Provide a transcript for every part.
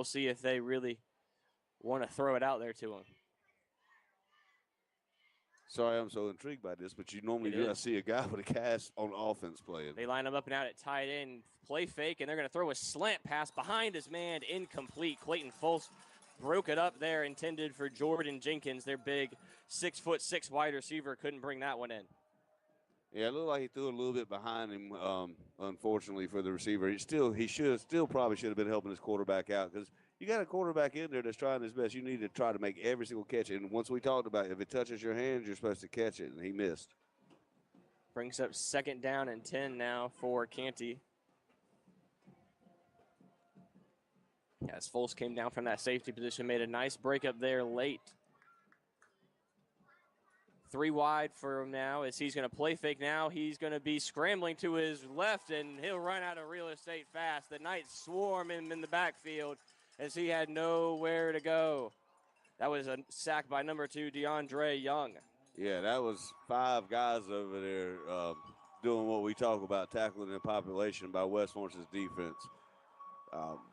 we'll see if they really want to throw it out there to him. Sorry, I'm so intrigued by this, but you normally do not see a guy with a cast on offense playing. They line him up and out at tight end, play fake, and they're going to throw a slant pass behind his man, incomplete. Clayton Fultz broke it up there, intended for Jordan Jenkins, their big 6'6" wide receiver. Couldn't bring that one in. Yeah, it looked like he threw a little bit behind him, unfortunately, for the receiver. He probably should have been helping his quarterback out because you got a quarterback in there that's trying his best. You need to try to make every single catch. And once we talked about if it touches your hands, you're supposed to catch it, and he missed. Brings up 2nd down and 10 now for Canty. As Fultz came down from that safety position, made a nice break up there late. 3 wide for him now as he's going to play fake now. He's going to be scrambling to his left, and he'll run out of real estate fast. The Knights swarm him in the backfield as he had nowhere to go. That was a sack by number 2, DeAndre Young. Yeah, that was 5 guys over there doing what we talk about, tackling the population by West Florence's defense.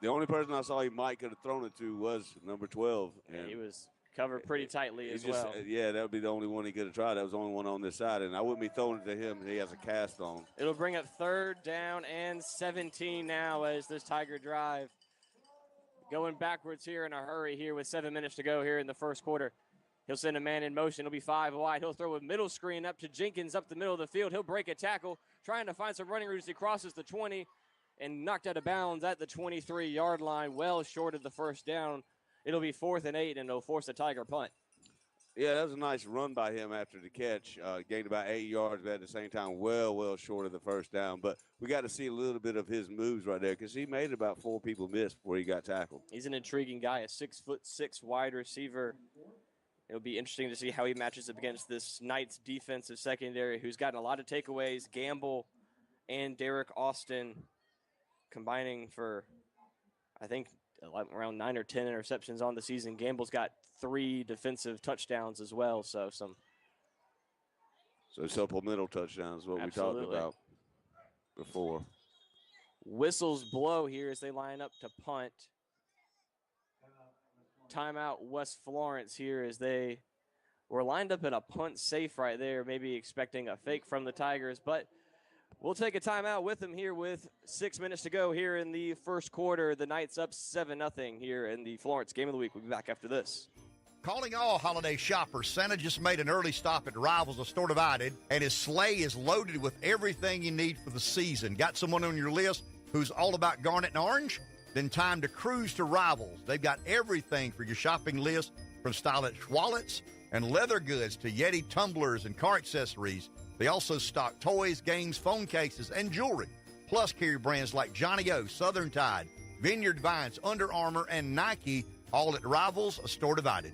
The only person I saw he might could have thrown it to was number 12. And he was covered pretty tightly as well. Yeah, that would be the only one he could have tried. That was the only one on this side, and I wouldn't be throwing it to him. He has a cast on. It'll bring up 3rd down and 17 now as this Tiger drive going backwards here in a hurry here with 7 minutes to go here in the first quarter. He'll send a man in motion. It'll be 5 wide. He'll throw a middle screen up to Jenkins up the middle of the field. He'll break a tackle, trying to find some running routes. He crosses the 20 and knocked out of bounds at the 23-yard line, well short of the first down. It'll be 4th and 8, and it'll force a Tiger punt. Yeah, that was a nice run by him after the catch. Gained about 8 yards, but at the same time, well short of the first down. But we got to see a little bit of his moves right there because he made about 4 people miss before he got tackled. He's an intriguing guy, a 6'6" wide receiver. It'll be interesting to see how he matches up against this Knights defensive secondary, who's gotten a lot of takeaways. Gamble and Derek Austin combining for, I think, around 9 or 10 interceptions on the season. Gamble's got 3 defensive touchdowns as well. So supplemental touchdowns, what Absolutely. We talked about before. Whistles blow here as they line up to punt. Timeout West Florence here as they were lined up in a punt safe right there, maybe expecting a fake from the Tigers, but we'll take a timeout with them here with 6 minutes to go here in the first quarter. The Knights up 7-0 here in the Florence Game of the Week. We'll be back after this. Calling all holiday shoppers, Santa just made an early stop at Rivals of Store Divided, and his sleigh is loaded with everything you need for the season. Got someone on your list who's all about garnet and orange? Then time to cruise to Rivals. They've got everything for your shopping list, from stylish wallets and leather goods to Yeti tumblers and car accessories. They also stock toys, games, phone cases, and jewelry. Plus carry brands like Johnny O, Southern Tide, Vineyard Vines, Under Armour, and Nike, all at Rivals, a Store Divided.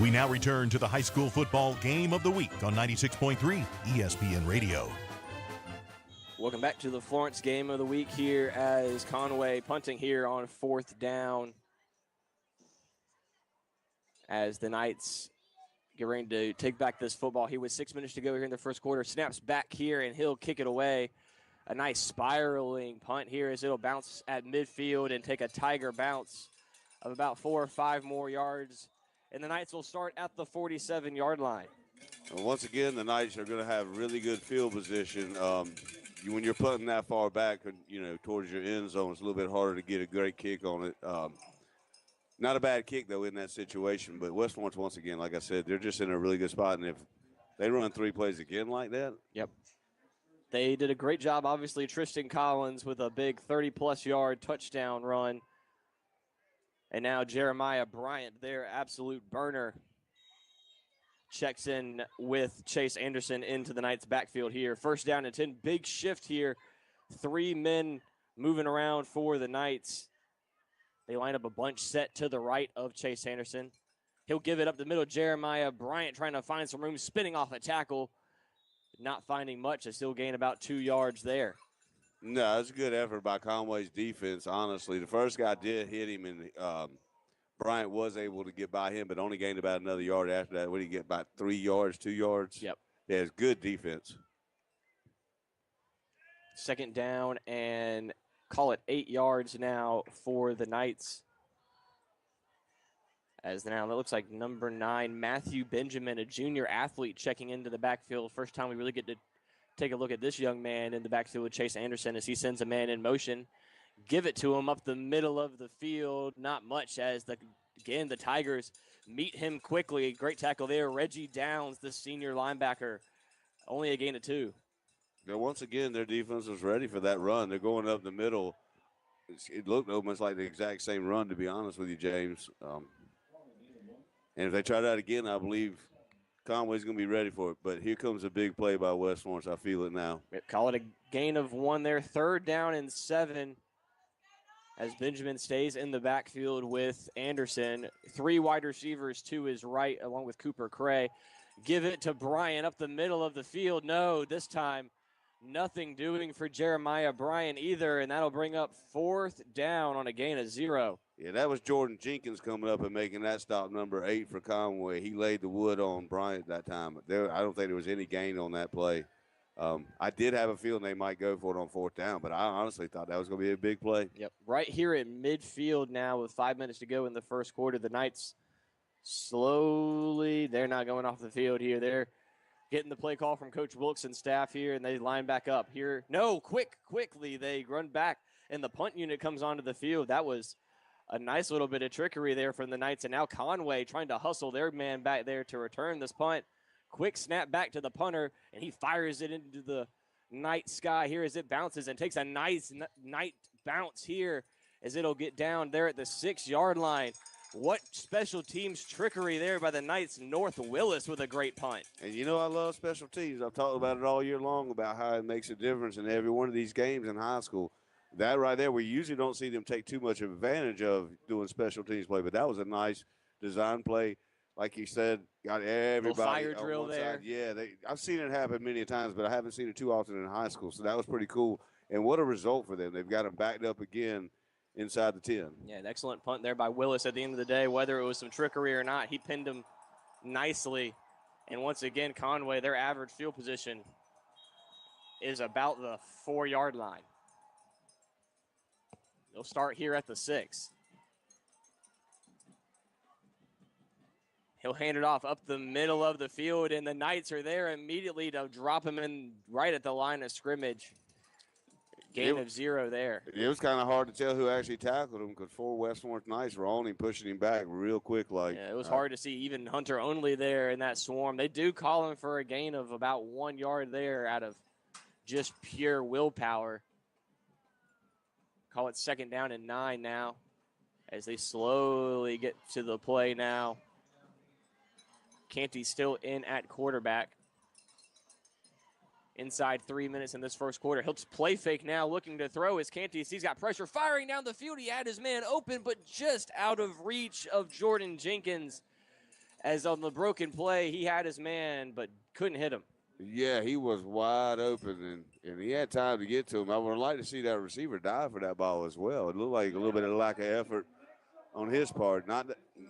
We now return to the high school football game of the week on 96.3 ESPN Radio. Welcome back to the Florence Game of the Week here as Conway punting here on 4th down as the Knights get ready to take back this football here with 6 minutes to go here in the first quarter. Snaps back here, and he'll kick it away. A nice spiraling punt here as it'll bounce at midfield and take a Tiger bounce of about 4 or 5 more yards. And the Knights will start at the 47-yard line. And once again, the Knights are going to have really good field position. When you're putting that far back, towards your end zone, it's a little bit harder to get a great kick on it. Not a bad kick, though, in that situation. But West Florence, once again, like I said, they're just in a really good spot. And if they run 3 plays again like that. Yep. They did a great job, obviously, Tristan Collins with a big 30-plus yard touchdown run. And now Jeremiah Bryant, their absolute burner, checks in with Chase Anderson into the Knights' backfield here. 1st down and 10. Big shift here. 3 men moving around for the Knights. They line up a bunch set to the right of Chase Anderson. He'll give it up the middle. Jeremiah Bryant trying to find some room, spinning off a tackle. Not finding much. They still gain about 2 yards there. No, it's a good effort by Conway's defense, honestly. The first guy did hit him, and Bryant was able to get by him, but only gained about another yard after that. What did he get, about 3 yards, 2 yards? Yep. Yeah, it's good defense. 2nd down and call it 8 yards now for the Knights. As now that looks like number 9, Matthew Benjamin, a junior athlete, checking into the backfield. First time we really get to take a look at this young man in the backfield with Chase Anderson as he sends a man in motion. Give it to him up the middle of the field. Not much as, again, the Tigers meet him quickly. Great tackle there. Reggie Downs, the senior linebacker, only a gain of 2. Now, once again, their defense was ready for that run. They're going up the middle. It looked almost like the exact same run, to be honest with you, James. And if they try that again, I believe Conway's going to be ready for it. But here comes a big play by West Florence. I feel it now. Call it a gain of 1 there. 3rd down and 7 as Benjamin stays in the backfield with Anderson. 3 wide receivers to his right along with Cooper Cray. Give it to Bryant up the middle of the field. No, this time nothing doing for Jeremiah Bryant either, and that'll bring up 4th down on a gain of 0. Yeah, that was Jordan Jenkins coming up and making that stop, number 8 for Conway. He laid the wood on Bryant that time. I don't think there was any gain on that play. I did have a feeling they might go for it on 4th down, but I honestly thought that was going to be a big play. Yep, right here at midfield now with 5 minutes to go in the first quarter. The Knights slowly, they're not going off the field here. They're getting the play call from Coach Wilkes and staff here, and they line back up here. No, quickly, they run back, and the punt unit comes onto the field. That was a nice little bit of trickery there from the Knights, and now Conway trying to hustle their man back there to return this punt. Quick snap back to the punter, and he fires it into the night sky here as it bounces and takes a nice night bounce here as it'll get down there at the 6-yard line. What special teams trickery there by the Knights. North Willis with a great punt. And you know I love special teams. I've talked about it all year long about how it makes a difference in every one of these games in high school. That right there, we usually don't see them take too much advantage of doing special teams play, but that was a nice design play. Like you said, got everybody fire on drill one there. side. Yeah, I've seen it happen many times, but I haven't seen it too often in high school, so that was pretty cool. And what a result for them. They've got them backed up again inside the 10. Yeah, an excellent punt there by Willis at the end of the day. Whether it was some trickery or not, he pinned him nicely. And once again, Conway, their average field position is about the 4-yard line. They'll start here at the 6. He'll hand it off up the middle of the field, and the Knights are there immediately to drop him in right at the line of scrimmage. Gain of 0 there. It was kind of hard to tell who actually tackled him because 4 West Florence Knights were on him, pushing him back real quick. Yeah, it was hard to see even Hunter Only there in that swarm. They do call him for a gain of about 1 yard there out of just pure willpower. Call it 2nd down and 9 now as they slowly get to the play now. Canty still in at quarterback. Inside 3 minutes in this first quarter. He'll play fake now, looking to throw as Canty. He's got pressure, firing down the field. He had his man open, but just out of reach of Jordan Jenkins. As on the broken play, he had his man, but couldn't hit him. Yeah, he was wide open, and he had time to get to him. I would like to see that receiver dive for that ball as well. It looked like a little bit of lack of effort on his part.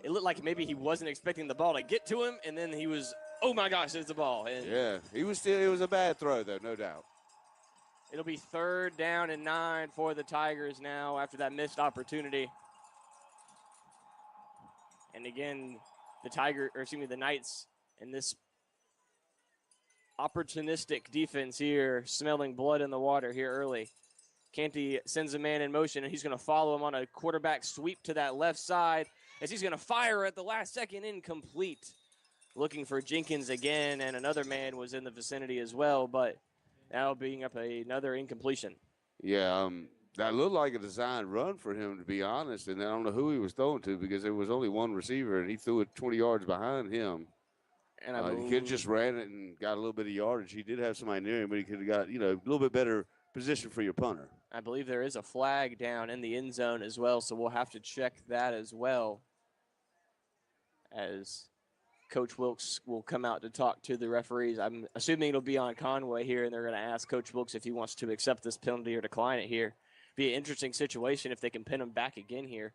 It looked like maybe he wasn't expecting the ball to get to him, and then he was, oh my gosh, there's the ball. And yeah, it was a bad throw, though, no doubt. It'll be 3rd down and 9 for the Tigers now after that missed opportunity. And again, the Knights in this opportunistic defense here, smelling blood in the water here early. Canty sends a man in motion, and he's going to follow him on a quarterback sweep to that left side as he's going to fire at the last second, incomplete. Looking for Jenkins again, and another man was in the vicinity as well, but now being up another incompletion. Yeah, that looked like a designed run for him, to be honest, and I don't know who he was throwing to because there was only one receiver, and he threw it 20 yards behind him. And he could have just ran it and got a little bit of yardage. He did have somebody near him, but he could have got, a little bit better position for your punter. I believe there is a flag down in the end zone as well, so we'll have to check that as well as Coach Wilkes will come out to talk to the referees. I'm assuming it'll be on Conway here, and they're going to ask Coach Wilkes if he wants to accept this penalty or decline it here. Be an interesting situation if they can pin him back again here.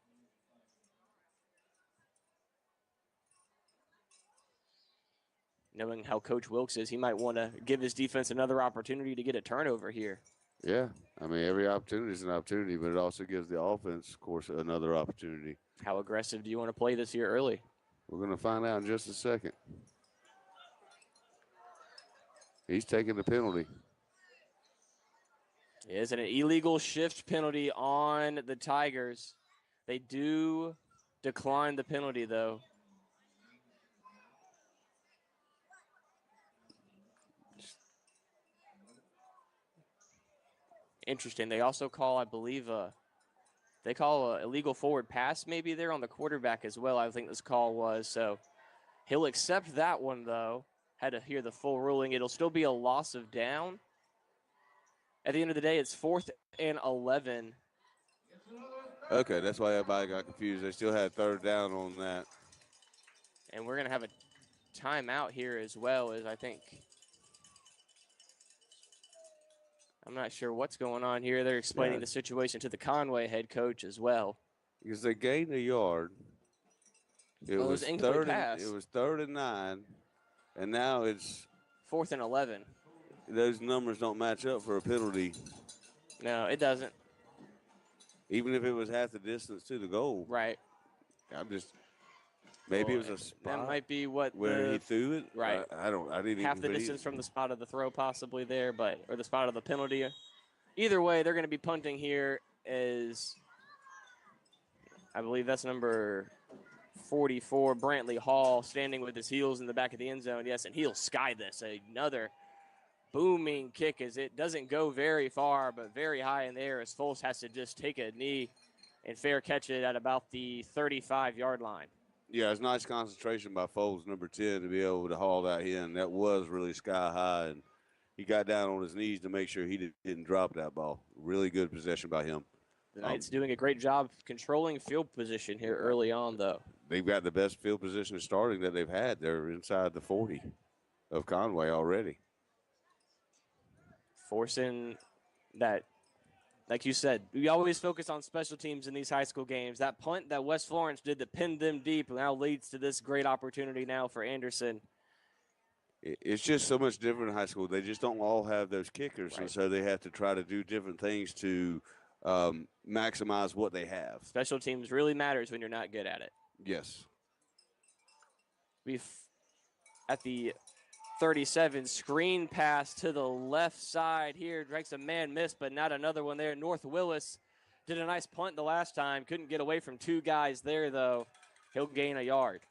Knowing how Coach Wilkes is, he might want to give his defense another opportunity to get a turnover here. Yeah, I mean, every opportunity is an opportunity, but it also gives the offense, of course, another opportunity. How aggressive do you want to play this year early? We're going to find out in just a second. He's taking the penalty. It is an illegal shift penalty on the Tigers. They do decline the penalty, though. Interesting. They also call, I believe, they call an illegal forward pass maybe there on the quarterback as well, I think this call was. So he'll accept that one, though. Had to hear the full ruling. It'll still be a loss of down. At the end of the day, it's 4th and 11. Okay, that's why everybody got confused. They still had third down on that. And we're going to have a timeout here as well, as I think. I'm not sure what's going on here. They're explaining the situation to the Conway head coach as well. Because they gained a yard. It was incomplete pass. It was 3rd and 9, and now it's 4th and 11. Those numbers don't match up for a penalty. No, it doesn't. Even if it was half the distance to the goal. Right. I'm just maybe it was a spot. That might be what where he threw it. Right. I didn't half the distance from the spot of the throw possibly there, or the spot of the penalty. Either way, they're going to be punting here as I believe that's number 44, Brantley Hall, standing with his heels in the back of the end zone. Yes, and he'll sky this. Another booming kick as it doesn't go very far, but very high in the air as Foles has to just take a knee and fair catch it at about the 35-yard line. Yeah, it's nice concentration by Foles, number 10, to be able to haul that in. That was really sky high, and he got down on his knees to make sure he didn't drop that ball. Really good possession by him. The Knights doing a great job controlling field position here early on, though. They've got the best field position starting that they've had. They're inside the 40 of Conway already. Forcing that, like you said, we always focus on special teams in these high school games. That punt that West Florence did that pinned them deep now leads to this great opportunity now for Anderson. It's just so much different in high school. They just don't all have those kickers, right. And so they have to try to do different things to maximize what they have. Special teams really matters when you're not good at it. Yes. We've at the 37, screen pass to the left side here. Drake's a man miss, but not another one there. North Willis did a nice punt the last time. Couldn't get away from two guys there, though. He'll gain a yard.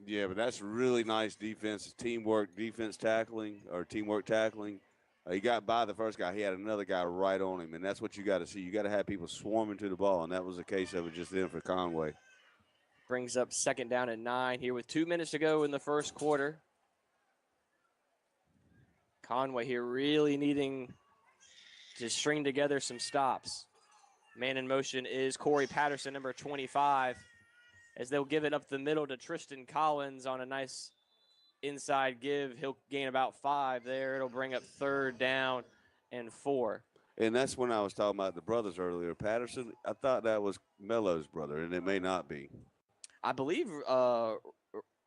Yeah, but that's really nice defense. Teamwork tackling. He got by the first guy. He had another guy right on him, and that's what you got to see. You got to have people swarming to the ball, and that was the case of it just then for Conway. Brings up 2nd down and 9 here with 2 minutes to go in the first quarter. Conway here really needing to string together some stops. Man in motion is Corey Patterson, number 25, as they'll give it up the middle to Tristan Collins on a nice inside give. He'll gain about 5 there. It'll bring up 3rd down and 4. And that's when I was talking about the brothers earlier. Patterson, I thought that was Melo's brother, and it may not be. I believe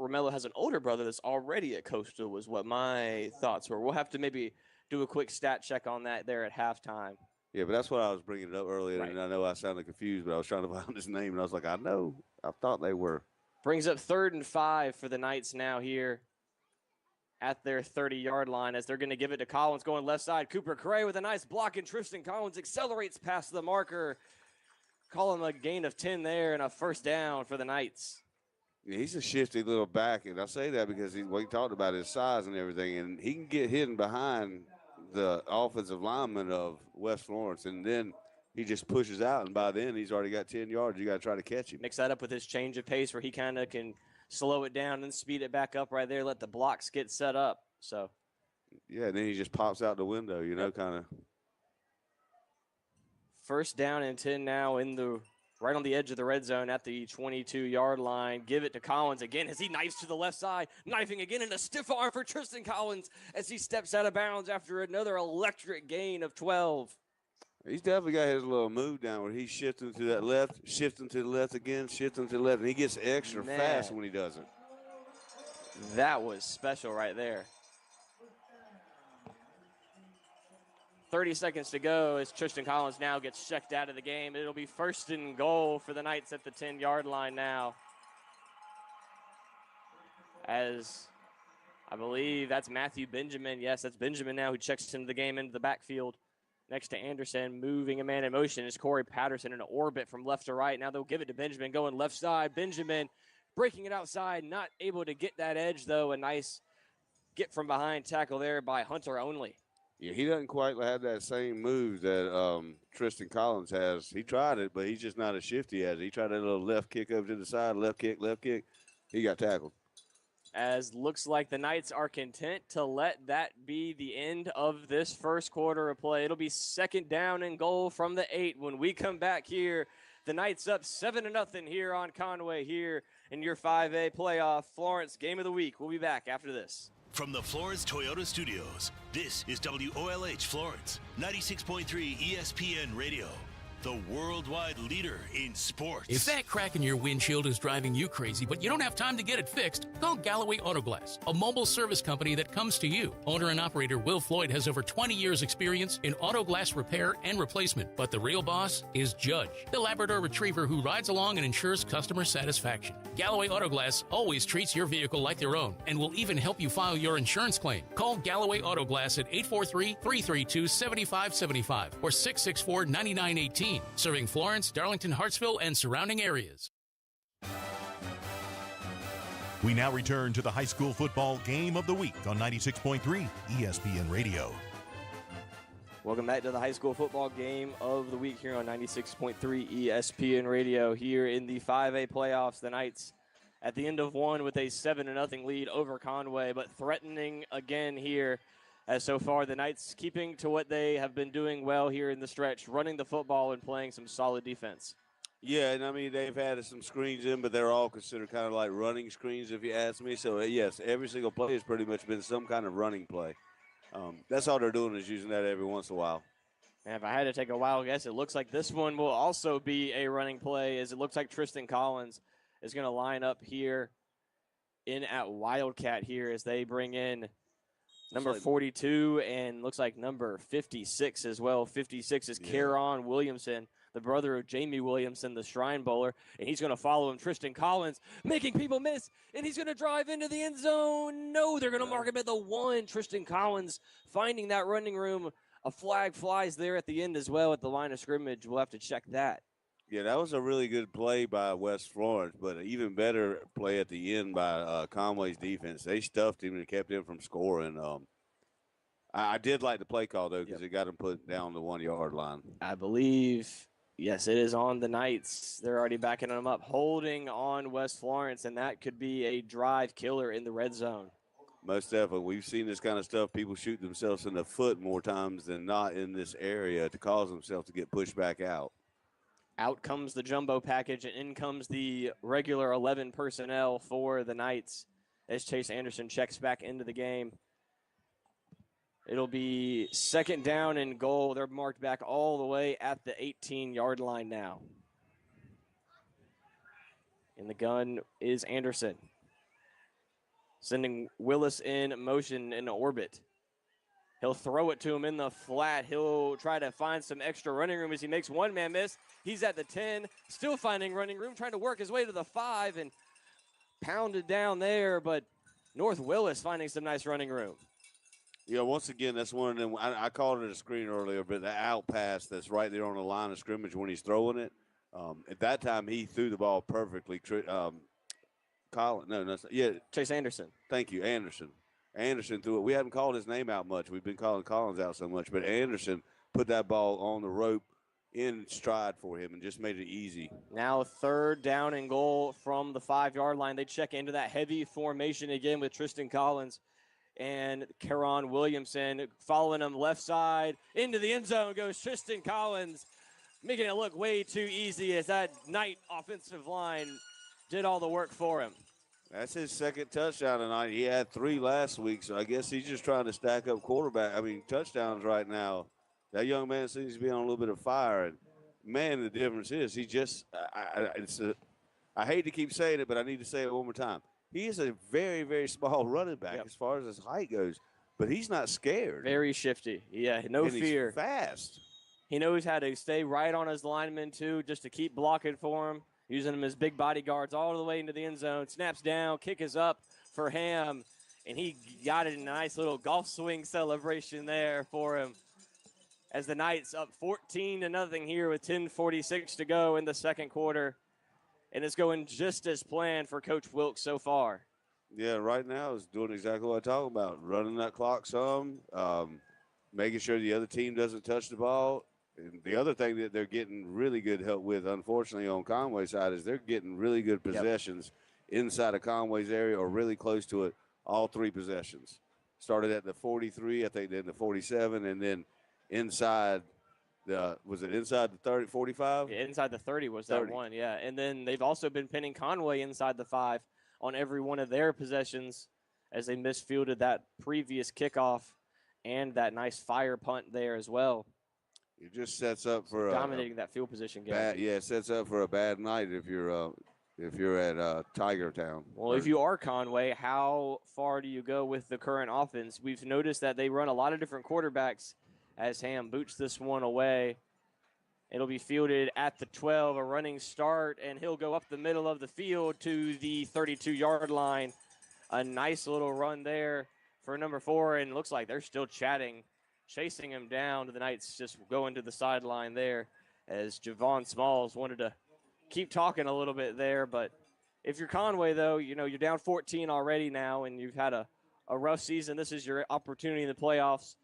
Romello has an older brother that's already at Coastal was what my thoughts were. We'll have to maybe do a quick stat check on that there at halftime. Yeah, but that's what I was bringing up earlier, right. And I know I sounded confused, but I was trying to find his name, and I was like, I thought they were. Brings up 3rd and 5 for the Knights now here at their 30-yard line as they're going to give it to Collins going left side. Cooper Cray with a nice block, and Tristan Collins accelerates past the marker. Call him a gain of 10 there and a 1st down for the Knights. Yeah, he's a shifty little back, and I say that because we talked about his size and everything, and he can get hidden behind the offensive lineman of West Florence, and then he just pushes out, and by then he's already got 10 yards. You got to try to catch him. Mix that up with his change of pace where he kind of can slow it down and speed it back up right there, let the blocks get set up. So, yeah, and then he just pops out the window, kind of. 1st down and 10 now right on the edge of the red zone at the 22-yard line. Give it to Collins again as he knifes to the left side. Knifing again, and a stiff arm for Tristan Collins as he steps out of bounds after another electric gain of 12. He's definitely got his little move down where he's shifting to that left, shifting to the left again, shifting to the left, and he gets extra fast when he does it. That was special right there. 30 seconds to go as Tristan Collins now gets checked out of the game. It'll be 1st and goal for the Knights at the 10-yard line now. As I believe that's Matthew Benjamin. Yes, that's Benjamin now who checks into the game into the backfield next to Anderson, moving a man in motion. Is Corey Patterson in an orbit from left to right. Now they'll give it to Benjamin going left side. Benjamin breaking it outside, not able to get that edge, though. A nice get from behind tackle there by Hunter Only. Yeah, he doesn't quite have that same move that Tristan Collins has. He tried it, but he's just not as shifty as he tried that little left kick over to the side, left kick. He got tackled. As looks like the Knights are content to let that be the end of this first quarter of play. It'll be 2nd down and goal from the 8 when we come back here. The Knights up 7-0 here on Conway here in your 5A playoff Florence Game of the Week. We'll be back after this. From the Florence Toyota Studios, this is WOLH Florence, 96.3 ESPN Radio, the worldwide leader in sports. If that crack in your windshield is driving you crazy, but you don't have time to get it fixed, call Galloway Auto Glass, a mobile service company that comes to you. Owner and operator Will Floyd has over 20 years experience in auto glass repair and replacement, but the real boss is Judge, the Labrador Retriever who rides along and ensures customer satisfaction. Galloway Auto Glass always treats your vehicle like their own and will even help you file your insurance claim. Call Galloway Auto Glass at 843-332-7575 or 664-9918. Serving Florence, Darlington, Hartsville, and surrounding areas. We now return to the high school football game of the week on 96.3 ESPN Radio. Welcome back to the high school football game of the week here on 96.3 ESPN Radio. Here in the 5A playoffs, the Knights at the end of one with a 7-0 lead over Conway, but threatening again here. As so far, the Knights keeping to what they have been doing well here in the stretch, running the football and playing some solid defense. Yeah, and I mean, they've had some screens in, but they're all considered kind of like running screens, if you ask me. So, yes, every single play has pretty much been some kind of running play. That's all they're doing is using that every once in a while. And if I had to take a wild guess, it looks like this one will also be a running play, as it looks like Tristan Collins is going to line up here in at Wildcat here as they bring in number 42 and looks like number 56 as well. 56 is Caron Williamson, the brother of Jamie Williamson, the Shrine Bowler, and he's going to follow him. Tristan Collins making people miss, and he's going to drive into the end zone. No, they're going to mark him at the 1. Tristan Collins finding that running room. A flag flies there at the end as well at the line of scrimmage. We'll have to check that. Yeah, that was a really good play by West Florence, but an even better play at the end by Conway's defense. They stuffed him and kept him from scoring. I did like the play call, though, because it got him put down the 1-yard line. I believe, yes, it is on the Knights. They're already backing them up, holding on West Florence, and that could be a drive killer in the red zone. Most definitely. We've seen this kind of stuff. People shoot themselves in the foot more times than not in this area to cause themselves to get pushed back out. Out comes the jumbo package, and in comes the regular 11 personnel for the Knights as Chase Anderson checks back into the game. It'll be 2nd down and goal. They're marked back all the way at the 18-yard line now. In the gun is Anderson, sending Willis in motion in orbit. He'll throw it to him in the flat. He'll try to find some extra running room as he makes one man miss. He's at the 10, still finding running room, trying to work his way to the 5 and pounded down there, but North Willis finding some nice running room. Yeah, once again, that's one of them. I called it a screen earlier, but the out pass that's right there on the line of scrimmage when he's throwing it. At that time, he threw the ball perfectly. Chase Anderson. Thank you, Anderson. Anderson threw it. We haven't called his name out much. We've been calling Collins out so much, but Anderson put that ball on the rope in stride for him and just made it easy. Now 3rd down and goal from the 5-yard line. They check into that heavy formation again with Tristan Collins and Caron Williamson following him left side. Into the end zone goes Tristan Collins, making it look way too easy as that Knight offensive line did all the work for him. That's his 2nd touchdown tonight. He had 3 last week, so I guess he's just trying to stack up touchdowns right now. That young man seems to be on a little bit of fire, and man, the difference is he just I hate to keep saying it, but I need to say it one more time. He is a very, very small running back as far as his height goes. but he's not scared. Very shifty. Yeah, no and fear. He's fast. He knows how to stay right on his linemen, too, just to keep blocking for him, using them as big bodyguards all the way into the end zone. Snaps down, kick is up for Ham, and he got it in a nice little golf swing celebration there for him. As the Knights up 14-0 here with 10:46 to go in the second quarter. And it's going just as planned for Coach Wilkes so far. Yeah, right now is doing exactly what I talk about, running that clock some, making sure the other team doesn't touch the ball. And the other thing that they're getting really good help with, unfortunately, on Conway's side is they're getting really good possessions inside of Conway's area or really close to it all 3 possessions. Started at the 43, I think, then the 47, and then inside was it inside the 30, 45? Yeah, inside the 30 was 30. that one, yeah. And then they've also been pinning Conway inside the 5 on every one of their possessions as they misfielded that previous kickoff and that nice fire punt there as well. It just sets up for dominating that field position game. it sets up for a bad night if you're at Tiger Town. Well, if you are Conway, how far do you go with the current offense? We've noticed that they run a lot of different quarterbacks as Ham boots this one away. It'll be fielded at the 12, a running start, and he'll go up the middle of the field to the 32-yard line. A nice little run there for number 4, and it looks like they're still chatting, chasing him down. The Knights just going to the sideline there as Javon Smalls wanted to keep talking a little bit there. But if you're Conway, though, you're down 14 already now, and you've had a rough season. This is your opportunity in the playoffs.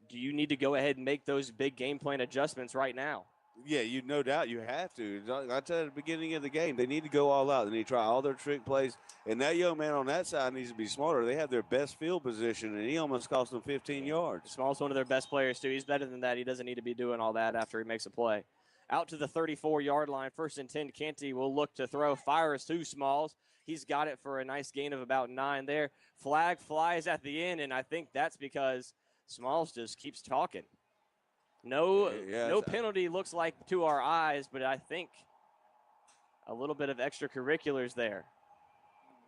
Do you need to go ahead and make those big game plan adjustments right now? Yeah, no doubt you have to. I tell you at the beginning of the game, they need to go all out. They need to try all their trick plays. And that young man on that side needs to be smarter. They have their best field position, and he almost cost them 15 yards. Small's one of their best players, too. He's better than that. He doesn't need to be doing all that after he makes a play. Out to the 34-yard line, 1st and 10. Canty will look to throw. Fires to Smalls. He's got it for a nice gain of about 9 there. Flag flies at the end, and I think that's because Smalls just keeps talking. No penalty looks like to our eyes, but I think a little bit of extracurriculars there.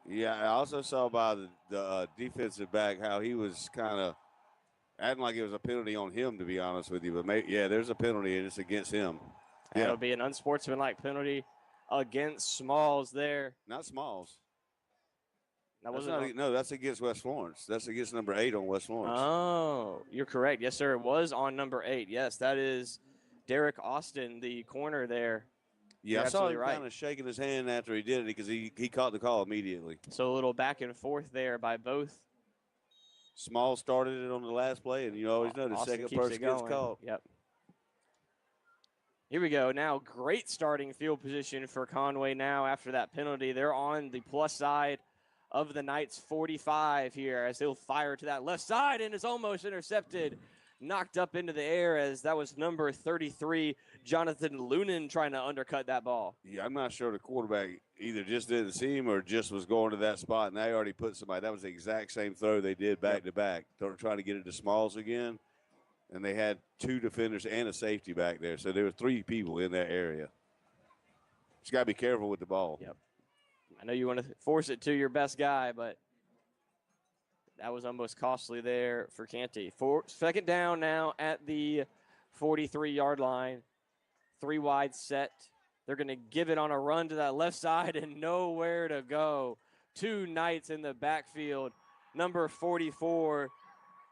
Yeah, I also saw by the defensive back how he was kind of acting like it was a penalty on him, to be honest with you. But there's a penalty, and it's against him. That'll be an unsportsmanlike penalty against Smalls there. Not Smalls. That that's against West Florence. That's against number 8 on West Florence. Oh, you're correct. Yes, sir. It was on number 8. Yes, that is Derek Austin, the corner there. Yeah, I saw him kind of shaking his hand after he did it because he caught the call immediately. So a little back and forth there by both. Small started it on the last play, and you always know the Austin second person gets called. Yep. Here we go. Now, great starting field position for Conway now after that penalty. They're on the plus side of the Knights 45 here as he'll fire to that left side and is almost intercepted. Knocked up into the air as that was number 33, Jonathan Lunan, trying to undercut that ball. Yeah, I'm not sure the quarterback either just didn't see him or just was going to that spot, and they already put somebody. That was the exact same throw they did back to back. They were trying to get it to Smalls again, and they had 2 defenders and a safety back there. So there were 3 people in that area. Just got to be careful with the ball. Yep. I know you want to force it to your best guy, but that was almost costly there for Canty. 2nd down now at the 43-yard line. 3 wide set. They're going to give it on a run to that left side and nowhere to go. 2 Knights in the backfield. Number 44,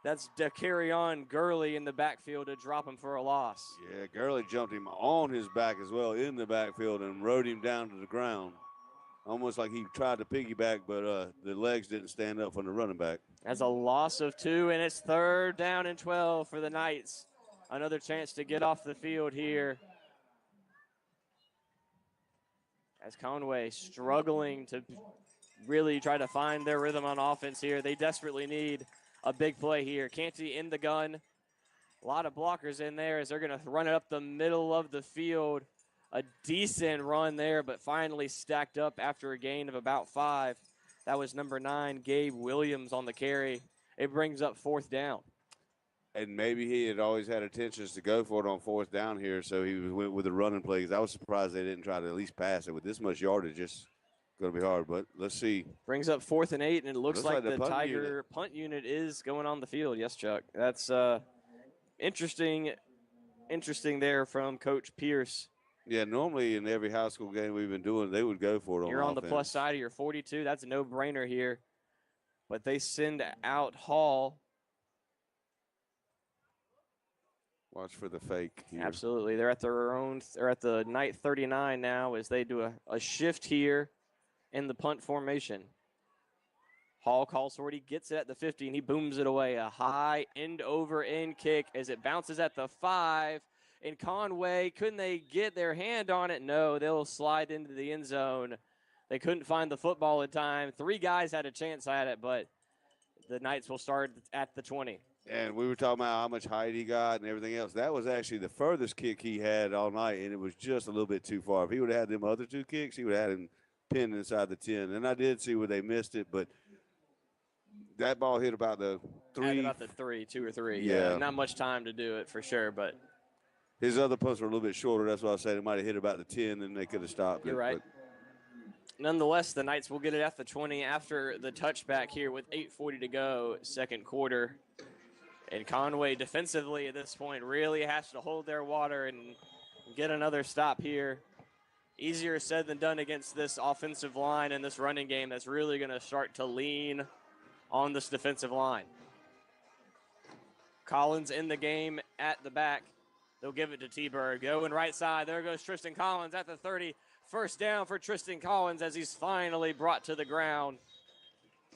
that's DeCarrion Gurley in the backfield to drop him for a loss. Yeah, Gurley jumped him on his back as well in the backfield and rode him down to the ground. Almost like he tried to piggyback, but the legs didn't stand up from the running back. That's a loss of 2, and it's 3rd down and 12 for the Knights. Another chance to get off the field here. As Conway struggling to really try to find their rhythm on offense here. They desperately need a big play here. Canty in the gun. A lot of blockers in there as they're going to run it up the middle of the field. A decent run there, but finally stacked up after a gain of about 5. That was number 9, Gabe Williams on the carry. It brings up 4th down. And maybe he had always had intentions to go for it on 4th down here, so he went with the running play. I was surprised they didn't try to at least pass it with this much yardage. Just going to be hard, but let's see. Brings up 4th and 8, and it looks like the punt Tiger punt unit is going on the field. Yes, Chuck. That's interesting there from Coach Pierce. Yeah, normally in every high school game we've been doing, they would go for it on You're on the offense. plus side of your 42. That's a no-brainer here. But they send out Hall. Watch for the fake here. Absolutely. They're at the Knight 39 now as they do a shift here in the punt formation. Hall calls for it. He gets it at the 50, and he booms it away. A high end-over-end kick as it bounces at the 5. And Conway, couldn't they get their hand on it? No, they'll slide into the end zone. They couldn't find the football in time. 3 guys had a chance at it, but the Knights will start at the 20. And we were talking about how much height he got and everything else. That was actually the furthest kick he had all night, and it was just a little bit too far. If he would have had them other 2 kicks, he would have had him pinned inside the 10. And I did see where they missed it, but that ball hit about the 3. About the 2 or 3. Yeah. Not much time to do it for sure, but his other punts were a little bit shorter. That's why I said it might have hit about the 10, and they could have stopped it. You're right. Nonetheless, the Knights will get it at the 20 after the touchback here with 8:40 to go, second quarter. And Conway defensively at this point really has to hold their water and get another stop here. Easier said than done against this offensive line and this running game that's really going to start to lean on this defensive line. Collins in the game at the back. They'll give it to T-Bird. Going right side. There goes Tristan Collins at the 30. First down for Tristan Collins as he's finally brought to the ground.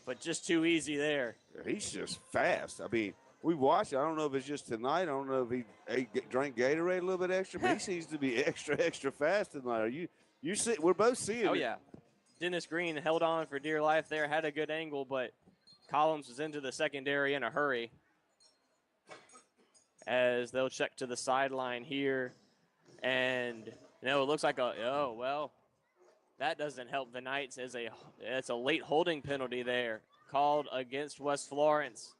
But just too easy there. He's just fast. I mean, we watched it. I don't know if it's just tonight. I don't know if he drank Gatorade a little bit extra, but he seems to be extra fast tonight. Are you see? We're both seeing it. Oh, yeah. Dennis Green held on for dear life there, had a good angle, but Collins was into the secondary in a hurry. As they'll check to the sideline here. And, it looks like that doesn't help the Knights. It's a late holding penalty there called against West Florence.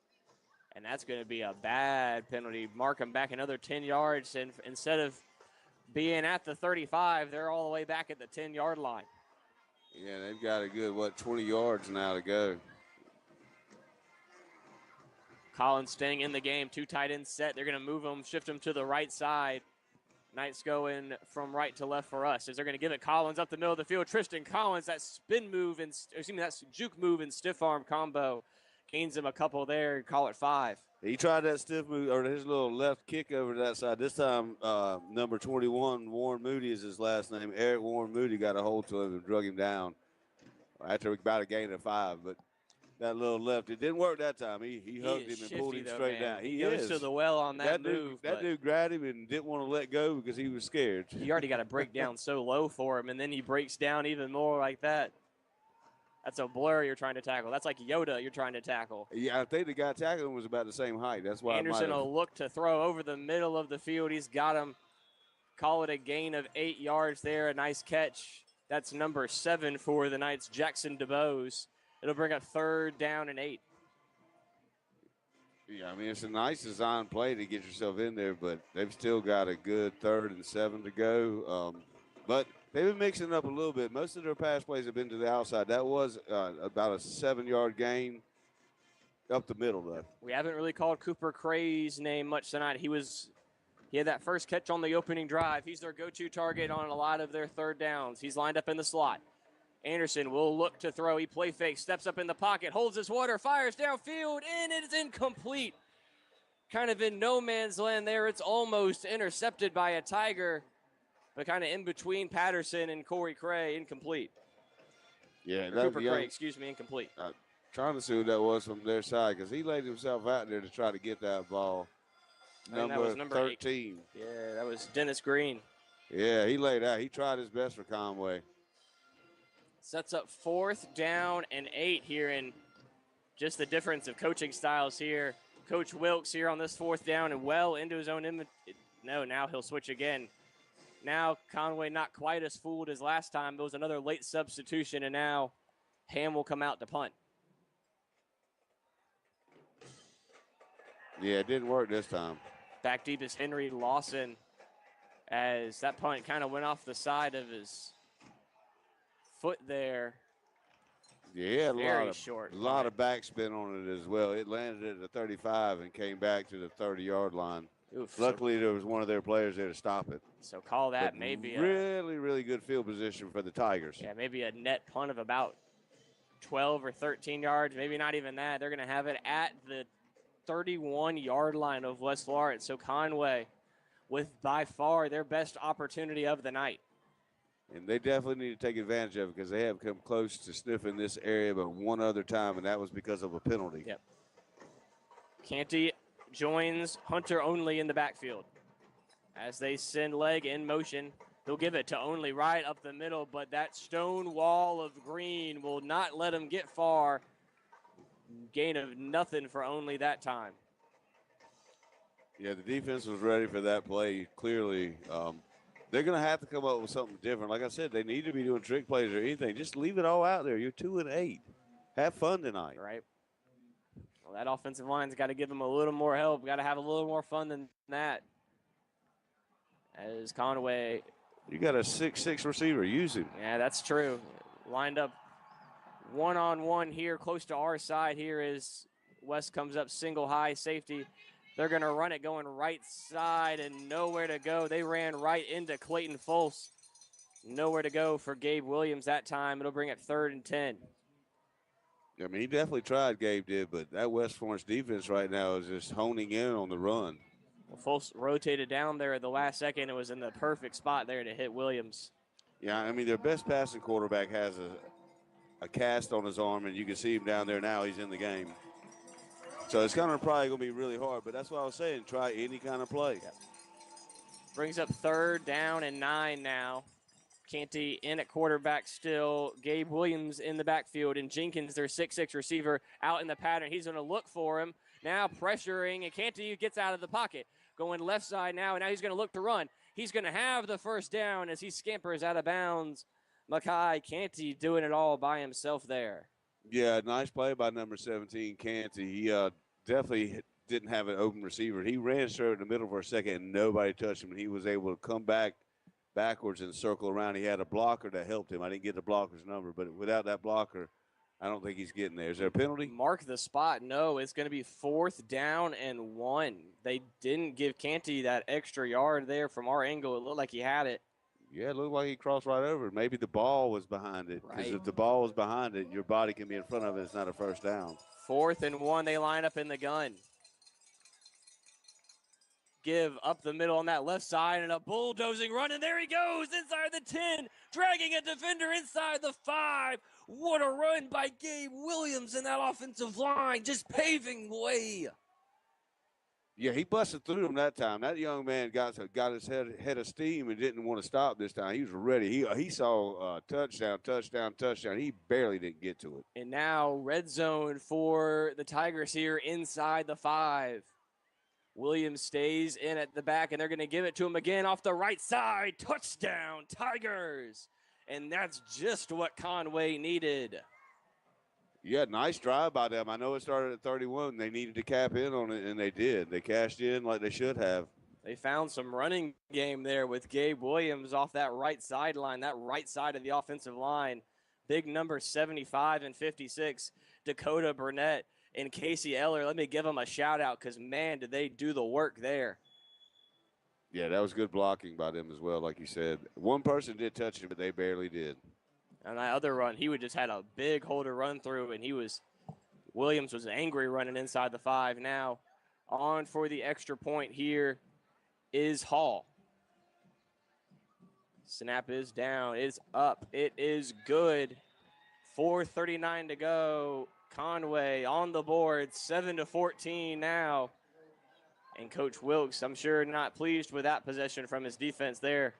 And that's going to be a bad penalty. Mark them back another 10 yards. And instead of being at the 35, they're all the way back at the 10-yard line. Yeah, they've got a good, 20 yards now to go. Collins staying in the game. 2 tight ends set. They're going to move them, shift them to the right side. Knights going from right to left for us as they're going to give it Collins up the middle of the field. Tristan Collins, that that's juke move and stiff arm combo. Gains him a couple there, call it 5. He tried that stiff move, or his little left kick over to that side. This time, number 21, Warren Moody is his last name. Eric Warren Moody got a hold to him and drug him down after about a gain of 5. But that little left, it didn't work that time. He hugged him and pulled him straight down. He goes to the well on that move. That dude grabbed him and didn't want to let go because he was scared. He already got a breakdown so low for him, and then he breaks down even more like that. That's a blur you're trying to tackle. That's like Yoda you're trying to tackle. Yeah, I think the guy tackling him was about the same height. That's why Anderson will look to throw over the middle of the field. He's got him. Call it a gain of 8 yards there. A nice catch. That's number 7 for the Knights, Jackson DeBose. It'll bring up 3rd down and 8. Yeah, I mean, it's a nice design play to get yourself in there, but they've still got a good 3rd and 7 to go. But they've been mixing it up a little bit. Most of their pass plays have been to the outside. That was about a 7-yard gain up the middle, though. We haven't really called Cooper Cray's name much tonight. He had that first catch on the opening drive. He's their go-to target on a lot of their 3rd downs. He's lined up in the slot. Anderson will look to throw. He play fake, steps up in the pocket, holds his water, fires downfield, and it is incomplete. Kind of in no man's land there. It's almost intercepted by a Tiger, but kind of in between Patterson and Corey Cray, incomplete. Yeah, Cooper Cray, incomplete. Trying to see who that was from their side because he laid himself out there to try to get that ball. Number 13. 8. Yeah, that was Dennis Green. Yeah, he laid out. He tried his best for Conway. Sets up 4th down and 8 here, and just the difference of coaching styles here. Coach Wilkes here on this 4th down and well into his own No, now he'll switch again. Now Conway not quite as fooled as last time. There was another late substitution, and now Ham will come out to punt. Yeah, it didn't work this time. Back deep is Henry Lawson as that punt kind of went off the side of his foot there. Yeah, Very short. A lot of backspin on it as well. It landed at the 35 and came back to the 30-yard line. Oof, Luckily, there was one of their players there to stop it. So call that But maybe really good field position for the Tigers. Yeah, maybe a net punt of about 12 or 13 yards, maybe not even that. They're going to have it at the 31-yard line of West Florence. So Conway with by far their best opportunity of the night. And they definitely need to take advantage of it because they have come close to sniffing this area but one other time, and that was because of a penalty. Yep. Canty joins Hunter Only in the backfield. As they send leg in motion, they'll give it to Only right up the middle, but that stone wall of green will not let him get far. Gain of nothing for Only that time. Yeah, the defense was ready for that play, clearly. They're going to have to come up with something different. Like I said, they need to be doing trick plays or anything. Just leave it all out there. You're 2-8. Have fun tonight. Right. Well, that offensive line's got to give them a little more help. Got to have a little more fun than that. As Conway. You got a 6'6" receiver. Use him. Yeah, that's true. Lined up one-on-one here close to our side here as West comes up single high safety. They're going to run it going right side and nowhere to go. They ran right into Clayton Folse. Nowhere to go for Gabe Williams that time. It'll bring it 3rd and 10. I mean, he definitely tried, Gabe did, but that West Florence defense right now is just honing in on the run. Well, Folse rotated down there at the last second. It was in the perfect spot there to hit Williams. Yeah, I mean, their best passing quarterback has a cast on his arm, and you can see him down there now. He's in the game. So it's probably going to be really hard, but that's what I was saying. Try any kind of play. Yep. Brings up 3rd down and 9 now. Canty in at quarterback still. Gabe Williams in the backfield, and Jenkins, their 6'6" receiver, out in the pattern. He's going to look for him. Now pressuring, and Canty gets out of the pocket. Going left side now, and now he's going to look to run. He's going to have the 1st down as he scampers out of bounds. Makai Canty doing it all by himself there. Yeah, nice play by number 17, Canty. He definitely didn't have an open receiver. He ran straight in the middle for a second, and nobody touched him, and he was able to come backwards and circle around. He had a blocker that helped him. I didn't get the blocker's number, but without that blocker, I don't think he's getting there. Is there a penalty? Mark the spot. No, it's going to be 4th down and 1. They didn't give Canty that extra yard there from our angle. It looked like he had it. Yeah, it looked like he crossed right over. Maybe the ball was behind it. Because Right. if the ball was behind it, your body can be in front of it. It's not a 1st down. 4th and 1. They line up in the gun. Give up the middle on that left side and a bulldozing run, and there he goes inside the 10, dragging a defender inside the 5. What a run by Gabe Williams in that offensive line, just paving the way. Yeah, he busted through him that time. That young man got his head of steam and didn't want to stop this time. He was ready. He saw touchdown. He barely didn't get to it. And now red zone for the Tigers here inside the 5. Williams stays in at the back, and they're going to give it to him again off the right side. Touchdown, Tigers. And that's just what Conway needed. Yeah, nice drive by them. I know it started at 31. They needed to cap in on it, and they did. They cashed in like they should have. They found some running game there with Gabe Williams off that right sideline, that right side of the offensive line. Big number 75 and 56, Dakota Burnett and Casey Eller. Let me give them a shout-out because, man, did they do the work there. Yeah, that was good blocking by them as well, like you said. One person did touch him, but they barely did. And that other run, he would just had a big hole to run through, and Williams was angry running inside the 5. Now on for the extra point here is Hall. Snap is down, it's up, it is good. 4:39 to go. Conway on the board, 7-14 now. And Coach Wilkes, I'm sure not pleased with that possession from his defense there.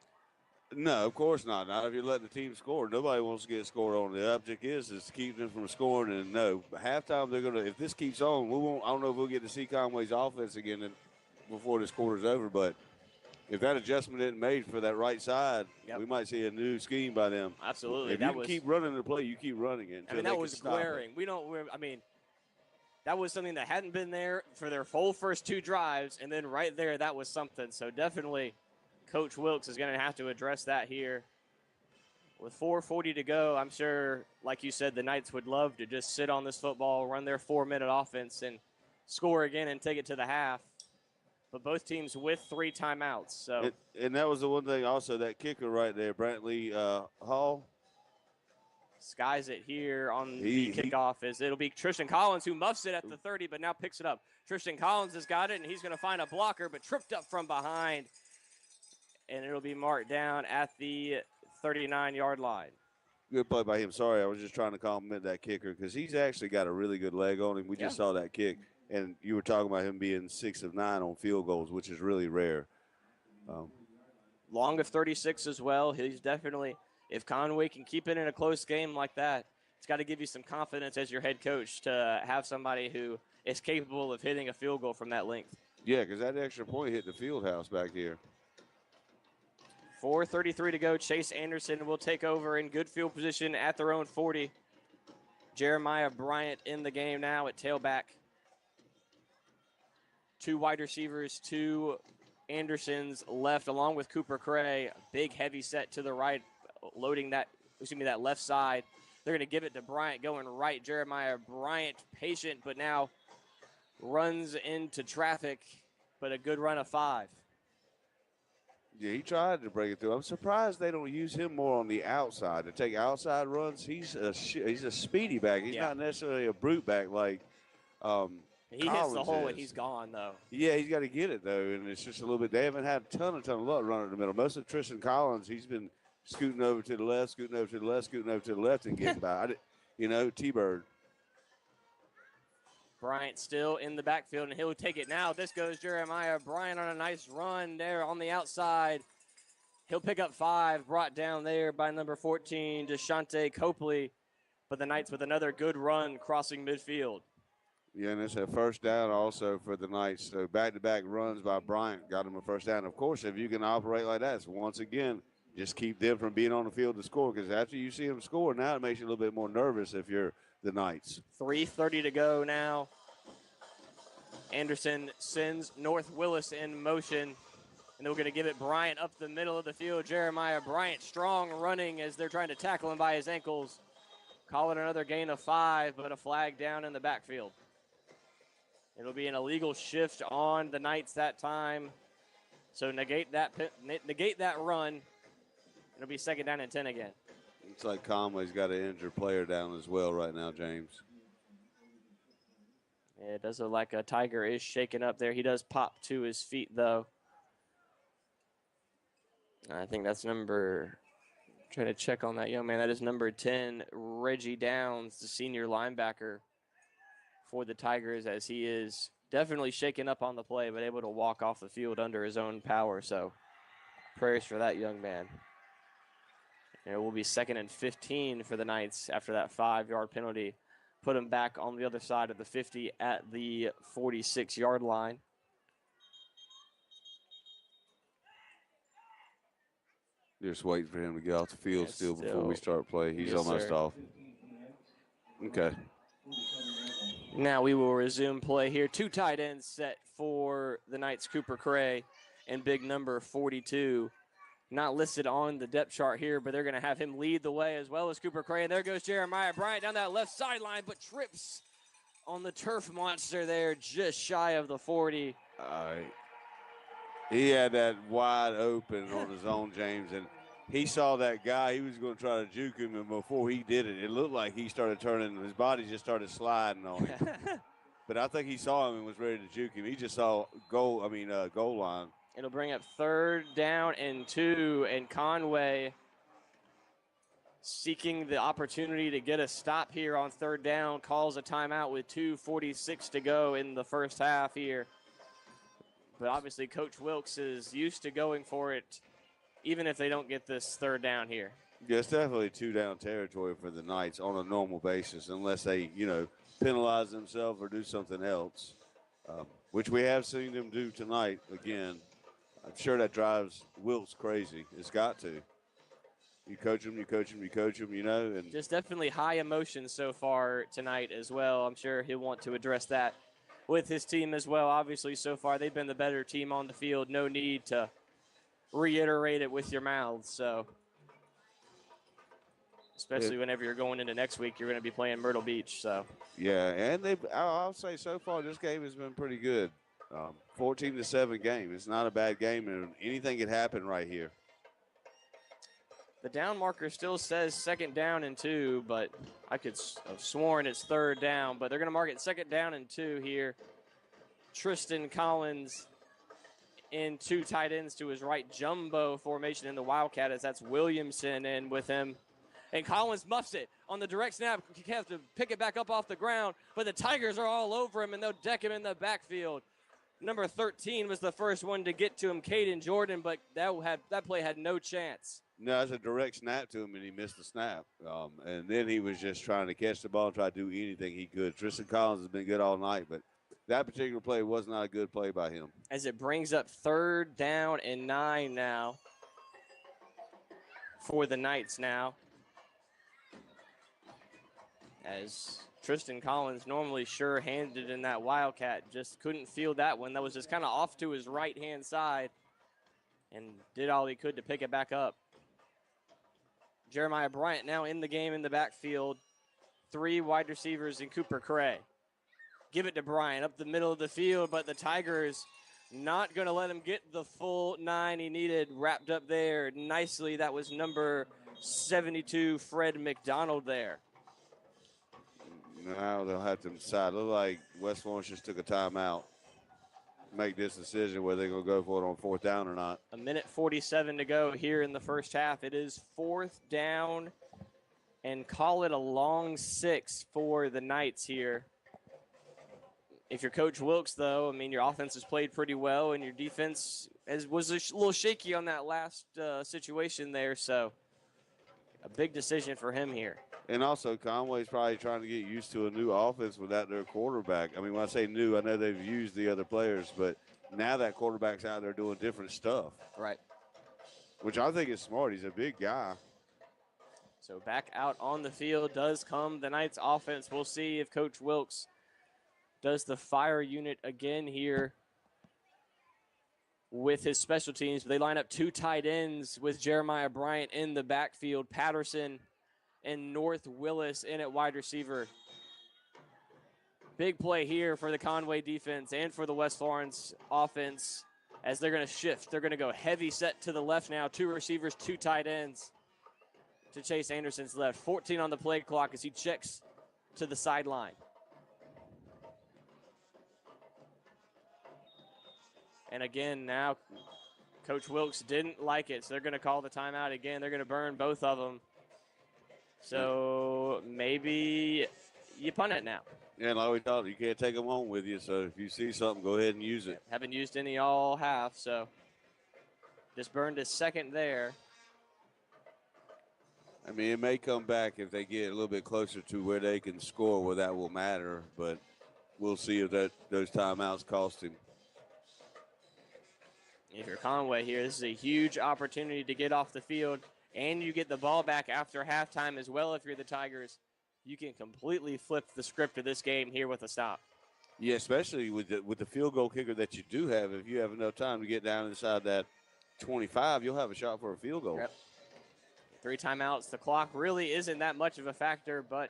No, of course not. Not if you're letting the team score. Nobody wants to get scored on. The object is to keep them from scoring. And no, halftime they're gonna. If this keeps on, we won't. I don't know if we'll get to see Conway's offense again before this quarter's over. But if that adjustment isn't made for that right side, we might see a new scheme by them. Absolutely. If you keep running the play, you keep running it. I mean, that was glaring. That was something that hadn't been there for their full first 2 drives, and then right there, that was something. So definitely, Coach Wilkes is going to have to address that here. With 4:40 to go, I'm sure, like you said, the Knights would love to just sit on this football, run their 4-minute offense, and score again and take it to the half. But both teams with 3 timeouts. So, and that was the one thing also, that kicker right there, Brantley Hall. skies it here on the kickoff. It'll be Tristan Collins who muffs it at the 30, but now picks it up. Tristan Collins has got it, and he's going to find a blocker, but tripped up from behind. And it'll be marked down at the 39-yard line. Good play by him. Sorry, I was just trying to compliment that kicker because he's actually got a really good leg on him. We just saw that kick, and you were talking about him being 6 of 9 on field goals, which is really rare. Long of 36 as well. He's definitely, if Conway can keep it in a close game like that, it's got to give you some confidence as your head coach to have somebody who is capable of hitting a field goal from that length. Yeah, because that extra point hit the field house back here. 4:33 to go. Chase Anderson will take over in good field position at their own 40. Jeremiah Bryant in the game now at tailback. 2 wide receivers, 2 Andersons left, along with Cooper Cray. Big heavy set to the right, loading that left side. They're going to give it to Bryant going right. Jeremiah Bryant, patient, but now runs into traffic, but a good run of 5. Yeah, he tried to break it through. I'm surprised they don't use him more on the outside to take outside runs. He's a speedy back. He's not necessarily a brute back like he hits the hole and he's gone, though. Yeah, he's got to get it, though, and it's just a little bit. They haven't had a ton of luck running in the middle. Most of Tristan Collins, he's been scooting over to the left, scooting over to the left, scooting over to the left, and getting by. T-Bird. Bryant still in the backfield, and he'll take it now. This goes Jeremiah Bryant on a nice run there on the outside. He'll pick up 5, brought down there by number 14, Deshante Copley. But the Knights with another good run crossing midfield. Yeah, and it's a first down also for the Knights. So back-to-back runs by Bryant got him a first down. Of course, if you can operate like that, once again, just keep them from being on the field to score, because after you see them score, now it makes you a little bit more nervous if you're the Knights. 3:30 to go now. Anderson sends North Willis in motion, and they're going to give it Bryant up the middle of the field. Jeremiah Bryant strong running as they're trying to tackle him by his ankles. Calling another gain of 5, but a flag down in the backfield. It'll be an illegal shift on the Knights that time. So negate that run. It'll be 2nd down and 10 again. Looks like Conway's got an injured player down as well right now, James. Yeah, it does look like a Tiger is shaken up there. He does pop to his feet, though. I think that's trying to check on that young man. That is number 10, Reggie Downs, the senior linebacker for the Tigers, as he is definitely shaken up on the play, but able to walk off the field under his own power. So prayers for that young man. And it will be 2nd and 15 for the Knights after that 5-yard penalty. Put him back on the other side of the 50 at the 46-yard line. Just waiting for him to get off the field still before we start play. He's almost off. Okay. Now we will resume play here. 2 tight ends set for the Knights, Cooper Cray and big number 42. Not listed on the depth chart here, but they're going to have him lead the way as well as Cooper Cray. And there goes Jeremiah Bryant down that left sideline, but trips on the turf monster there, just shy of the 40. He had that wide open on his own, James, and he saw that guy. He was going to try to juke him, and before he did it, it looked like he started turning. His body just started sliding on him. But I think he saw him and was ready to juke him. He just saw goal line. It'll bring up 3rd down and 2, and Conway seeking the opportunity to get a stop here on 3rd down, calls a timeout with 2:46 to go in the first half here. But obviously Coach Wilkes is used to going for it, even if they don't get this 3rd down here. Yeah, it's definitely 2-down territory for the Knights on a normal basis, unless they, penalize themselves or do something else, which we have seen them do tonight again. I'm sure that drives Wilkes crazy. It's got to. You coach them, and just definitely high emotion so far tonight as well. I'm sure he'll want to address that with his team as well. Obviously, so far they've been the better team on the field. No need to reiterate it with your mouths. So especially whenever you're going into next week. You're going to be playing Myrtle Beach. So Yeah, and I'll say so far this game has been pretty good. 14-7 game. It's not a bad game, and anything could happen right here. the down marker still says 2nd down and 2, but I could have sworn it's 3rd down. But they're going to mark it 2nd down and 2 here. Tristan Collins in 2 tight ends to his right, jumbo formation in the Wildcat as that's Williamson in with him. And Collins muffs it on the direct snap. He has to pick it back up off the ground, but the Tigers are all over him, and they'll deck him in the backfield. Number 13 was the first one to get to him, Caden Jordan, but that play had no chance. No, it's a direct snap to him, and he missed the snap. And then he was just trying to catch the ball and try to do anything he could. Tristan Collins has been good all night, but that particular play was not a good play by him. As it brings up 3rd down and 9 now for the Knights now. As Tristan Collins, normally sure-handed in that Wildcat, just couldn't field that one. That was just kind of off to his right-hand side and did all he could to pick it back up. Jeremiah Bryant now in the game in the backfield. 3 wide receivers in Cooper Cray. Give it to Bryant up the middle of the field, but the Tigers not going to let him get the full 9 he needed wrapped up there nicely. That was number 72, Fred McDonald there. Now they'll have to decide. Look like West Florence just took a timeout. Make this decision whether they're going to go for it on 4th down or not. 1:47 to go here in the first half. It is 4th down and call it a long 6 for the Knights here. If you're Coach Wilkes, though, I mean, your offense has played pretty well and your defense was a little shaky on that last situation there. So a big decision for him here. And also, Conway's probably trying to get used to a new offense without their quarterback. I mean, when I say new, I know they've used the other players, but now that quarterback's out there doing different stuff. Right. Which I think is smart. He's a big guy. So back out on the field does come the Knights offense. We'll see if Coach Wilkes does the fire unit again here with his special teams. They line up 2 tight ends with Jeremiah Bryant in the backfield. Patterson and North Willis in at wide receiver. Big play here for the Conway defense and for the West Florence offense as they're going to shift. They're going to go heavy set to the left now. 2 receivers, 2 tight ends to Chase Anderson's left. 14 on the play clock as he checks to the sideline. And again, now Coach Wilkes didn't like it, so they're going to call the timeout again. They're going to burn both of them. So maybe you punt it now. Yeah, like we thought, you can't take them home with you. So if you see something, go ahead and use it. Haven't used any all half, so just burned his 2nd there. I mean, it may come back if they get a little bit closer to where they can score, where that will matter. But we'll see if those timeouts cost him. If you're Conway here, this is a huge opportunity to get off the field, and you get the ball back after halftime as well. If you're the Tigers, you can completely flip the script of this game here with a stop. Yeah, especially with the field goal kicker that you do have. If you have enough time to get down inside that 25, you'll have a shot for a field goal. Yep. 3 timeouts. The clock really isn't that much of a factor, but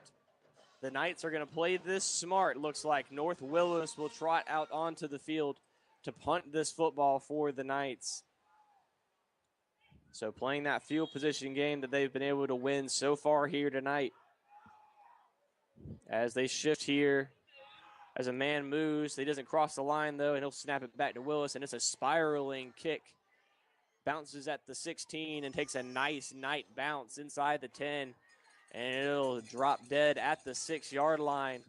the Knights are going to play this smart. Looks like North Willis will trot out onto the field to punt this football for the Knights. So playing that field position game that they've been able to win so far here tonight. As they shift here, as a man moves, he doesn't cross the line though, and he'll snap it back to Willis, and it's a spiraling kick. Bounces at the 16 and takes a nice night bounce inside the 10, and it'll drop dead at the 6-yard line.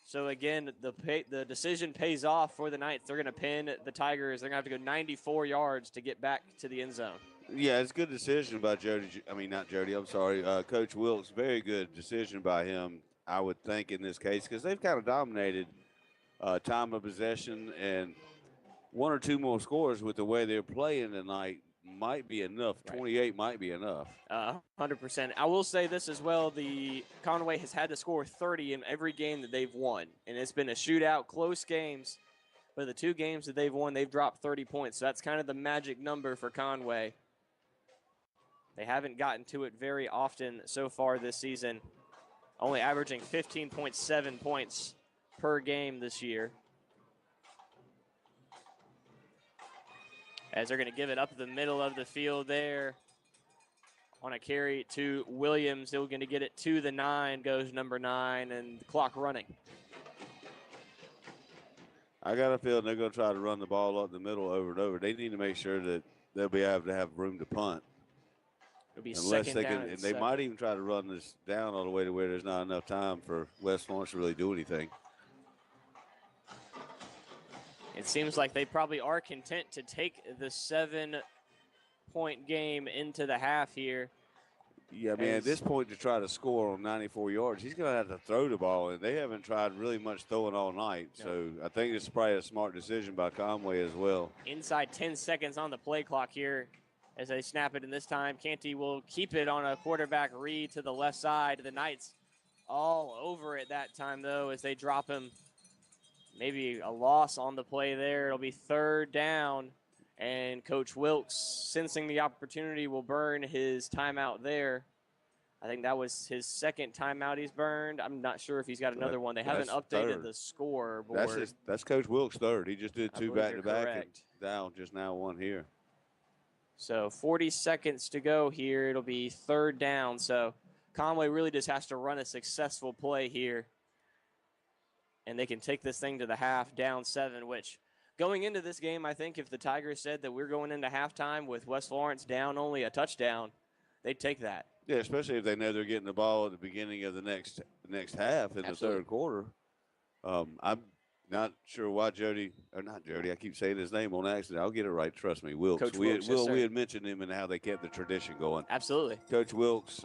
So again, the decision pays off for the Knights. They're going to pin the Tigers. They're going to have to go 94 yards to get back to the end zone. Yeah, it's a good decision by Coach Wilkes. Very good decision by him, I would think, in this case, because they've kind of dominated time of possession, and 1 or 2 more scores with the way they're playing tonight might be enough. Right. 28 might be enough. 100%. I will say this as well. The Conway has had to score 30 in every game that they've won, and it's been a shootout, close games. But the 2 games that they've won, they've dropped 30 points. So that's kind of the magic number for Conway. They haven't gotten to it very often so far this season, only averaging 15.7 points per game this year. As they're going to give it up the middle of the field there on a carry to Williams. They're going to get it to the 9, goes number 9, and the clock running. I got a feeling they're going to try to run the ball up the middle over and over. They need to make sure that they'll be able to have room to punt. It'll be Unless second they down can, and they might even try to run this down all the way to where there's not enough time for West Florence to really do anything. It seems like they probably are content to take the 7-point game into the half here. Yeah, man, at this point to try to score on 94 yards, he's going to have to throw the ball, and they haven't tried really much throwing all night. No. So I think it's probably a smart decision by Conway as well. Inside 10 seconds on the play clock here as they snap it, and this time Canty will keep it on a quarterback read to the left side. The Knights all over it that time, though, as they drop him. Maybe a loss on the play there. It'll be third down, and Coach Wilkes, sensing the opportunity, will burn his timeout there. I think that was his second timeout he's burned. I'm not sure if he's got another one. They haven't updated the scoreboard. That's Coach Wilkes' third. He just did 2 back-to-back and down just now 1 here. So 40 seconds to go here. It'll be third down. So Conway really just has to run a successful play here. And they can take this thing to the half, down 7, which going into this game, I think if the Tigers said that we're going into halftime with West Florence down only a touchdown, they'd take that. Yeah, especially if they know they're getting the ball at the beginning of the next half in the third quarter. I'm not sure why I keep saying his name on accident. I'll get it right, trust me. Wilkes. Coach Wilkes, yes, we had mentioned him and how they kept the tradition going. Absolutely. Coach Wilkes,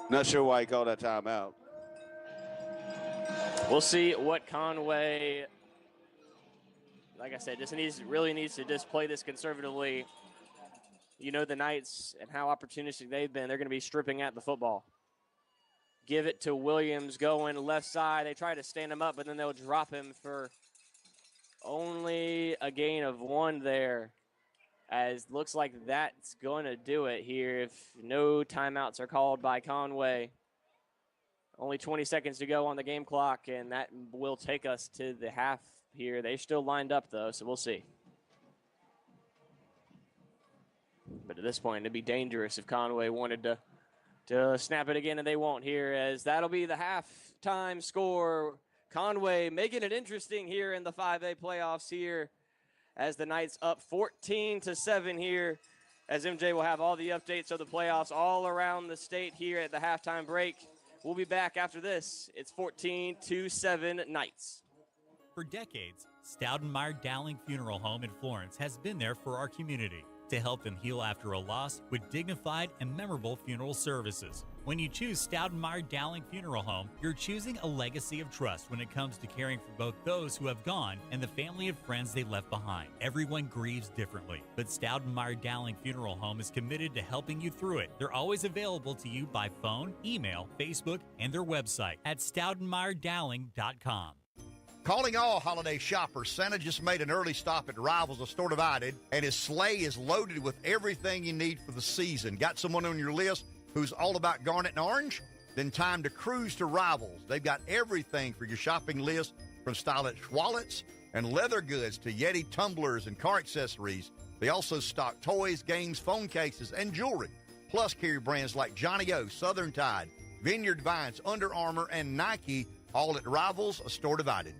not sure why he called that timeout. We'll see what Conway, like I said, really needs to just play this conservatively. You know the Knights and how opportunistic they've been. They're going to be stripping at the football. Give it to Williams going left side. They try to stand him up, but then they'll drop him for only a gain of 1 there. As looks like that's going to do it here if no timeouts are called by Conway. Only 20 seconds to go on the game clock, and that will take us to the half here. They're still lined up, though, so we'll see. But at this point, it'd be dangerous if Conway wanted to snap it again, and they won't here, as that'll be the halftime score. Conway making it interesting here in the 5A playoffs here as the Knights up 14-7 here, as MJ will have all the updates of the playoffs all around the state here at the halftime break. We'll be back after this. It's 14-7 Knights. For decades, Stoudenmeyer Dowling Funeral Home in Florence has been there for our community to help them heal after a loss with dignified and memorable funeral services. When you choose Stoudenmeyer Dowling Funeral Home, you're choosing a legacy of trust when it comes to caring for both those who have gone and the family and friends they left behind. Everyone grieves differently, but Stoudenmeyer Dowling Funeral Home is committed to helping you through it. They're always available to you by phone, email, Facebook, and their website at StoudenmeyerDowling.com. Calling all holiday shoppers, Santa just made an early stop at Rivals, a store divided, and his sleigh is loaded with everything you need for the season. Got someone on your list who's all about garnet and orange? Then time to cruise to Rivals. They've got everything for your shopping list, from stylish wallets and leather goods to Yeti tumblers and car accessories. They also stock toys, games, phone cases, and jewelry. Plus carry brands like Johnny O, Southern Tide, Vineyard Vines, Under Armour, and Nike, all at Rivals, a store divided.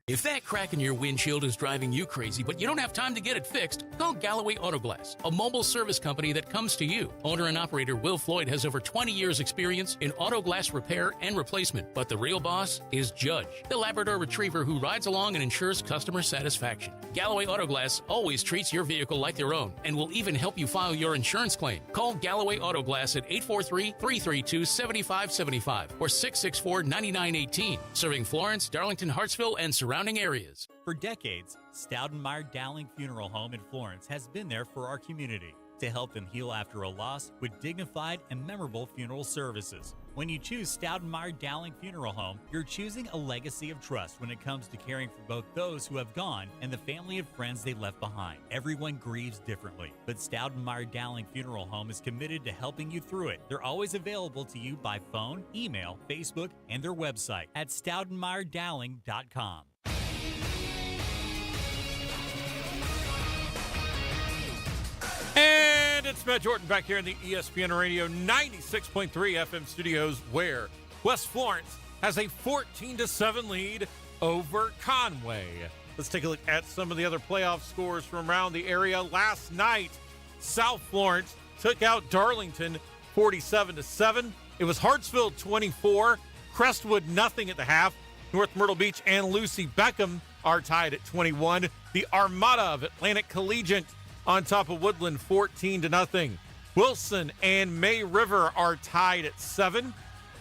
If that crack in your windshield is driving you crazy, but you don't have time to get it fixed, call Galloway Auto Glass, a mobile service company that comes to you. Owner and operator Will Floyd has over 20 years experience in auto glass repair and replacement, but the real boss is Judge, the Labrador Retriever who rides along and ensures customer satisfaction. Galloway Auto Glass always treats your vehicle like their own and will even help you file your insurance claim. Call Galloway Auto Glass at 843-332-7575 or 664-9918, serving Florence, Darlington, Hartsville, and surrounding areas. For decades, Stoudenmeyer Dowling Funeral Home in Florence has been there for our community to help them heal after a loss with dignified and memorable funeral services. When you choose Stoudenmeyer Dowling Funeral Home, you're choosing a legacy of trust when it comes to caring for both those who have gone and the family and friends they left behind. Everyone grieves differently, but Stoudenmeyer Dowling Funeral Home is committed to helping you through it. They're always available to you by phone, email, Facebook, and their website at stoudenmeyerdowling.com. And it's Matt Jordan back here in the ESPN Radio 96.3 FM studios, where West Florence has a 14-7 lead over Conway. Let's take a look at some of the other playoff scores from around the area. Last night, South Florence took out Darlington 47-7. It was Hartsville 24, Crestwood nothing at the half. North Myrtle Beach and Lucy Beckham are tied at 21. The Armada of Atlantic Collegiate on top of Woodland 14-0. Wilson and May River are tied at 7.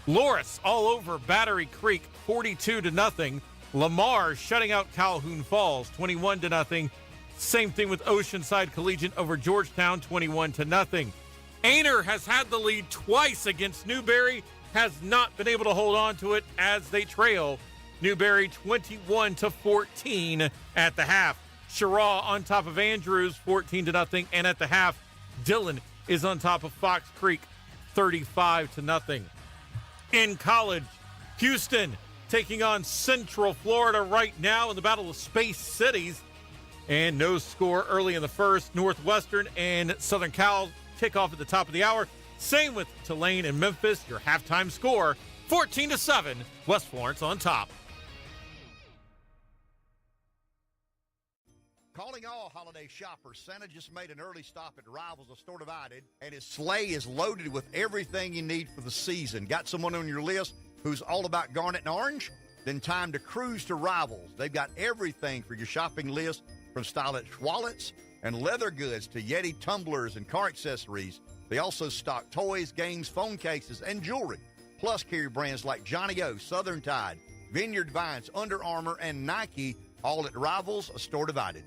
Loris all over Battery Creek 42-0. Lamar shutting out Calhoun Falls 21-0. Same thing with Oceanside Collegiate over Georgetown 21-0. Ainer has had the lead twice against Newberry, has not been able to hold on to it as they trail Newberry 21-14 at the half. Cheraw on top of Andrews 14-0, and at the half, Dillon is on top of Fox Creek 35-0. In college, Houston taking on Central Florida right now in the Battle of Space Cities, and no score early in the first. Northwestern and Southern Cal kick off at the top of the hour. Same with Tulane and Memphis. Your halftime score 14-7, West Florence on top. Calling all holiday shoppers, Santa just made an early stop at Rivals, a store divided, and his sleigh is loaded with everything you need for the season. Got someone on your list who's all about garnet and orange? Then time to cruise to Rivals. They've got everything for your shopping list, from stylish wallets and leather goods to Yeti tumblers and car accessories. They also stock toys, games, phone cases, and jewelry. Plus carry brands like Johnny O, Southern Tide, Vineyard Vines, Under Armour, and Nike, all at Rivals, a store divided.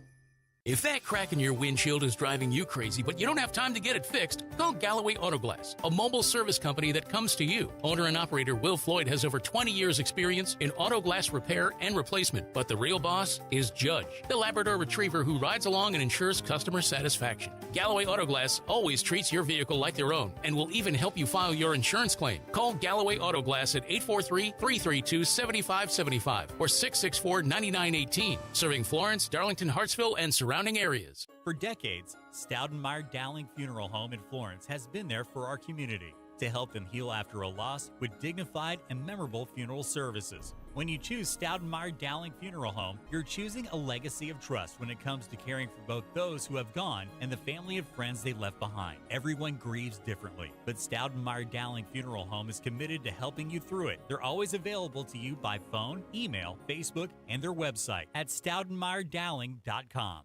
If that crack in your windshield is driving you crazy, but you don't have time to get it fixed, call Galloway Autoglass, a mobile service company that comes to you. Owner and operator Will Floyd has over 20 years experience in auto glass repair and replacement, but the real boss is Judge, the Labrador Retriever who rides along and ensures customer satisfaction. Galloway Autoglass always treats your vehicle like their own and will even help you file your insurance claim. Call Galloway Autoglass at 843-332-7575 or 664-9918, serving Florence, Darlington, Hartsville, and surrounding areas. For decades, Stoudenmeyer Dowling Funeral Home in Florence has been there for our community to help them heal after a loss with dignified and memorable funeral services. When you choose Stoudenmeyer Dowling Funeral Home, you're choosing a legacy of trust when it comes to caring for both those who have gone and the family and friends they left behind. Everyone grieves differently, but Stoudenmeyer Dowling Funeral Home is committed to helping you through it. They're always available to you by phone, email, Facebook, and their website at stoudenmeyerdowling.com.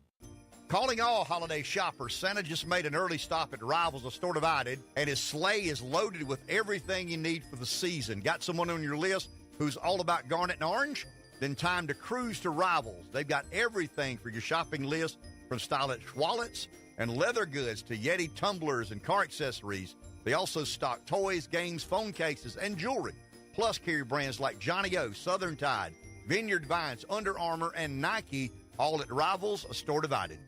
Calling all holiday shoppers, Santa just made an early stop at Rivals, a store divided, and his sleigh is loaded with everything you need for the season. Got someone on your list who's all about garnet and orange? Then time to cruise to Rivals. They've got everything for your shopping list, from stylish wallets and leather goods to Yeti tumblers and car accessories. They also stock toys, games, phone cases, and jewelry. Plus carry brands like Johnny O, Southern Tide, Vineyard Vines, Under Armour, and Nike, all at Rivals, a store divided.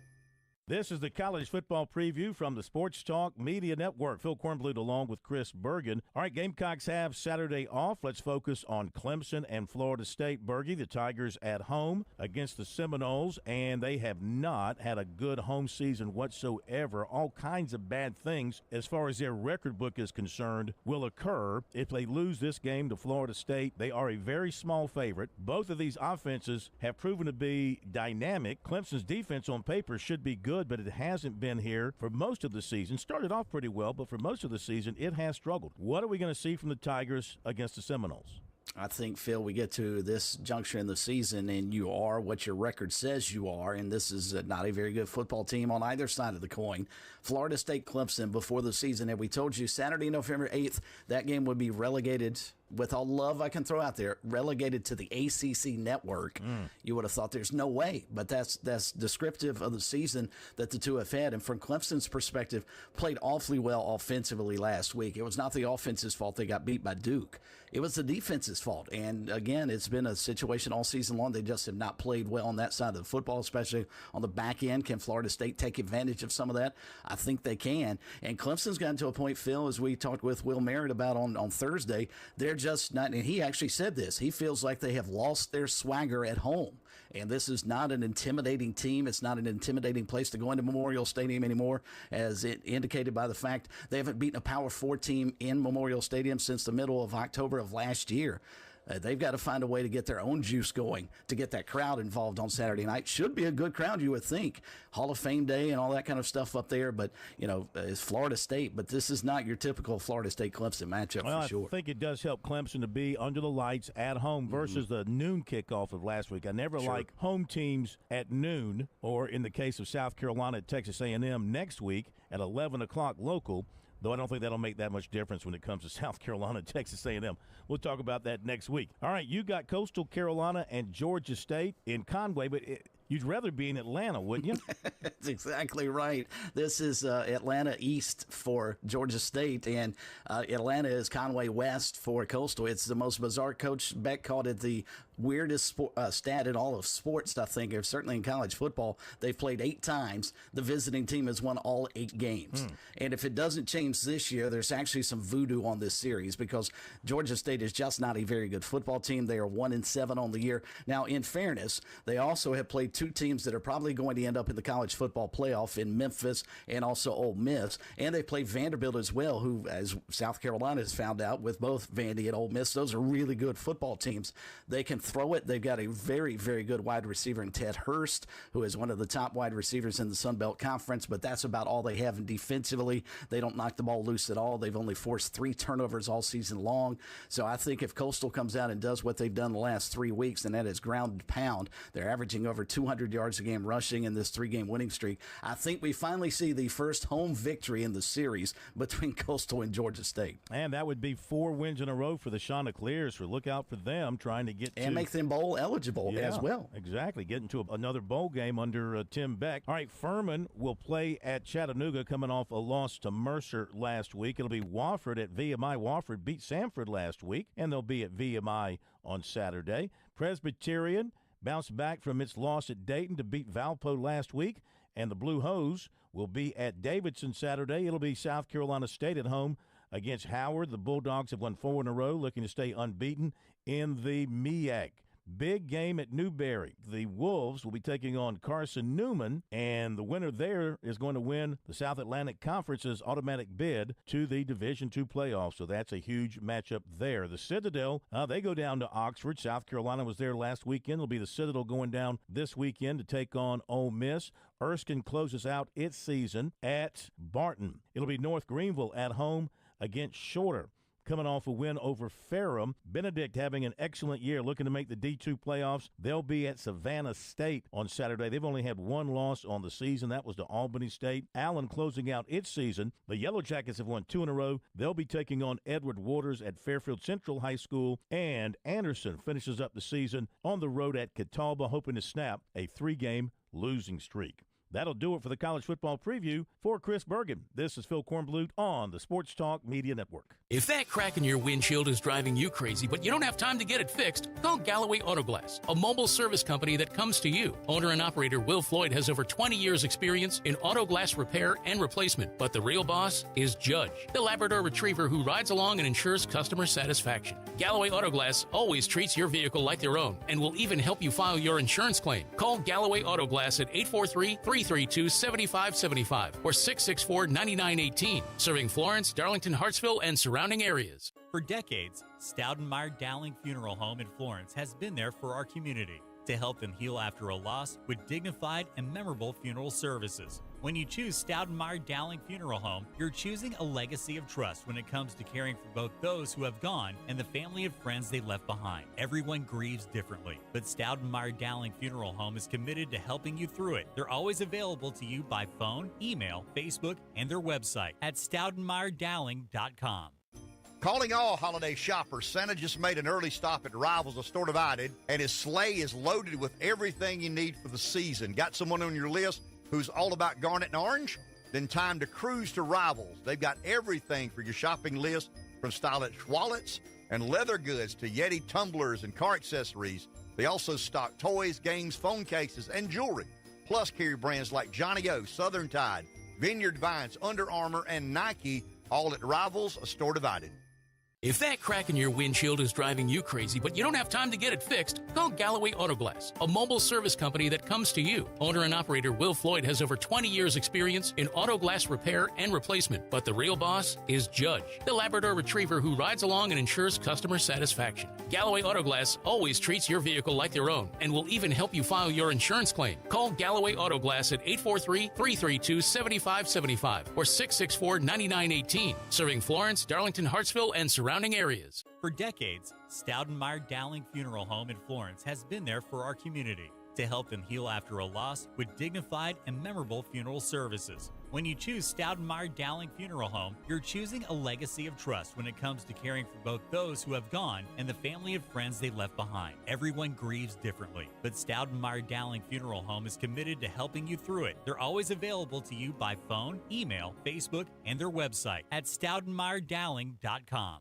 This is the college football preview from the Sports Talk Media Network. Phil Kornblut along with Chris Bergen. All right, Gamecocks have Saturday off. Let's focus on Clemson and Florida State. Bergie, the Tigers at home against the Seminoles, and they have not had a good home season whatsoever. All kinds of bad things as far as their record book is concerned will occur if they lose this game to Florida State. They are a very small favorite. Both of these offenses have proven to be dynamic. Clemson's defense on paper should be good, but it hasn't been here for most of the season. Started off pretty well, but for most of the season, it has struggled. What are we going to see from the Tigers against the Seminoles? I think, Phil, we get to this juncture in the season, and you are what your record says you are, and this is not a very good football team on either side of the coin. Florida State Clemson before the season, and we told you Saturday, November 8th, that game would be relegated with all love I can throw out there, relegated to the ACC network. You would have thought there's no way, but that's descriptive of the season that the two have had. And from Clemson's perspective, played awfully well offensively last week. It was not the offense's fault they got beat by Duke. It was the defense's fault. And again, it's been a situation all season long. They just have not played well on that side of the football, especially on the back end. Can Florida State take advantage of some of that? I think they can. And Clemson's gotten to a point, Phil, as we talked with Will Merritt about on Thursday, they're just not, and he actually said this, he feels like they have lost their swagger at home. And this is not an intimidating team. It's not an intimidating place to go into Memorial Stadium anymore, as it indicated by the fact they haven't beaten a Power 4 team in Memorial Stadium since the middle of October of last year. They've got to find a way to get their own juice going to get that crowd involved on Saturday night. Should be a good crowd, you would think. Hall of Fame Day and all that kind of stuff up there, but, it's Florida State. But this is not your typical Florida State-Clemson matchup for sure. I think it does help Clemson to be under the lights at home versus the noon kickoff of last week. I never like home teams at noon, or in the case of South Carolina at Texas A&M next week at 11 o'clock local. Though I don't think that'll make that much difference when it comes to South Carolina and Texas A&M. We'll talk about that next week. All right, you got Coastal Carolina and Georgia State in Conway, but you'd rather be in Atlanta, wouldn't you? That's exactly right. This is Atlanta East for Georgia State, and Atlanta is Conway West for Coastal. It's the most bizarre. Coach Beck called it the weirdest stat in all of sports, I think, or certainly in college football. They've played 8 times. The visiting team has won all 8 games. And if it doesn't change this year, there's actually some voodoo on this series, because Georgia State is just not a very good football team. They are 1-7 on the year. Now, in fairness, they also have played 2 teams that are probably going to end up in the college football playoff in Memphis and also Ole Miss. And they played Vanderbilt as well, who, as South Carolina has found out with both Vandy and Ole Miss, those are really good football teams. They can throw it. They've got a very, very good wide receiver in Ted Hurst, who is one of the top wide receivers in the Sun Belt Conference, but that's about all they have. And defensively, they don't knock the ball loose at all. They've only forced 3 turnovers all season long. So I think if Coastal comes out and does what they've done the last 3 weeks, and that is ground and pound, they're averaging over 200 yards a game rushing in this 3-game winning streak. I think we finally see the first home victory in the series between Coastal and Georgia State. And that would be 4 wins in a row for the Chanticleers. So look out for them trying to get and make them bowl eligible as well. Exactly. Getting to another bowl game under Tim Beck. All right, Furman will play at Chattanooga, coming off a loss to Mercer last week. It'll be Wofford at VMI. Wofford beat Samford last week, and they'll be at VMI on Saturday. Presbyterian bounced back from its loss at Dayton to beat Valpo last week, and the Blue Hose will be at Davidson Saturday. It'll be South Carolina State at home against Howard. The Bulldogs have won 4 in a row, looking to stay unbeaten in the MEAC. Big game at Newberry. The Wolves will be taking on Carson Newman, and the winner there is going to win the South Atlantic Conference's automatic bid to the Division II playoffs. So that's a huge matchup there. The Citadel, they go down to Oxford. South Carolina was there last weekend. It'll be the Citadel going down this weekend to take on Ole Miss. Erskine closes out its season at Barton. It'll be North Greenville at home against Shorter. Coming off a win over Ferrum. Benedict having an excellent year, looking to make the D2 playoffs. They'll be at Savannah State on Saturday. They've only had 1 loss on the season. That was to Albany State. Allen closing out its season. The Yellow Jackets have won 2 in a row. They'll be taking on Edward Waters at Fairfield Central High School. And Anderson finishes up the season on the road at Catawba, hoping to snap a 3-game losing streak. That'll do it for the college football preview. For Chris Bergen, this is Phil Kornblut on the Sports Talk Media Network. If that crack in your windshield is driving you crazy, but you don't have time to get it fixed, call Galloway Auto Glass, a mobile service company that comes to you. Owner and operator Will Floyd has over 20 years experience in auto glass repair and replacement, but the real boss is Judge, the Labrador Retriever who rides along and ensures customer satisfaction. Galloway Auto Glass always treats your vehicle like their own and will even help you file your insurance claim. Call Galloway Auto Glass at 843-332-7575 or 664-9918, serving Florence, Darlington, Hartsville, and surrounding areas. For decades, Staudenmeyer Dowling Funeral Home in Florence has been there for our community to help them heal after a loss with dignified and memorable funeral services. When you choose Staudenmeyer Dowling Funeral Home, you're choosing a legacy of trust when it comes to caring for both those who have gone and the family and friends they left behind. Everyone grieves differently, but Staudenmeyer Dowling Funeral Home is committed to helping you through it. They're always available to you by phone, email, Facebook, and their website at staudenmeyerdowling.com. Calling all holiday shoppers, Santa just made an early stop at Rivals, a store divided, and his sleigh is loaded with everything you need for the season. Got someone on your list who's all about garnet and orange? Then time to cruise to Rivals. They've got everything for your shopping list, from stylish wallets and leather goods to Yeti tumblers and car accessories. They also stock toys, games, phone cases, and jewelry. Plus carry brands like Johnny O, Southern Tide, Vineyard Vines, Under Armour, and Nike, all at Rivals, a store divided. If that crack in your windshield is driving you crazy, but you don't have time to get it fixed, call Galloway Auto Glass, a mobile service company that comes to you. Owner and operator Will Floyd has over 20 years experience in auto glass repair and replacement, but the real boss is Judge, the Labrador Retriever who rides along and ensures customer satisfaction. Galloway Auto Glass always treats your vehicle like their own and will even help you file your insurance claim. Call Galloway Auto Glass at 843-332-7575 or 664-9918, serving Florence, Darlington, Hartsville, and surrounding areas. For decades, Stoudenmeyer Dowling Funeral Home in Florence has been there for our community to help them heal after a loss with dignified and memorable funeral services. When you choose Stoudenmeyer Dowling Funeral Home, you're choosing a legacy of trust when it comes to caring for both those who have gone and the family and friends they left behind. Everyone grieves differently, but Stoudenmeyer Dowling Funeral Home is committed to helping you through it. They're always available to you by phone, email, Facebook, and their website at stoudenmeyerdowling.com.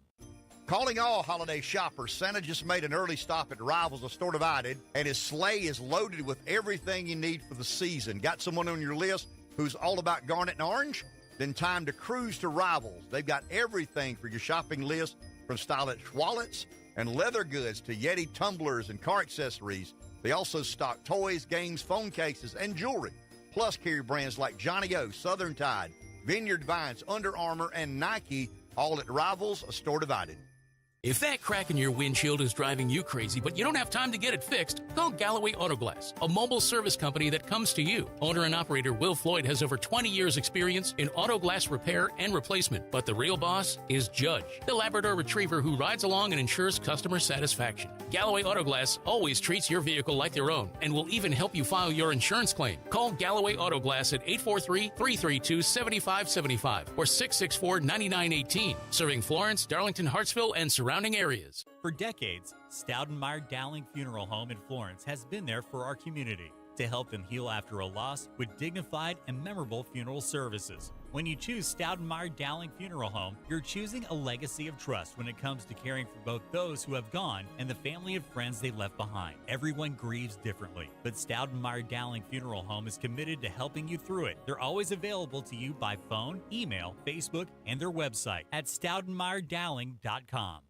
Calling all holiday shoppers, Santa just made an early stop at Rivals, a store divided, and his sleigh is loaded with everything you need for the season. Got someone on your list who's all about garnet and orange? Then time to cruise to Rivals. They've got everything for your shopping list, from stylish wallets and leather goods to Yeti tumblers and car accessories. They also stock toys, games, phone cases, and jewelry. Plus carry brands like Johnny O, Southern Tide, Vineyard Vines, Under Armour, and Nike, all at Rivals, a store divided. If that crack in your windshield is driving you crazy, but you don't have time to get it fixed, call Galloway Auto Glass, a mobile service company that comes to you. Owner and operator Will Floyd has over 20 years experience in auto glass repair and replacement, but the real boss is Judge, the Labrador Retriever who rides along and ensures customer satisfaction. Galloway Auto Glass always treats your vehicle like their own and will even help you file your insurance claim. Call Galloway Auto Glass at 843-332-7575 or 664-9918, serving Florence, Darlington, Hartsville, and surrounding areas. For decades, Stoudenmeyer Dowling Funeral Home in Florence has been there for our community to help them heal after a loss with dignified and memorable funeral services. When you choose Stoudenmeyer Dowling Funeral Home, you're choosing a legacy of trust when it comes to caring for both those who have gone and the family and friends they left behind. Everyone grieves differently, but Stoudenmeyer Dowling Funeral Home is committed to helping you through it. They're always available to you by phone, email, Facebook, and their website at stoudenmeyerdowling.com.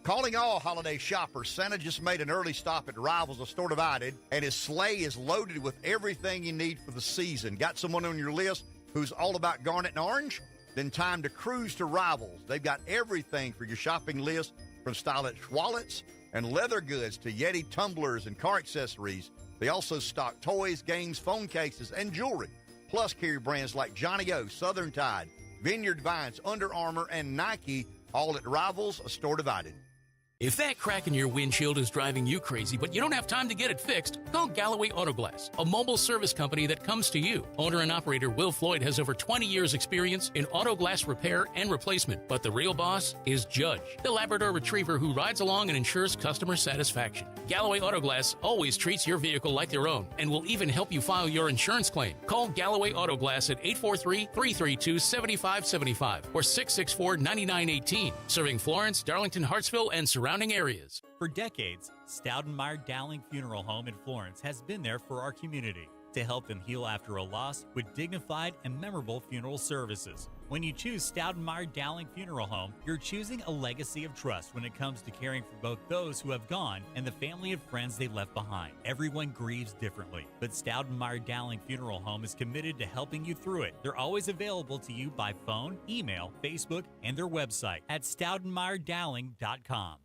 Calling all holiday shoppers, Santa just made an early stop at Rivals, a store divided, and his sleigh is loaded with everything you need for the season. Got someone on your list who's all about garnet and orange? Then time to cruise to Rivals. They've got everything for your shopping list, from stylish wallets and leather goods to Yeti tumblers and car accessories. They also stock toys, games, phone cases, and jewelry. Plus carry brands like Johnny O, Southern Tide, Vineyard Vines, Under Armour, and Nike, all at Rivals, a store divided. If that crack in your windshield is driving you crazy, but you don't have time to get it fixed, call Galloway Auto Glass, a mobile service company that comes to you. Owner and operator Will Floyd has over 20 years experience in auto glass repair and replacement, but the real boss is Judge, the Labrador Retriever who rides along and ensures customer satisfaction. Galloway Auto Glass always treats your vehicle like their own and will even help you file your insurance claim. Call Galloway Auto Glass at 843-332-7575 or 664-9918, serving Florence, Darlington, Hartsville, and surrounding areas. For decades, Stoudenmeyer Dowling Funeral Home in Florence has been there for our community to help them heal after a loss with dignified and memorable funeral services. When you choose Stoudenmeyer Dowling Funeral Home, you're choosing a legacy of trust when it comes to caring for both those who have gone and the family and friends they left behind. Everyone grieves differently, but Stoudenmeyer Dowling Funeral Home is committed to helping you through it. They're always available to you by phone, email, Facebook, and their website at stoudenmeyerdowling.com.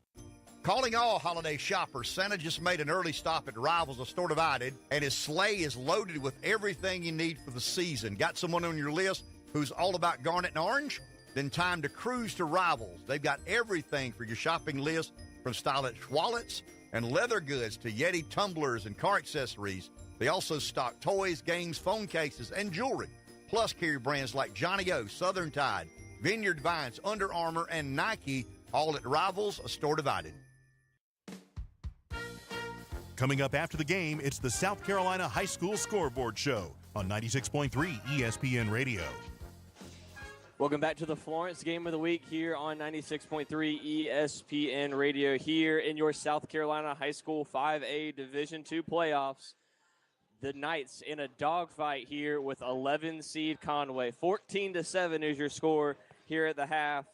Calling all holiday shoppers, Santa just made an early stop at Rivals, a store divided, and his sleigh is loaded with everything you need for the season. Got someone on your list who's all about garnet and orange? Then time to cruise to Rivals. They've got everything for your shopping list, from stylish wallets and leather goods to Yeti tumblers and car accessories. They also stock toys, games, phone cases, and jewelry. Plus carry brands like Johnny O, Southern Tide, Vineyard Vines, Under Armour, and Nike, All at Rivals, a store divided. Coming up after the game, it's the South Carolina High School Scoreboard Show on 96.3 ESPN Radio. Welcome back to the Florence Game of the Week here on 96.3 ESPN Radio here in your South Carolina High School 5A Division II playoffs. The Knights in a dogfight here with 11 seed Conway. 14-7 is your score here at the half.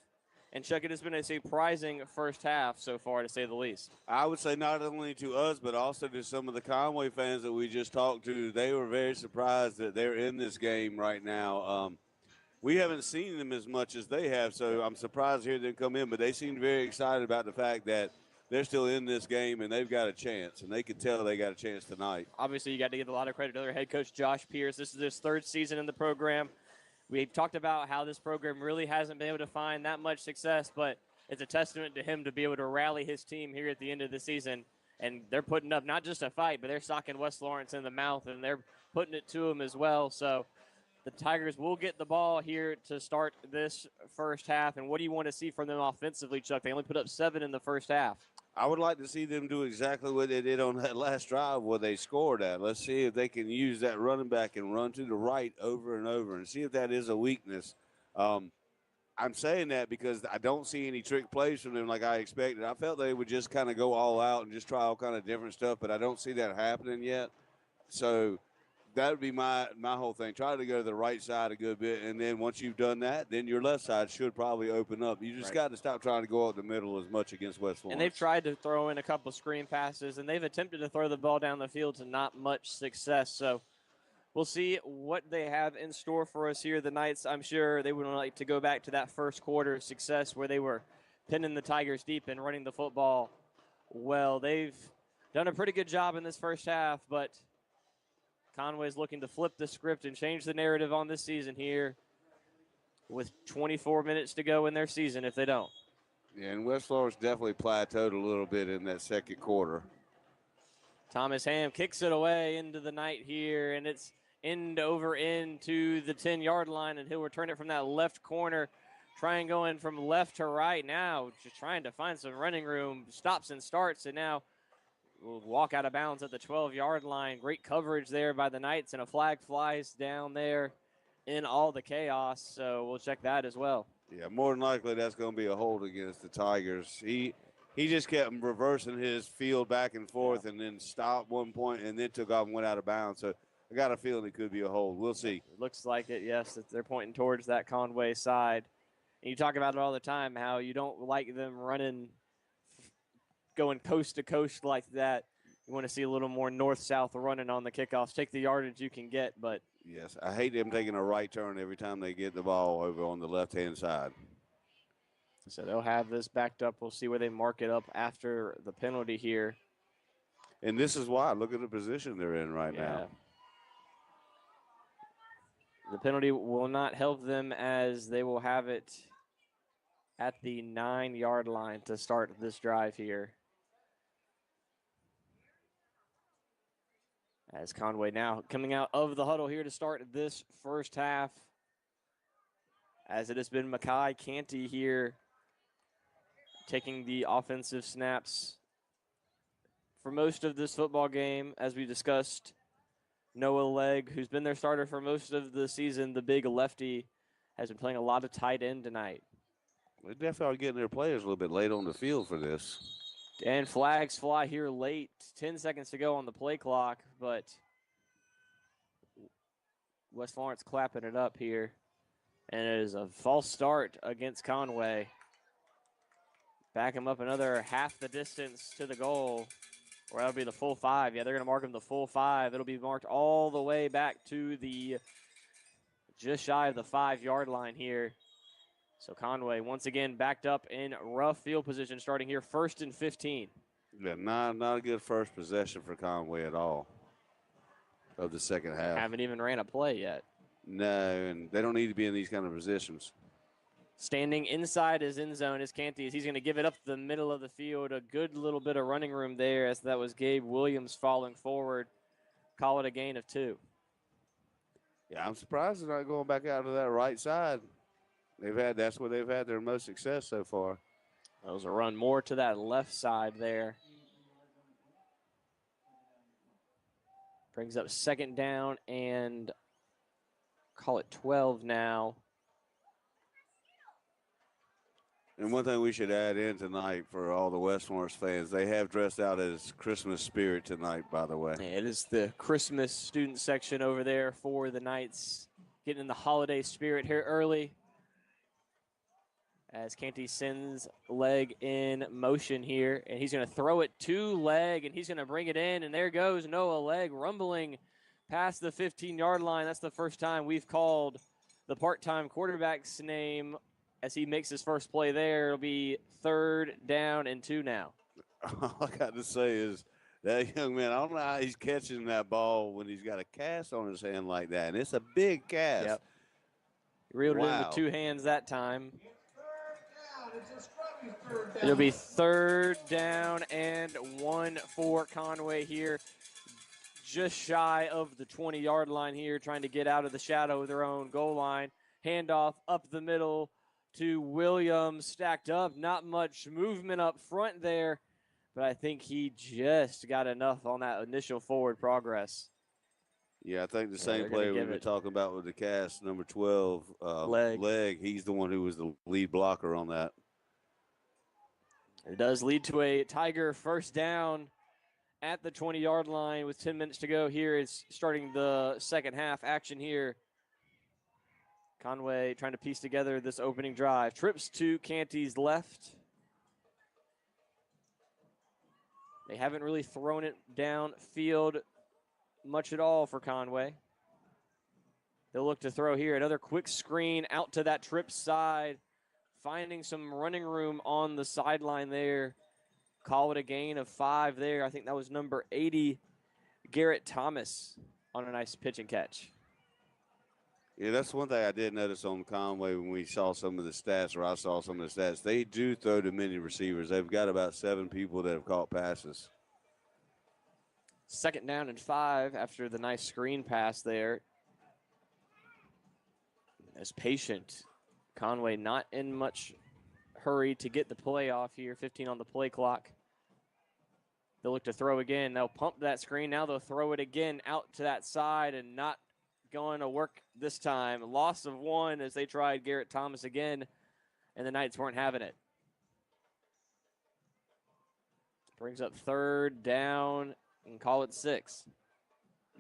And Chuck, it has been a surprising first half so far, to say the least. I would say not only to us, but also to some of the Conway fans that we just talked to. They were very surprised that they're in this game right now. We haven't seen them as much as they have, so I'm surprised to hear them come in. But they seemed very excited about the fact that they're still in this game and they've got a chance, and they could tell they got a chance tonight. Obviously, you got to give a lot of credit to their head coach, Josh Pierce. This is his third season in the program. We've talked about how this program really hasn't been able to find that much success, but it's a testament to him to be able to rally his team here at the end of the season. And they're putting up not just a fight, but they're socking West Florence in the mouth, and they're putting it to them as well. So the Tigers will get the ball here to start this first half. And what do you want to see from them offensively, Chuck? They only put up 7 in the first half. I would like to see them do exactly what they did on that last drive where they scored at. Let's see if they can use that running back and run to the right over and over and see if that is a weakness. I'm saying that because I don't see any trick plays from them like I expected. I felt they would just kind of go all out and just try all kind of different stuff, but I don't see that happening yet. So that would be my whole thing. Try to go to the right side a good bit, and then once you've done that, then your left side should probably open up. You just got to stop trying to go up the middle as much against West Florence. And they've tried to throw in a couple screen passes, and they've attempted to throw the ball down the field to not much success. So we'll see what they have in store for us here. The Knights, I'm sure they would like to go back to that first quarter success where they were pinning the Tigers deep and running the football well. They've done a pretty good job in this first half, but Conway's looking to flip the script and change the narrative on this season here with 24 minutes to go in their season if they don't. Yeah, and West Florence definitely plateaued a little bit in that second quarter. Thomas Ham kicks it away into the night here, and it's over into the 10-yard line, and he'll return it from that left corner, trying going from left to right now, just trying to find some running room, stops and starts, and now will walk out of bounds at the 12-yard line. Great coverage there by the Knights, and a flag flies down there in all the chaos, so we'll check that as well. Yeah, more than likely that's going to be a hold against the Tigers. He just kept reversing his field back and forth and then stopped one point and then took off and went out of bounds. So I got a feeling it could be a hold. We'll see. It looks like it, yes. They're pointing towards that Conway side. And you talk about it all the time, how you don't like them running going coast to coast like that. You want to see a little more north-south running on the kickoffs. Take the yardage you can get, but yes, I hate them taking a right turn every time they get the ball over on the left-hand side. So they'll have this backed up. We'll see where they mark it up after the penalty here. And this is why. Look at the position they're in right now. The penalty will not help them as they will have it at the 9-yard line to start this drive here. As Conway now coming out of the huddle here to start this first half. As it has been Makai Canty here taking the offensive snaps for most of this football game. As we discussed, Noah Legg, who's been their starter for most of the season, the big lefty, has been playing a lot of tight end tonight. They definitely are getting their players a little bit late on the field for this. And flags fly here late. 10 seconds to go on the play clock, but West Florence clapping it up here. And it is a false start against Conway. Back him up another half the distance to the goal. Or that'll be the full 5. Yeah, they're going to mark him the full 5. It'll be marked all the way back to the just shy of the 5-yard line here. So Conway once again backed up in rough field position starting here 1st and 15. Yeah, not a good first possession for Conway at all of the second half. Haven't even ran a play yet. No, and they don't need to be in these kind of positions. Standing inside his end zone is Canty. He's going to give it up the middle of the field. A good little bit of running room there as that was Gabe Williams falling forward. Call it a gain of 2. Yeah, I'm surprised they're not going back out to that right side. That's where they've had their most success so far. That was a run more to that left side there. Brings up second down and call it 12 now. And one thing we should add in tonight for all the West Florence fans, they have dressed out as Christmas spirit tonight, by the way. It is the Christmas student section over there for the Knights, getting in the holiday spirit here early. As Canty sends leg in motion here, and he's going to throw it to leg, and he's going to bring it in, and there goes Noah Leg rumbling past the 15-yard line. That's the first time we've called the part-time quarterback's name as he makes his first play there. It'll be 3rd down and 2 now. All I got to say is that young man, I don't know how he's catching that ball when he's got a cast on his hand like that, and it's a big cast. Yep. He reeled it in with 2 hands that time. It'll be 3rd down and 1 for Conway here. Just shy of the 20-yard line here, trying to get out of the shadow of their own goal line. Handoff up the middle to Williams, stacked up. Not much movement up front there, but I think he just got enough on that initial forward progress. Yeah, I think the same player we've been talking about with the cast, number 12, Leg. He's the one who was the lead blocker on that. It does lead to a Tiger first down at the 20-yard line with 10 minutes to go. Here is starting the second half action here. Conway trying to piece together this opening drive. Trips to Canty's left. They haven't really thrown it downfield much at all for Conway. They'll look to throw here. Another quick screen out to that trip side. Finding some running room on the sideline there. Call it a gain of 5 there. I think that was number 80, Garrett Thomas, on a nice pitch and catch. Yeah, that's one thing I did notice on Conway when we saw some of the stats, or I saw some of the stats. They do throw to many receivers. They've got about 7 people that have caught passes. 2nd down and 5 after the nice screen pass there. As patient. Conway not in much hurry to get the play off here. 15 on the play clock. They'll look to throw again. They'll pump that screen. Now they'll throw it again out to that side and not going to work this time. Loss of 1 as they tried Garrett Thomas again, and the Knights weren't having it. Brings up 3rd down and call it 6.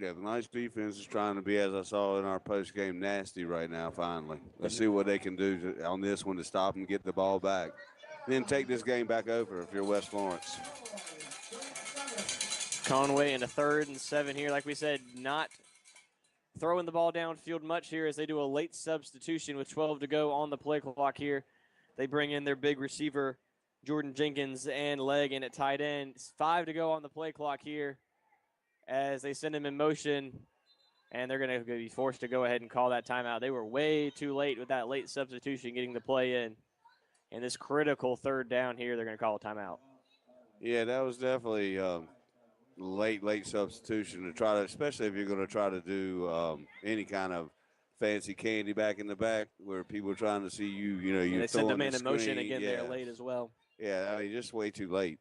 Yeah, the Knights defense is trying to be, as I saw in our post-game, nasty right now, finally. Let's see what they can do on this one to stop and get the ball back. Then take this game back over if you're West Florence. Conway in a 3rd and 7 here. Like we said, not throwing the ball downfield much here as they do a late substitution with 12 to go on the play clock here. They bring in their big receiver, Jordan Jenkins, and Leg in at tight end. 5 to go on the play clock here as they send him in motion, and they're going to be forced to go ahead and call that timeout. They were way too late with that late substitution getting the play in. And this critical 3rd down here, they're going to call a timeout. Yeah, that was definitely late substitution to try to, especially if you're going to try to do any kind of fancy candy back in the back where people are trying to see you, you're they sent throwing them in the motion screen. again there late as well. Yeah, I mean, just way too late.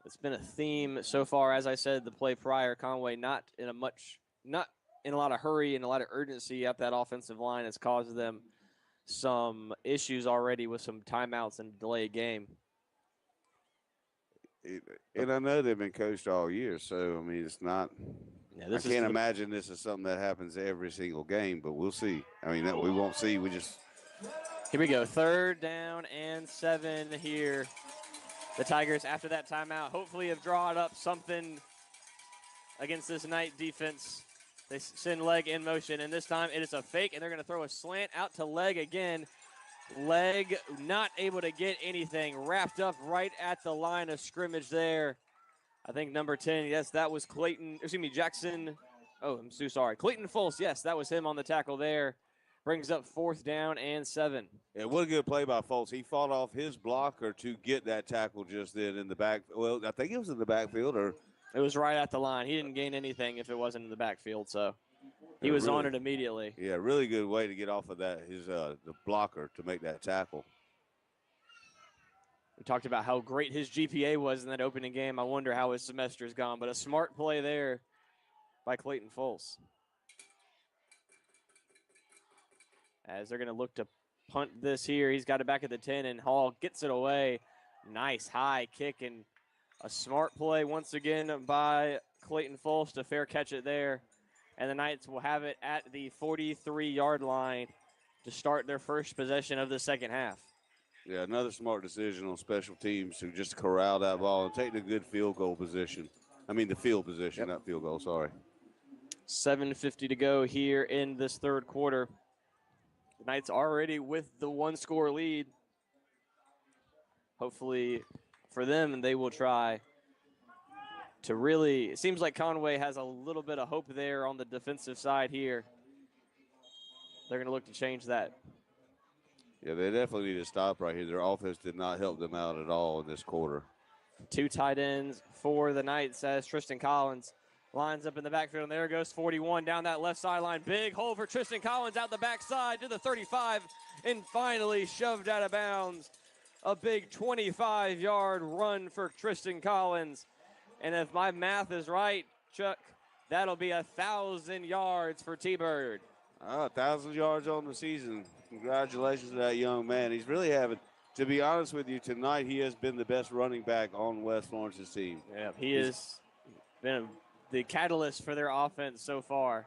It's been a theme so far, as I said, the play prior. Conway not in a lot of hurry and a lot of urgency up that offensive line has caused them some issues already with some timeouts and delayed game. And I know they've been coached all year, so, I mean, it's not – I can't imagine this is something that happens every single game, but we'll see. I mean, we won't see. We just – Here we go. 3rd down and 7 here. The Tigers, after that timeout, hopefully have drawn up something against this Knight defense. They send Leg in motion, and this time it is a fake, and they're going to throw a slant out to Leg again. Leg not able to get anything. Wrapped up right at the line of scrimmage there. I think number 10, yes, that was Jackson. Oh, I'm so sorry. Clayton Fultz, yes, that was him on the tackle there. Brings up 4th down and 7. Yeah, what a good play by Fultz. He fought off his blocker to get that tackle just then in the back. Well, I think it was in the backfield. Or it was right at the line. He didn't gain anything if it wasn't in the backfield, so he was on it immediately. Yeah, really good way to get off of that, the blocker to make that tackle. We talked about how great his GPA was in that opening game. I wonder how his semester's gone, but a smart play there by Clayton Fultz. As they're going to look to punt this here. He's got it back at the 10, and Hall gets it away. Nice high kick and a smart play once again by Clayton Fultz to fair catch it there. And the Knights will have it at the 43-yard line to start their first possession of the second half. Yeah, another smart decision on special teams to just corral that ball and take the good field goal position. I mean the field position, not field goal, sorry. 7:50 to go here in this third quarter. The Knights already with the one-score lead. Hopefully for them, they will try to really, it seems like Conway has a little bit of hope there on the defensive side here. They're going to look to change that. Yeah, they definitely need to stop right here. Their offense did not help them out at all in this quarter. Two tight ends for the Knights as Tristan Collins lines up in the backfield, and there goes 41 down that left sideline. Big hole for Tristan Collins out the backside to the 35, and finally shoved out of bounds. A big 25-yard run for Tristan Collins. And if my math is right, Chuck, that'll be 1,000 yards for T-Bird. 1,000 yards on the season. Congratulations to that young man. He's really having, to be honest with you, tonight he has been the best running back on West Florence's team. Yeah, he has been the catalyst for their offense so far.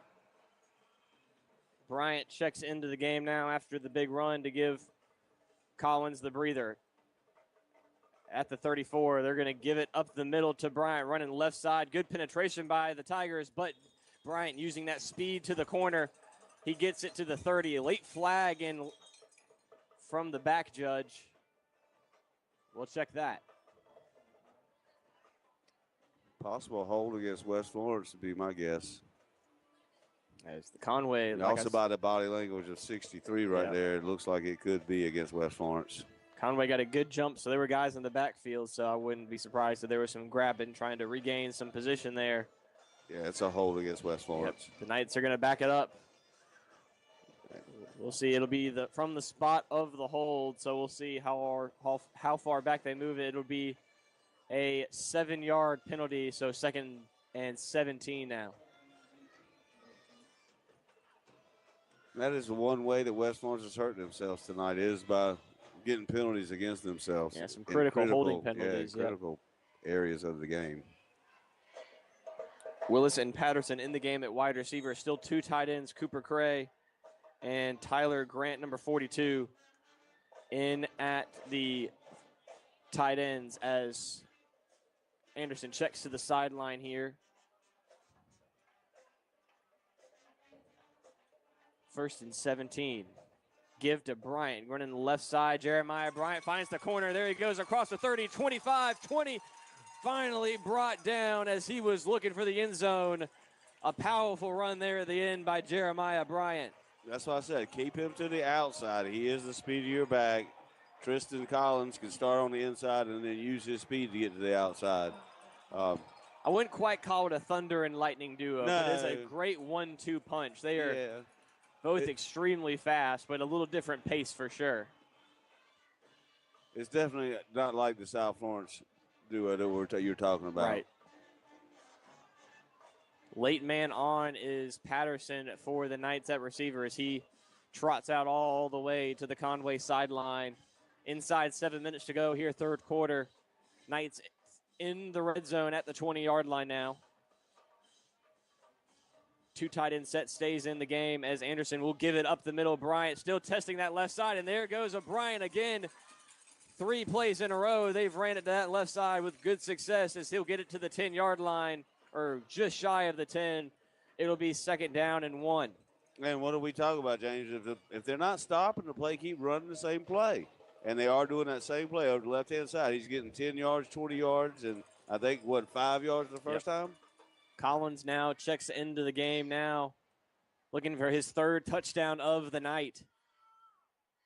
Bryant checks into the game now after the big run to give Collins the breather. At the 34, they're going to give it up the middle to Bryant, running left side. Good penetration by the Tigers, but Bryant using that speed to the corner. He gets it to the 30. Late flag in from the back judge. We'll check that. Possible hold against West Florence would be my guess. As the Conway. And also by the body language of 63 right there, it looks like it could be against West Florence. Conway got a good jump, so there were guys in the backfield, so I wouldn't be surprised if there was some grabbing, trying to regain some position there. Yeah, it's a hold against West Florence. Yep. The Knights are going to back it up. We'll see. It'll be from the spot of the hold, so we'll see how far back they move it. It'll be a 7-yard penalty, so 2nd and 17 now. That is the one way that West Florence has hurt themselves tonight, is by getting penalties against themselves. Yeah, some critical holding penalties. Yeah, critical areas of the game. Willis and Patterson in the game at wide receiver. Still two tight ends, Cooper Cray and Tyler Grant, number 42, in at the tight ends as Anderson checks to the sideline here. 1st and 17. Give to Bryant, running the left side. Jeremiah Bryant finds the corner. There he goes across the 30, 25, 20. Finally brought down as he was looking for the end zone. A powerful run there at the end by Jeremiah Bryant. That's what I said. Keep him to the outside. He is the speedier back. Tristan Collins can start on the inside and then use his speed to get to the outside. I wouldn't quite call it a thunder and lightning duo, but it's a great 1-2 punch. They are both extremely fast, but a little different pace for sure. It's definitely not like the South Florence duo that you're talking about. Right. Late man on is Patterson for the Knights at receiver as he trots out all the way to the Conway sideline. Inside 7 minutes to go here, third quarter. Knights in the red zone at the 20-yard line now. Two tight end set stays in the game as Anderson will give it up the middle. Bryant still testing that left side, and there goes Bryant again. 3 plays in a row. They've ran it to that left side with good success as he'll get it to the 10-yard line, or just shy of the 10. It'll be 2nd down and 1. And what do we talk about, James? If they're not stopping the play, keep running the same play. And they are doing that same play over the left-hand side. He's getting 10 yards, 20 yards, and I think, 5 yards the first time? Collins now checks into the game now, looking for his 3rd touchdown of the night.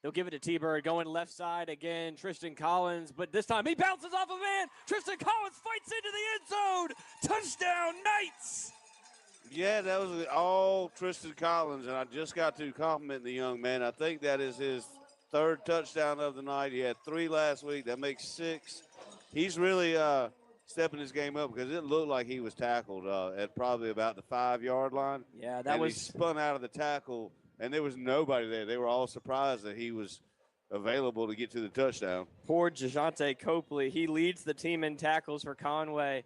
They'll give it to T-Bird, going left side again, Tristan Collins, but this time he bounces off a man. Tristan Collins fights into the end zone. Touchdown, Knights! Yeah, that was all Tristan Collins, and I just got to compliment the young man. I think that is his third touchdown of the night. He had 3 last week. That makes 6. He's really stepping his game up because it looked like he was tackled at probably about the 5-yard line. Yeah, that was. He spun out of the tackle, and there was nobody there. They were all surprised that he was available to get to the touchdown. Poor Jajante Copley. He leads the team in tackles for Conway.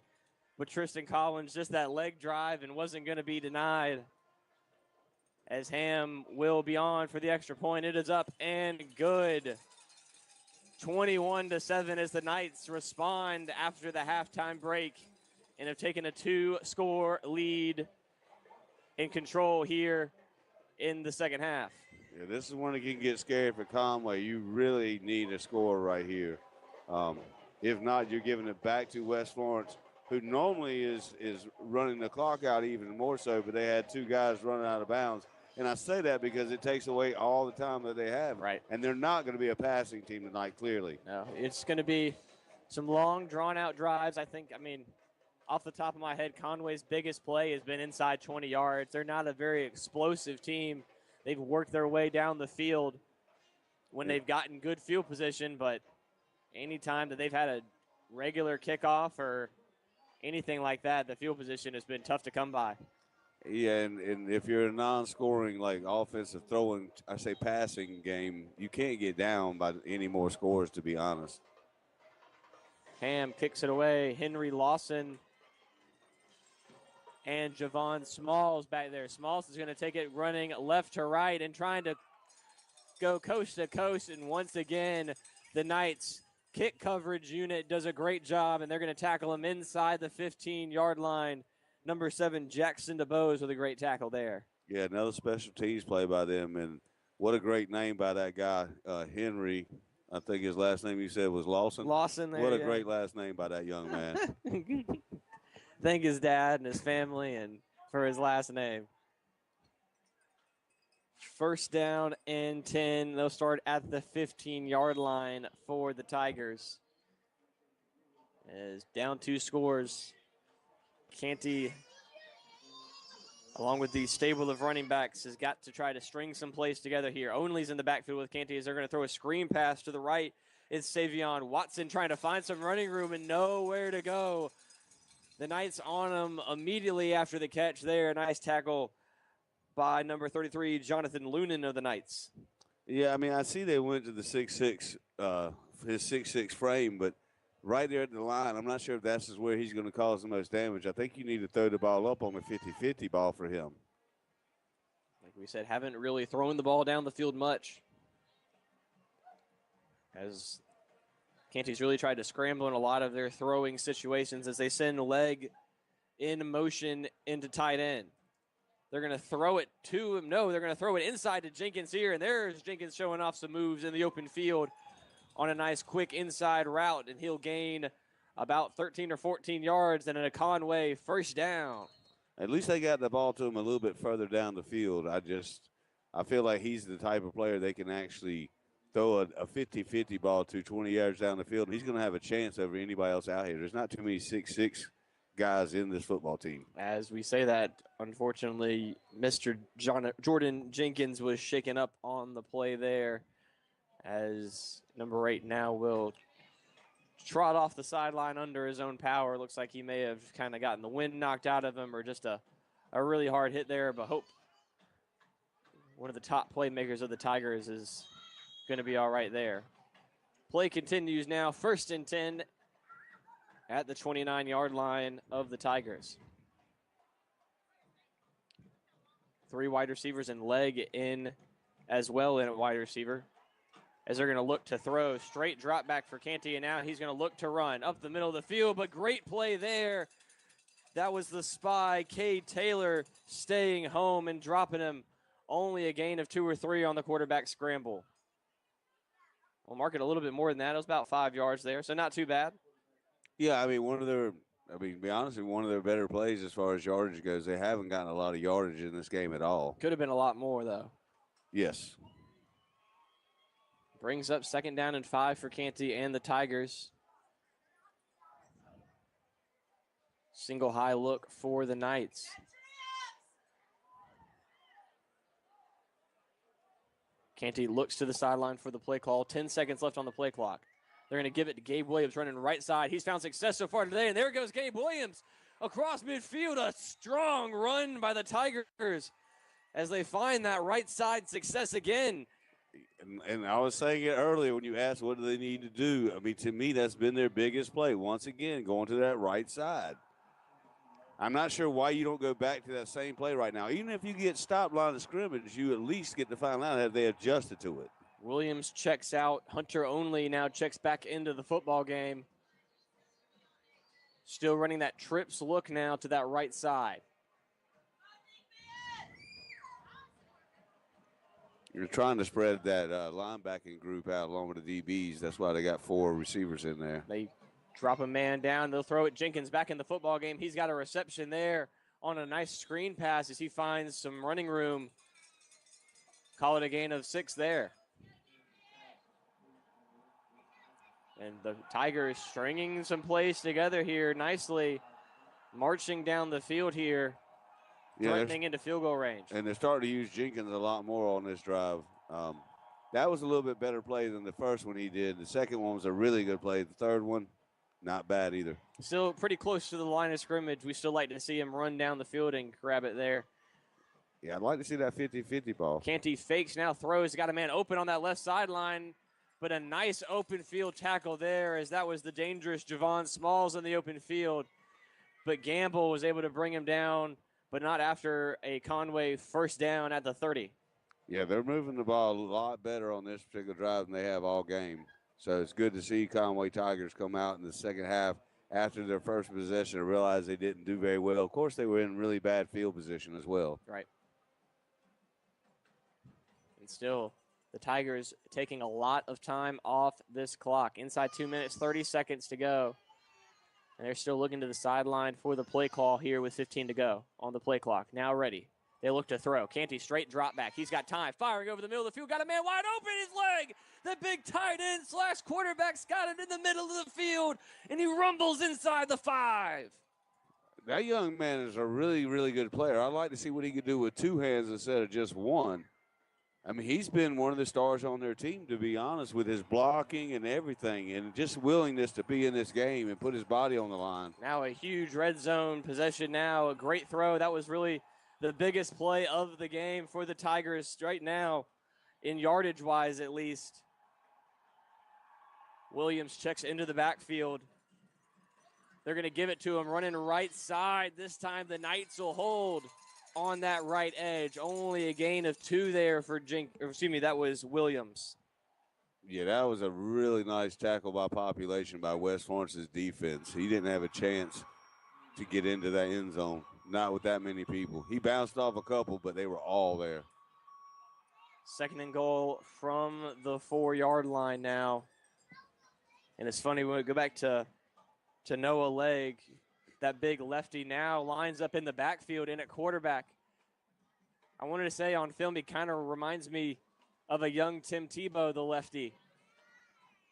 But Tristan Collins, just that leg drive and wasn't going to be denied. As Ham will be on for the extra point. It is up and good. 21-7 as the Knights respond after the halftime break and have taken a 2-score lead in control here in the second half. Yeah, this is when it can get scary for Conway. You really need a score right here. If not, you're giving it back to West Florence, who normally is running the clock out even more so, but they had 2 guys running out of bounds. And I say that because it takes away all the time that they have. Right. And they're not going to be a passing team tonight, clearly. No, it's going to be some long, drawn-out drives. I mean, off the top of my head, Conway's biggest play has been inside 20 yards. They're not a very explosive team. They've worked their way down the field when they've gotten good field position, but anytime that they've had a regular kickoff or anything like that, the field position has been tough to come by. Yeah, and if you're a non-scoring, like offensive throwing, I say passing game, you can't get down by any more scores, to be honest. Ham kicks it away. Henry Lawson and Javon Smalls back there. Smalls is going to take it running left to right and trying to go coast to coast. And once again, the Knights kick coverage unit does a great job, and they're going to tackle him inside the 15-yard line. Number 7, Jackson DeBose with a great tackle there. Yeah, another special teams play by them, and what a great name by that guy, Henry. I think his last name you said was Lawson. Lawson there, What a great last name by that young man. Thank his dad and his family and for his last name. First down and 10. They'll start at the 15-yard line for the Tigers. As down 2 scores. Canty, along with the stable of running backs, has got to try to string some plays together here. Only's in the backfield with Canty as they're going to throw a screen pass to the right. It's Savion Watson trying to find some running room and nowhere to go. The Knights on him immediately after the catch there. Nice tackle by number 33, Jonathan Lunan of the Knights. Yeah, I mean, I see they went to the 6'6", his 6'6" frame, but right there at the line, I'm not sure if that's where he's going to cause the most damage. I think you need to throw the ball up on a 50-50 ball for him. Like we said, haven't really thrown the ball down the field much. As Canty's really tried to scramble in a lot of their throwing situations as they send leg in motion into tight end. They're going to throw it to him. No, they're going to throw it inside to Jenkins here, and there's Jenkins showing off some moves in the open field on a nice quick inside route, and he'll gain about 13 or 14 yards and a Conway first down. At least they got the ball to him a little bit further down the field. I feel like he's the type of player they can actually throw a 50-50 ball to 20 yards down the field. He's going to have a chance over anybody else out here. There's not too many 6'6" guys in this football team. As we say that, unfortunately, Mr. Jordan Jenkins was shaken up on the play there, as number 8 now will trot off the sideline under his own power. Looks like he may have kind of gotten the wind knocked out of him or just a really hard hit there, but hope one of the top playmakers of the Tigers is going to be all right there. Play continues now, 1st and 10 at the 29-yard line of the Tigers. 3 wide receivers and leg in as well in at wide receiver, as they're going to look to throw. Straight drop back for Canty, and now he's going to look to run up the middle of the field, but great play there. That was the spy, Cade Taylor, staying home and dropping him. Only a gain of 2 or 3 on the quarterback scramble. We'll mark it a little bit more than that. It was about 5 yards there, so not too bad. Yeah, I mean, to be honest, one of their better plays as far as yardage goes. They haven't gotten a lot of yardage in this game at all. Could have been a lot more, though. Yes. Brings up 2nd down and 5 for Canty and the Tigers. Single high look for the Knights. Canty looks to the sideline for the play call. 10 seconds left on the play clock. They're going to give it to Gabe Williams running right side. He's found success so far today, and there goes Gabe Williams across midfield. A strong run by the Tigers as they find that right side success again. And I was saying it earlier when you asked what do they need to do. I mean, to me, that's been their biggest play. Once again, going to that right side. I'm not sure why you don't go back to that same play right now. Even if you get stopped line of scrimmage, you at least get to find out have they adjusted to it. Williams checks out. Hunter Only now checks back into the football game. Still running that trips look now to that right side. You're trying to spread that linebacking group out along with the DBs. That's why they got 4 receivers in there. They drop a man down. They'll throw it. Jenkins back in the football game. He's got a reception there on a nice screen pass as he finds some running room. Call it a gain of 6 there. And the Tigers stringing some plays together here nicely, marching down the field here, threatening into field goal range. And they're starting to use Jenkins a lot more on this drive. That was a little bit better play than the first one he did. The second one was a really good play. The third one, not bad either. Still pretty close to the line of scrimmage. We still like to see him run down the field and grab it there. Yeah, I'd like to see that 50-50 ball. Canty fakes, now throws. Got a man open on that left sideline. But a nice open field tackle there as that was the dangerous Javon Smalls in the open field. But Gamble was able to bring him down, but not after a Conway first down at the 30. Yeah, they're moving the ball a lot better on this particular drive than they have all game. So it's good to see Conway Tigers come out in the second half after their first possession and realize they didn't do very well. Of course, they were in really bad field position as well. Right. And still, the Tigers taking a lot of time off this clock. Inside 2 minutes, 30 seconds to go. And they're still looking to the sideline for the play call here with 15 to go on the play clock. Now ready. They look to throw. Canty straight drop back. He's got time. Firing over the middle of the field. Got a man wide open. His leg. The big tight end / quarterback's got it in the middle of the field. And he rumbles inside the 5. That young man is a really, really good player. I'd like to see what he could do with 2 hands instead of just one. I mean, he's been one of the stars on their team, to be honest, with his blocking and everything and just willingness to be in this game and put his body on the line. Now a huge red zone possession now. A great throw. That was really the biggest play of the game for the Tigers right now, in yardage-wise at least. Williams checks into the backfield. They're going to give it to him, running right side. This time the Knights will hold on that right edge. Only a gain of 2 there for that was Williams. Yeah, that was a really nice tackle by population by West Florence's defense. He didn't have a chance to get into that end zone, not with that many people. He bounced off a couple, but they were all there. 2nd and goal from the 4-yard line now. And it's funny when we go back to Noah Legg. That big lefty now lines up in the backfield and at quarterback. I wanted to say on film, he kind of reminds me of a young Tim Tebow, the lefty.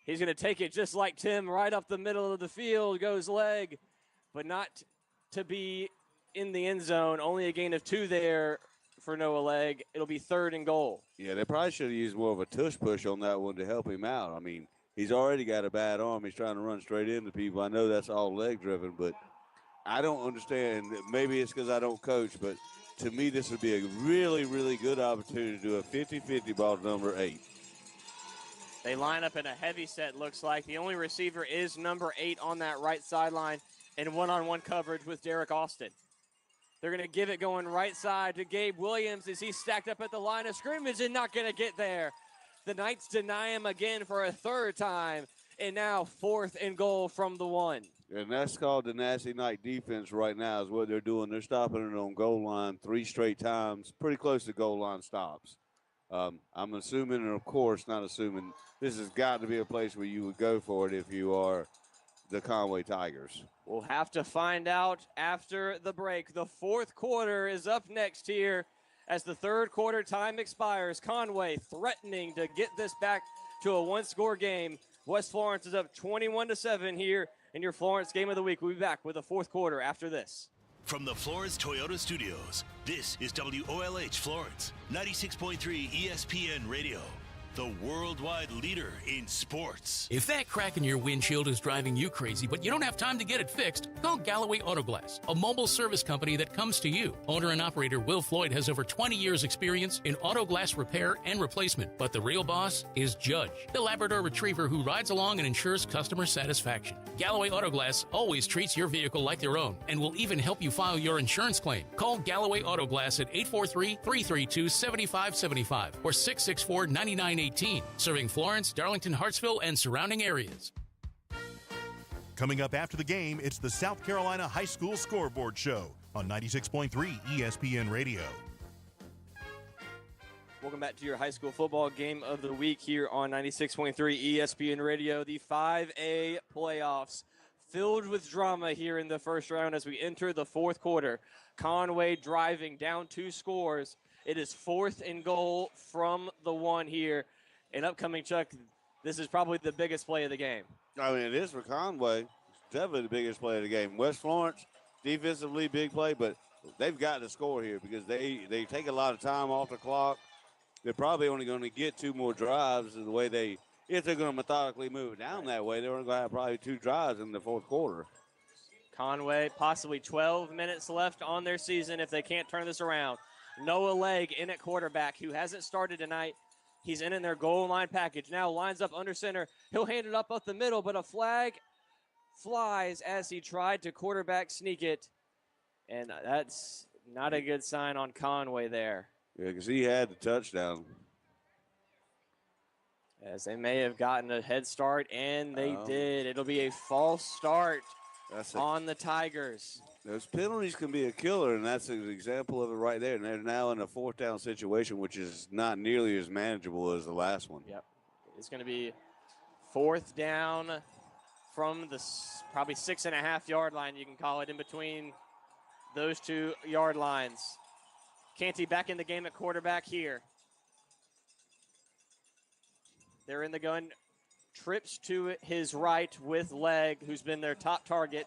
He's going to take it just like Tim, right up the middle of the field, goes Legg, but not to be in the end zone. Only a gain of 2 there for Noah Legg. It'll be 3rd and goal. Yeah, they probably should have used more of a tush push on that one to help him out. I mean, he's already got a bad arm. He's trying to run straight into people. I know that's all leg driven, but I don't understand. Maybe it's because I don't coach, but to me, this would be a really, really good opportunity to do a 50-50 ball to number 8. They line up in a heavy set, looks like. The only receiver is number 8 on that right sideline in one-on-one coverage with Derek Austin. They're going to give it going right side to Gabe Williams as he's stacked up at the line of scrimmage and not going to get there. The Knights deny him again for a 3rd time, and now 4th and goal from the 1. And that's called the Nasty Knight defense right now is what they're doing. They're stopping it on goal line 3 straight times, pretty close to goal line stops. I'm assuming, and of course not assuming, this has got to be a place where you would go for it if you are the Conway Tigers. We'll have to find out after the break. The 4th quarter is up next here as the 3rd quarter time expires. Conway threatening to get this back to a 1-score game. West Florence is up 21-7 here in your Florence Game of the Week. We'll be back with the 4th quarter after this. From the Florence Toyota Studios, this is WOLH Florence, 96.3 ESPN Radio, the worldwide leader in sports. If that crack in your windshield is driving you crazy, but you don't have time to get it fixed, call Galloway Auto Glass, a mobile service company that comes to you. Owner and operator Will Floyd has over 20 years experience in auto glass repair and replacement, but the real boss is Judge, the Labrador Retriever who rides along and ensures customer satisfaction. Galloway Auto Glass always treats your vehicle like their own and will even help you file your insurance claim. Call Galloway Auto Glass at 843-332-7575 or 664-9918. Serving Florence, Darlington, Hartsville, and surrounding areas. Coming up after the game, it's the South Carolina High School Scoreboard Show on 96.3 ESPN Radio. Welcome back to your high school football game of the week here on 96.3 ESPN Radio. The 5A playoffs filled with drama here in the first round as we enter the fourth quarter. Conway driving down 2 scores. It is 4th and goal from the 1 here. And upcoming, Chuck, this is probably the biggest play of the game. I mean, it is for Conway. It's definitely the biggest play of the game. West Florence, defensively, big play, but they've got to score here because they take a lot of time off the clock. They're probably only going to get 2 more drives in the way if they're going to methodically move it down that way, they're only going to have probably 2 drives in the fourth quarter. Conway, possibly 12 minutes left on their season if they can't turn this around. Noah Legg in at quarterback, who hasn't started tonight. He's in their goal line package. Now lines up under center. He'll hand it up the middle, but a flag flies as he tried to quarterback sneak it. And that's not a good sign on Conway there. Yeah, because he had the touchdown. As they may have gotten a head start, and they did. It'll be a false start on the Tigers. Those penalties can be a killer, and that's an example of it right there. And they're now in a 4th down situation, which is not nearly as manageable as the last one. Yep. It's going to be 4th down from the probably 6.5-yard line, you can call it, in between those 2 yard lines. Canty back in the game at quarterback here. They're in the gun. Trips to his right with Legg, who's been their top target.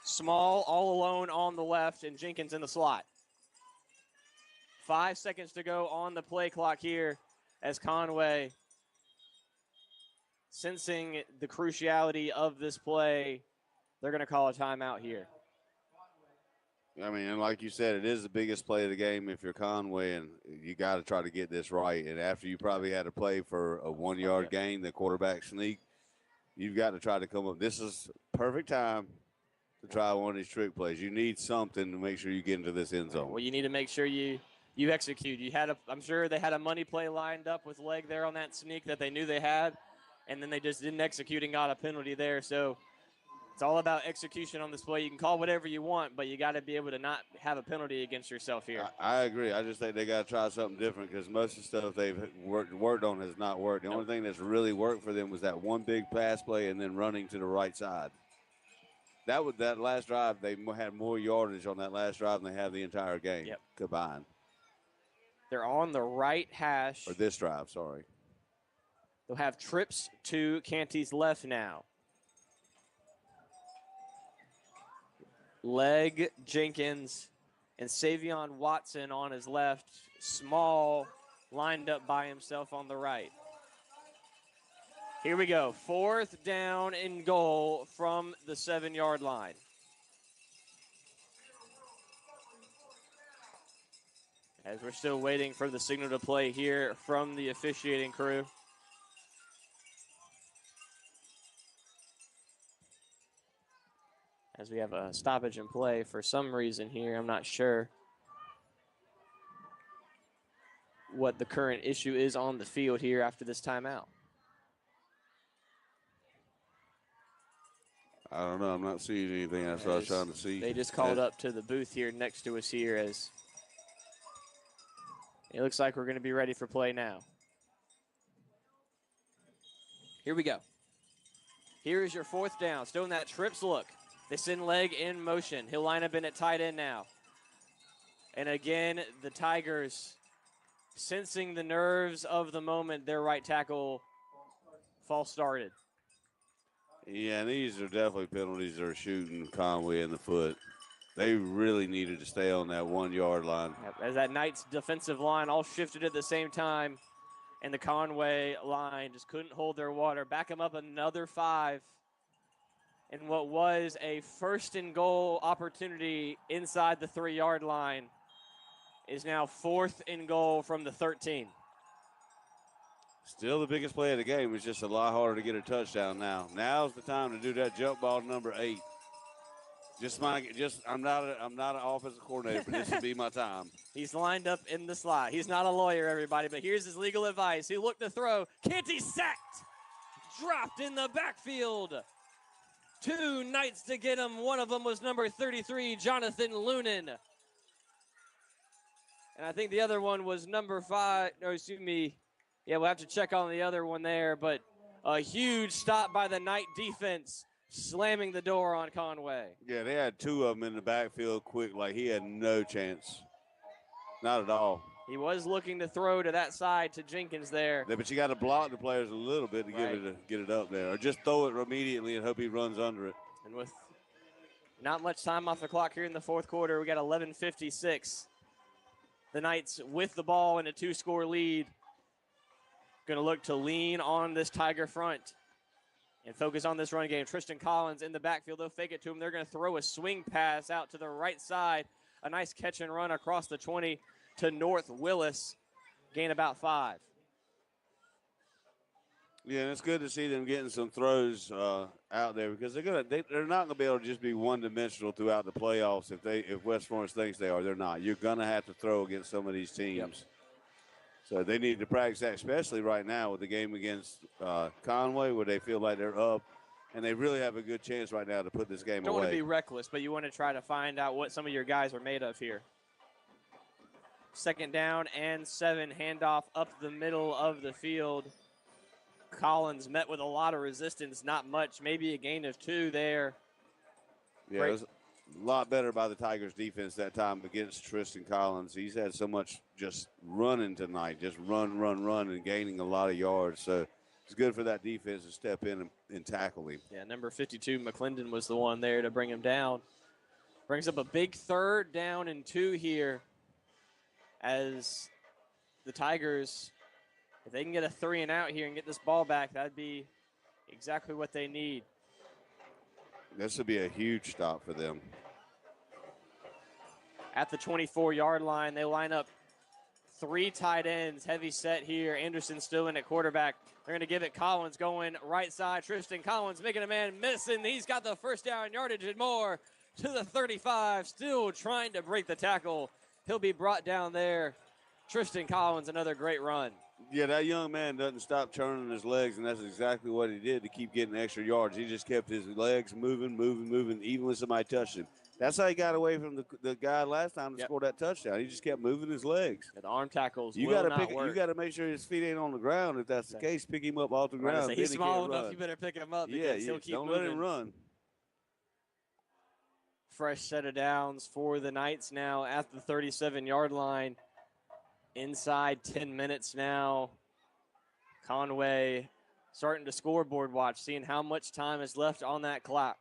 Small all alone on the left, and Jenkins in the slot. 5 seconds to go on the play clock here as Conway, sensing the cruciality of this play, they're going to call a timeout here. I mean, and like you said, it is the biggest play of the game if you're Conway, and you got to try to get this right. And after you probably had to play for a 1-yard gain, the quarterback sneak, you've got to try to come up. This is perfect time to try one of these trick plays. You need something to make sure you get into this end zone. Well, you need to make sure you execute. I'm sure they had a money play lined up with Legg there on that sneak that they knew they had, and then they just didn't execute and got a penalty there. So it's all about execution on this play. You can call whatever you want, but you got to be able to not have a penalty against yourself here. I agree. I just think they got to try something different because most of the stuff they've worked on has not worked. The only thing that's really worked for them was that one big pass play and then running to the right side. That last drive, they had more yardage on that last drive than they have the entire game combined. They're on the right hash. Or this drive, sorry. They'll have trips to Canty's left now. Legg, Jenkins, and Savion Watson on his left. Small lined up by himself on the right. Here we go. 4th down and goal from the 7-yard line. As we're still waiting for the signal to play here from the officiating crew. As we have a stoppage in play for some reason here, I'm not sure what the current issue is on the field here after this timeout. I don't know. I'm not seeing anything. That's what I was trying to see. They just called up to the booth here next to us here as it looks like we're going to be ready for play now. Here we go. Here is your 4th down. Still in that trips look. They send Legg in motion. He'll line up in at tight end now. And again, the Tigers, sensing the nerves of the moment, their right tackle false started. Yeah, and these are definitely penalties that are shooting Conway in the foot. They really needed to stay on that 1 yard line. As that Knights defensive line all shifted at the same time, and the Conway line just couldn't hold their water. Back them up another 5. In what was a 1st and goal opportunity inside the 3 yard line is now 4th and goal from the 13. Still the biggest play of the game. It's just a lot harder to get a touchdown now. Now's the time to do that jump ball to number 8. I'm not an offensive coordinator, but this would be my time. He's lined up in the slot. He's not a lawyer, everybody, but here's his legal advice. He looked to throw. Canty sacked. Dropped in the backfield. 2 Knights to get him. One of them was number 33, Jonathan Lunan. And I think the other one was number 5. No, excuse me. Yeah, we'll have to check on the other one there, but a huge stop by the Knight defense, slamming the door on Conway. Yeah, they had 2 of them in the backfield quick, like he had no chance. Not at all. He was looking to throw to that side to Jenkins there. Yeah, but you got to block the players a little bit to get it up there, or just throw it immediately and hope he runs under it. And with not much time off the clock here in the 4th quarter, we got 11:56. The Knights with the ball in a 2-score lead. Going to look to lean on this Tiger front and focus on this run game. Tristan Collins in the backfield. They'll fake it to him. They're going to throw a swing pass out to the right side. A nice catch and run across the 20 to North Willis. Gain about 5. Yeah, and it's good to see them getting some throws out there because they're not going to be able to just be one-dimensional throughout the playoffs if West Florence thinks they are. They're not. You're going to have to throw against some of these teams. Yep. So they need to practice that, especially right now with the game against Conway where they feel like they're up, and they really have a good chance right now to put this game away. Don't want to be reckless, but you want to try to find out what some of your guys are made of here. 2nd down and 7, handoff up the middle of the field. Collins met with a lot of resistance, not much, maybe a gain of 2 there. Yeah, it was a lot better by the Tigers defense that time against Tristan Collins. He's had so much just running tonight, just run, and gaining a lot of yards. So it's good for that defense to step in and tackle him. Yeah, number 52, McClendon, was the one there to bring him down. Brings up a big 3rd down and 2 here as the Tigers, if they can get a 3 and out here and get this ball back, that'd be exactly what they need. This would be a huge stop for them. At the 24-yard line, they line up 3 tight ends, heavy set here. Anderson still in at quarterback. They're going to give it Collins going right side. Tristan Collins making a man miss, and he's got the 1st down yardage and more to the 35, still trying to break the tackle. He'll be brought down there. Tristan Collins, another great run. Yeah, that young man doesn't stop churning his legs, and that's exactly what he did to keep getting extra yards. He just kept his legs moving, even when somebody touched him. That's how he got away from the guy last time to score that touchdown. He just kept moving his legs. Yeah, the arm tackles you will gotta not work. You got to make sure his feet ain't on the ground. If that's the case, pick him up off the ground. He's small enough, you better pick him up because he'll keep don't moving. let him run. Fresh set of downs for the Knights now at the 37-yard line. Inside 10 minutes now. Conway starting to scoreboard watch, seeing how much time is left on that clock.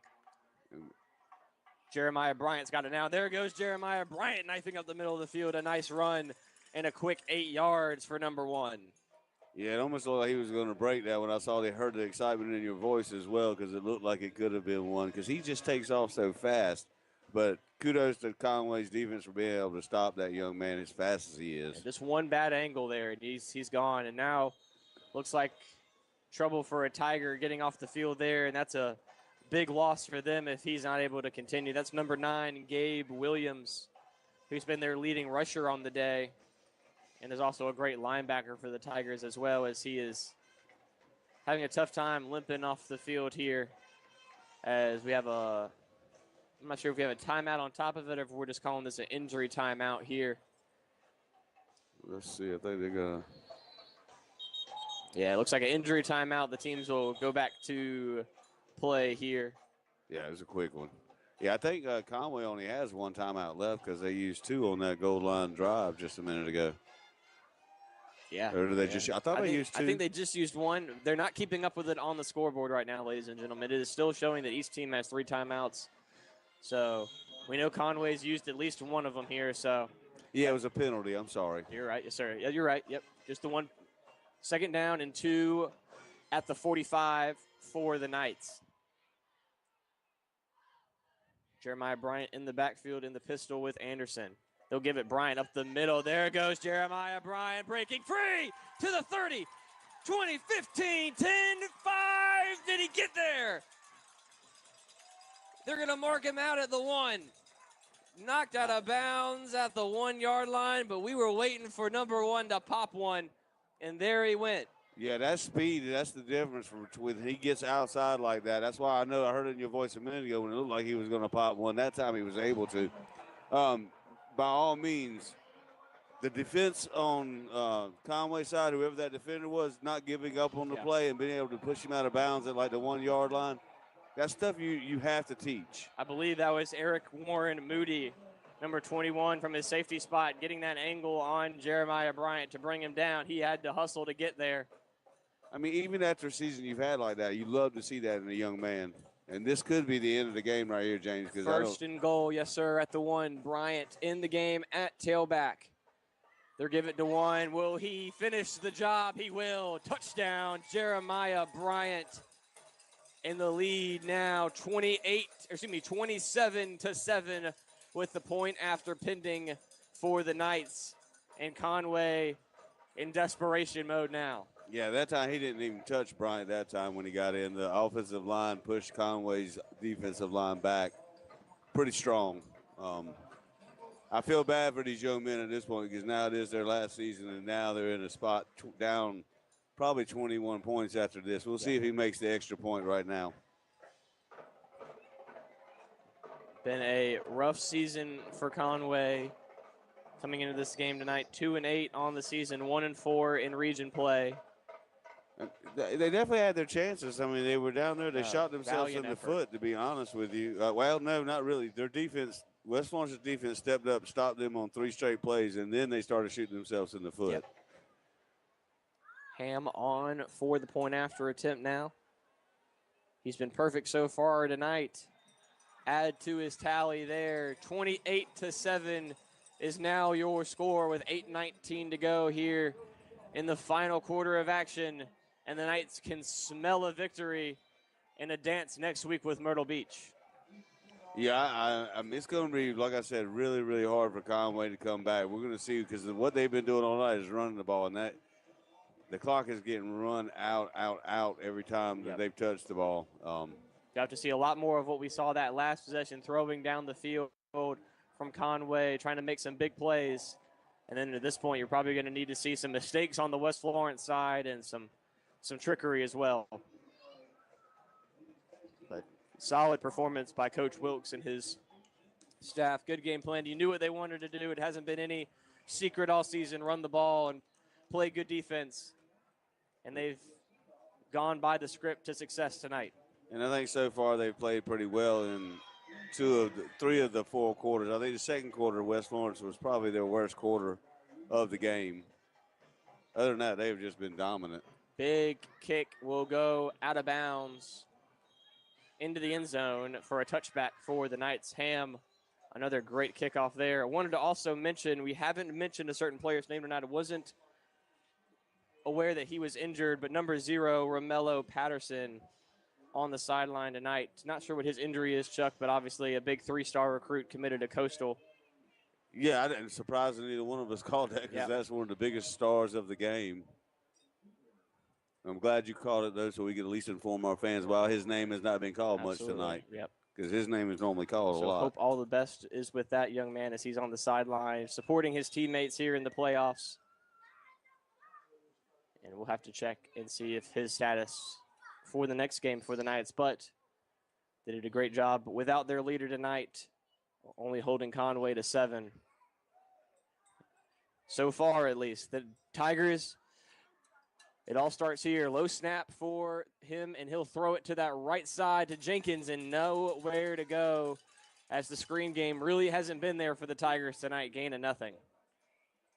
Jeremiah Bryant's got it now. There goes Jeremiah Bryant knifing up the middle of the field. A nice run and a quick 8 yards for number 1. Yeah, it almost looked like he was going to break that when I heard the excitement in your voice as well, because it looked like it could have been one, because he just takes off so fast. But kudos to Conway's defense for being able to stop that young man as fast as he is. And just one bad angle there, and he's gone. And now looks like trouble for a Tiger getting off the field there, and that's a big loss for them if he's not able to continue. That's number 9, Gabe Williams, who's been their leading rusher on the day, and is also a great linebacker for the Tigers as well, as he is having a tough time limping off the field here as we have I'm not sure if we have a timeout on top of it or if we're just calling this an injury timeout here. Let's see. I think they're going to. Yeah, it looks like an injury timeout. The teams will go back to play here. Yeah, it was a quick one. Yeah, I think Conway only has one timeout left because they used 2 on that goal line drive just a minute ago. Yeah. Or do they just? I thought they used two. I think they just used one. They're not keeping up with it on the scoreboard right now, ladies and gentlemen. It is still showing that each team has 3 timeouts. So we know Conway's used at least one of them here. So yeah, it was a penalty. I'm sorry. you're right. Yes, sir. Yeah, you're right. Yep. Just the one. 2nd down and 2 at the 45 for the Knights. Jeremiah Bryant in the backfield in the pistol with Anderson. They'll give it Bryant up the middle. There goes Jeremiah Bryant breaking free to the 30, 20, 15, 10, 5. Did he get there? They're going to mark him out at the 1. Knocked out of bounds at the 1-yard line, but we were waiting for number 1 to pop one, and there he went. Yeah, that speed, that's the difference when he gets outside like that. That's why I know I heard it in your voice a minute ago when it looked like he was going to pop one. That time he was able to. By all means, the defense on Conway's side, whoever that defender was, not giving up on the play and being able to push him out of bounds at like the 1-yard line, that's stuff you have to teach. I believe that was Eric Warren Moody, number 21, from his safety spot, getting that angle on Jeremiah Bryant to bring him down. He had to hustle to get there. I mean, even after a season you've had like that, you love to see that in a young man. And this could be the end of the game right here, James. 1st and goal, yes, sir, at the 1. Bryant in the game at tailback. They'll give it to 1. Will he finish the job? He will. Touchdown, Jeremiah Bryant in the lead now, 27-7 with the point after pending for the Knights. And Conway in desperation mode now. Yeah, that time he didn't even touch Bryant that time when he got in. The offensive line pushed Conway's defensive line back pretty strong. I feel bad for these young men at this point because now it is their last season, and now they're in a spot down probably 21 points after this. We'll see if he makes the extra point right now. Been a rough season for Conway coming into this game tonight. 2-8 on the season, 1-4 in region play. They definitely had their chances. I mean, they were down there. They shot themselves in the foot, to be honest with you. Well, no, not really. Their defense, West Florence's defense stepped up, stopped them on 3 straight plays, and then they started shooting themselves in the foot. Yep. Ham on for the point after attempt now. He's been perfect so far tonight. Add to his tally there. 28-7 is now your score with 8:19 to go here in the final quarter of action. And the Knights can smell a victory in a dance next week with Myrtle Beach. Yeah, I mean, it's going to be, like I said, really, really hard for Conway to come back. We're going to see because what they've been doing all night is running the ball, and that the clock is getting run out every time that they've touched the ball. You have to see a lot more of what we saw that last possession, throwing down the field from Conway, trying to make some big plays. And then at this point, you're probably going to need to see some mistakes on the West Florence side and some trickery as well. But solid performance by Coach Wilkes and his staff. Good game plan. You knew what they wanted to do. It hasn't been any secret all season. Run the ball and play good defense. And they've gone by the script to success tonight. And I think so far they've played pretty well in 3 of the 4 quarters. I think the second quarter, West Florence was probably their worst quarter of the game. Other than that, they've just been dominant. Big kick will go out of bounds into the end zone for a touchback for the Knights. Ham, another great kickoff there. I wanted to also mention, we haven't mentioned a certain player's name tonight. I wasn't aware that he was injured, but number 0, Romello Patterson, on the sideline tonight. Not sure what his injury is, Chuck, but obviously a big 3-star recruit committed to Coastal. Yeah, I didn't surprise that neither one of us called that because that's one of the biggest stars of the game. I'm glad you called it, though, so we could at least inform our fans why his name has not been called much tonight. Yep. Because his name is normally called a lot. Hope all the best is with that young man as he's on the sideline, supporting his teammates here in the playoffs. And we'll have to check and see if his status for the next game for the Knights. But they did a great job without their leader tonight, only holding Conway to 7. So far, at least. The Tigers, it all starts here. Low snap for him, and he'll throw it to that right side to Jenkins and nowhere to go as the screen game really hasn't been there for the Tigers tonight, gain of nothing.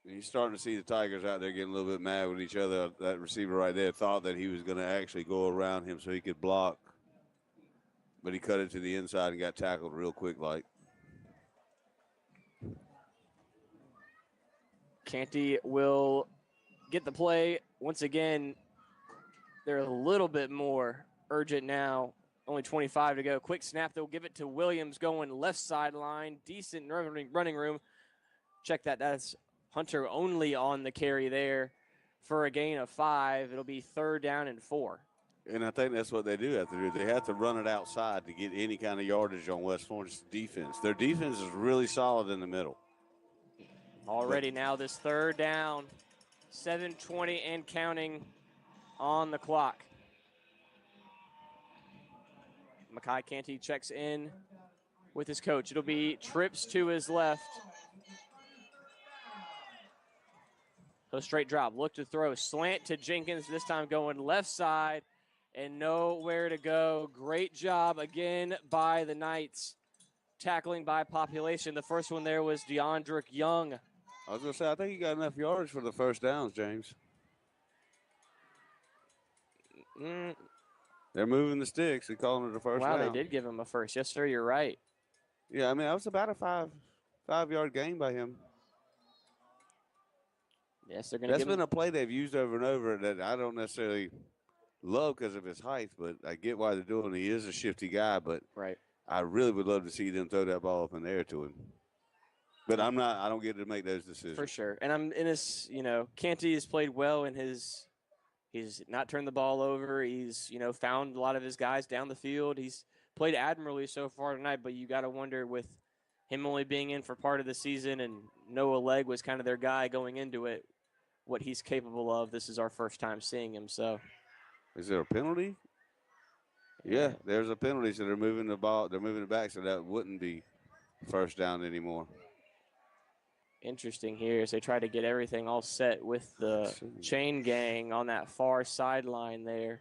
You're starting to see the Tigers out there getting a little bit mad with each other. That receiver right there thought that he was going to actually go around him so he could block. But he cut it to the inside and got tackled real quick like. Canty will get the play. Once again, they're a little bit more urgent now. Only 25 to go. Quick snap. They'll give it to Williams going left sideline. Decent running room. Check that. That's Hunter only on the carry there for a gain of 5. It'll be 3rd down and 4. And I think that's what they do have to do. They have to run it outside to get any kind of yardage on West Florence defense. Their defense is really solid in the middle. Already now this 3rd down. 7:20 and counting on the clock. Makai Canty checks in with his coach. It'll be trips to his left. So straight drop, look to throw, slant to Jenkins, this time going left side and nowhere to go. Great job again by the Knights, tackling by population. The first one there was DeAndre Young. I was going to say, I think he got enough yardage for the first downs, James. They're moving the sticks. They're calling it a first down. Wow, they did give him a first. Yes, sir, you're right. Yeah, I mean, that was about a five-yard gain by him. Yes, they're going to. That's been a play they've used over and over that I don't necessarily love because of his height, but I get why they're doing it. He is a shifty guy, but right. I really would love to see them throw that ball up in the air to him. But I don't get to make those decisions. For sure. And I'm in his, Canty has played well in his, he's not turned the ball over. He's, found a lot of his guys down the field. He's played admirably so far tonight, but you got to wonder with him only being in for part of the season and Noah Legg was kind of their guy going into it, what he's capable of. This is our first time seeing him, so. Is there a penalty? Yeah, there's a penalty, so they're moving the ball. They're moving it back, so that wouldn't be first down anymore. Interesting here as they try to get everything all set with the chain gang on that far sideline there.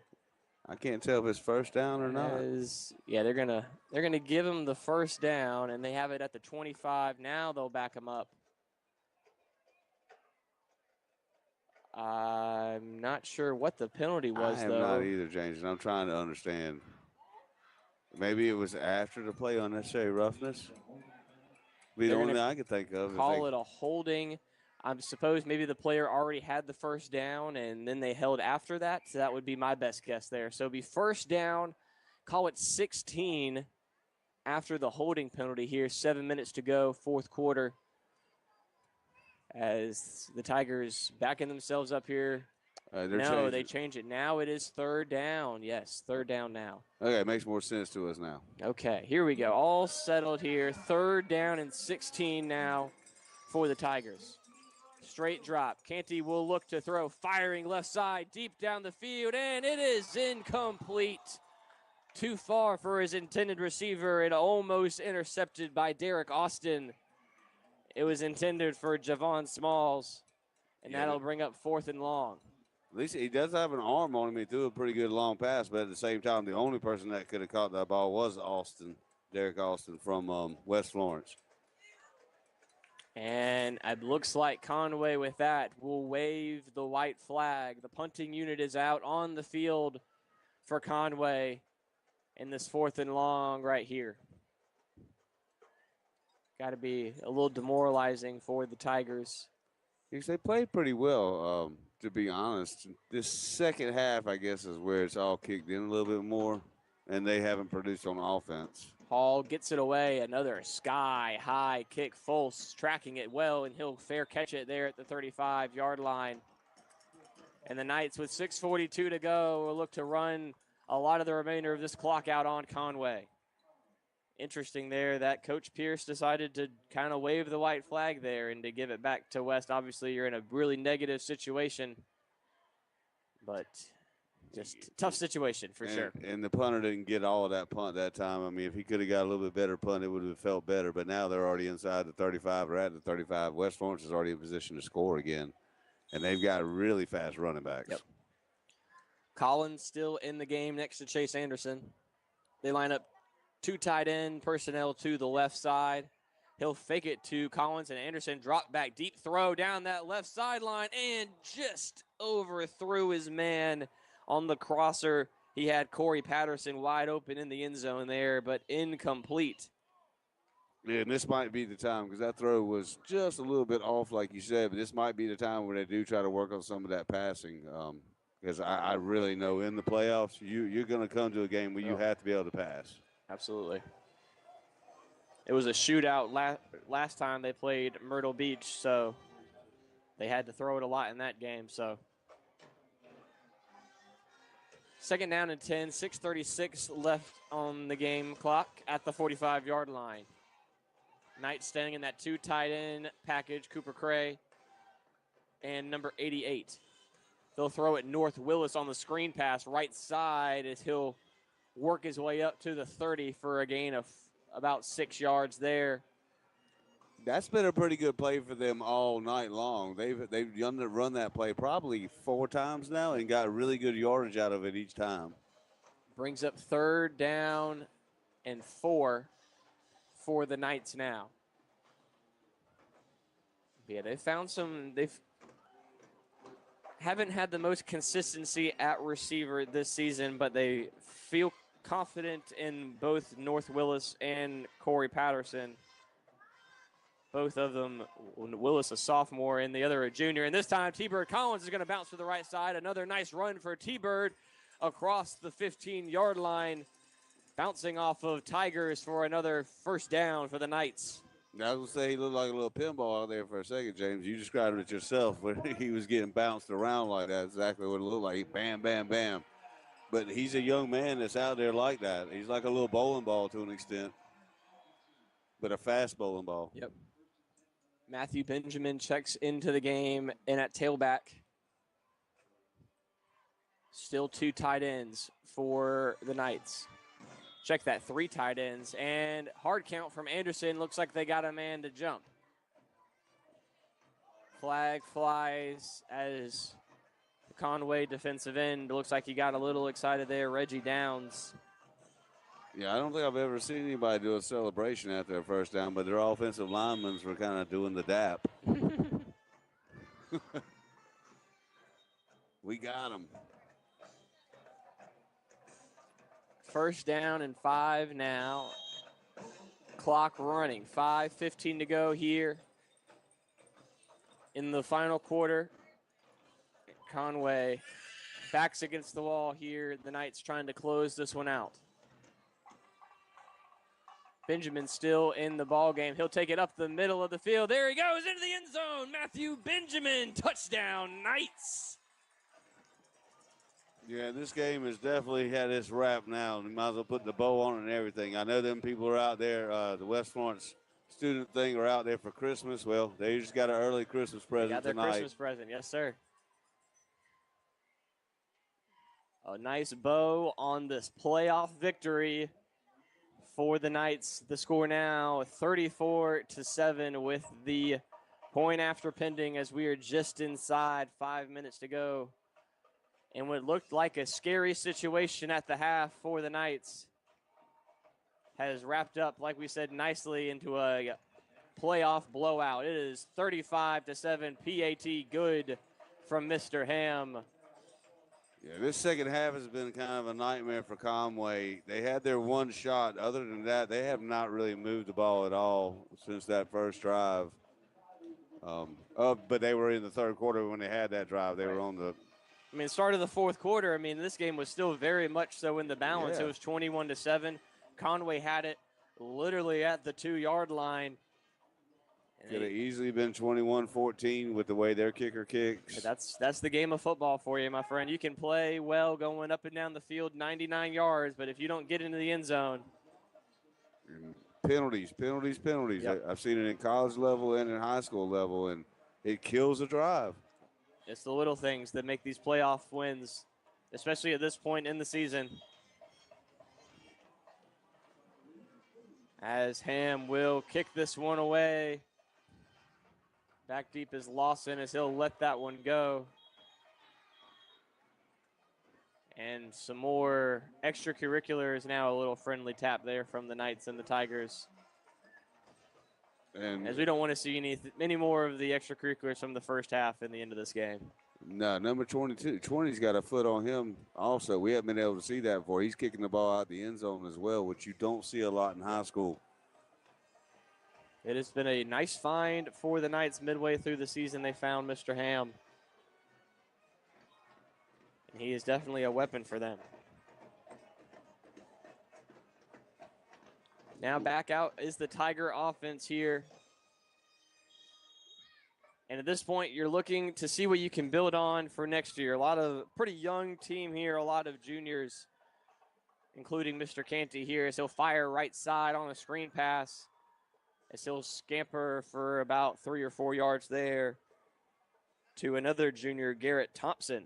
I can't tell if it's first down or not. Yeah, they're gonna give him the first down, and they have it at the 25. Now they'll back him up. I'm not sure what the penalty was, I am not either, James, and I'm trying to understand. Maybe it was after the play, unnecessary roughness. Be the only thing I could think of. Call it a holding. I suppose maybe the player already had the first down, and then they held after that. So that would be my best guess there. So it'd be first down, call it 16 after the holding penalty here. 7 minutes to go, fourth quarter. As the Tigers backing themselves up here. They change it. Now it is third down. Yes, third down now. Okay, it makes more sense to us now. Okay, here we go. All settled here. Third down and 16 now for the Tigers. Straight drop. Canty will look to throw. Firing left side, deep down the field, and it is incomplete. Too far for his intended receiver and almost intercepted by Derek Austin. It was intended for Javon Smalls, and that'll bring up 4th and long. At least he does have an arm on him. He threw a pretty good long pass, but at the same time, the only person that could have caught that ball was Derek Austin from West Florence. And it looks like Conway with that will wave the white flag. The punting unit is out on the field for Conway in this 4th and long right here. Got to be a little demoralizing for the Tigers. Because they played pretty well, to be honest. This second half, I guess, is where it's all kicked in a little bit more, and they haven't produced on offense. Hall gets it away. Another sky-high kick. Fultz tracking it well, and he'll fair catch it there at the 35-yard line. And the Knights, with 6:42 to go, will look to run a lot of the remainder of this clock out on Conway. Interesting there that Coach Pierce decided to kind of wave the white flag there and to give it back to West. Obviously, you're in a really negative situation, but just tough situation for sure. And the punter didn't get all of that punt that time. I mean, if he could have got a little bit better punt, it would have felt better. But now they're already inside the 35 or at the 35. West Florence is already in position to score again, and they've got really fast running backs. Yep. Collins still in the game next to Chase Anderson. They line up 2 tight end personnel to the left side. He'll fake it to Collins, and Anderson drop back, deep throw down that left sideline, and just overthrew his man on the crosser. He had Corey Patterson wide open in the end zone there, but incomplete. Yeah, and this might be the time because that throw was just a little bit off, like you said, but this might be the time where they do try to work on some of that passing. Because I really know in the playoffs, you're going to come to a game where you have to be able to pass. Absolutely. It was a shootout last time they played Myrtle Beach, so they had to throw it a lot in that game. So 2nd down and 10, 6:36 left on the game clock at the 45-yard line. Knights staying in that 2 tight end package, Cooper Cray and number 88. They'll throw it North Willis on the screen pass right side as he'll work his way up to the 30 for a gain of about 6 yards there. That's been a pretty good play for them all night long. They've run that play probably 4 times now and got really good yardage out of it each time. Brings up 3rd down and 4 for the Knights now. Yeah, they found they've haven't had the most consistency at receiver this season, but they feel confident in both North Willis and Corey Patterson. Both of them, Willis a sophomore and the other a junior. And this time, T-Bird Collins is going to bounce to the right side. Another nice run for T-Bird across the 15-yard line, bouncing off of Tigers for another 1st down for the Knights. I was going to say he looked like a little pinball out there for a second, James. You described it yourself when he was getting bounced around like that. That's exactly what it looked like. Bam, bam, bam. But he's a young man that's out there like that. He's like a little bowling ball to an extent, but a fast bowling ball. Yep. Matthew Benjamin checks into the game and at tailback. Still 2 tight ends for the Knights. Check that, 3 tight ends. And hard count from Anderson. Looks like they got a man to jump. Flag flies as the Conway defensive end. Looks like he got a little excited there. Reggie Downs. Yeah, I don't think I've ever seen anybody do a celebration after a 1st down, but their offensive linemen were kind of doing the dap. We got him. 1st down and 5 now. Clock running. 5:15 to go here in the final quarter. Conway backs against the wall here. The Knights trying to close this one out. Benjamin still in the ball game. He'll take it up the middle of the field. There he goes into the end zone. Matthew Benjamin, touchdown, Knights. Yeah, this game has definitely had its wrap now. We might as well put the bow on it and everything. I know them people are out there, the West Florence student thing are out there for Christmas. Well, they just got an early Christmas present got their tonight. Christmas present, yes, sir. A nice bow on this playoff victory for the Knights. The score now 34-7 with the point after pending as we are just inside 5 minutes to go. And what looked like a scary situation at the half for the Knights has wrapped up, like we said, nicely into a playoff blowout. It is 35-7, PAT good from Mr. Ham. Yeah, this second half has been kind of a nightmare for Conway. They had their one shot. Other than that, they have not really moved the ball at all since that first drive. But they were in the 3rd quarter when they had that drive. They were on the start of the 4th quarter, this game was still very much so in the balance. Yeah. It was 21-7. Conway had it literally at the 2-yard line. Could have easily been 21-14 with the way their kicker kicks. That's the game of football for you, my friend. You can play well going up and down the field 99 yards, but if you don't get into the end zone. Penalties. Yep. I've seen it in college level and in high school level, and it kills a drive. It's the little things that make these playoff wins, especially at this point in the season. As Ham will kick this one away. Back deep is Lawson as he'll let that one go. And some more extracurriculars now, a little friendly tap there from the Knights and the Tigers. And as we don't want to see any more of the extracurriculars from the first half in the end of this game. no, number 22, 20's got a foot on him also. We haven't been able to see that before. He's kicking the ball out the end zone as well, which you don't see a lot in high school. It has been a nice find for the Knights midway through the season. They found Mr. Ham. And he is definitely a weapon for them. Now back out is the Tiger offense here. And at this point, you're looking to see what you can build on for next year. A lot of pretty young team here, a lot of juniors, including Mr. Canty here, as he'll fire right side on a screen pass, as he'll scamper for about 3 or 4 yards there to another junior, Garrett Thompson.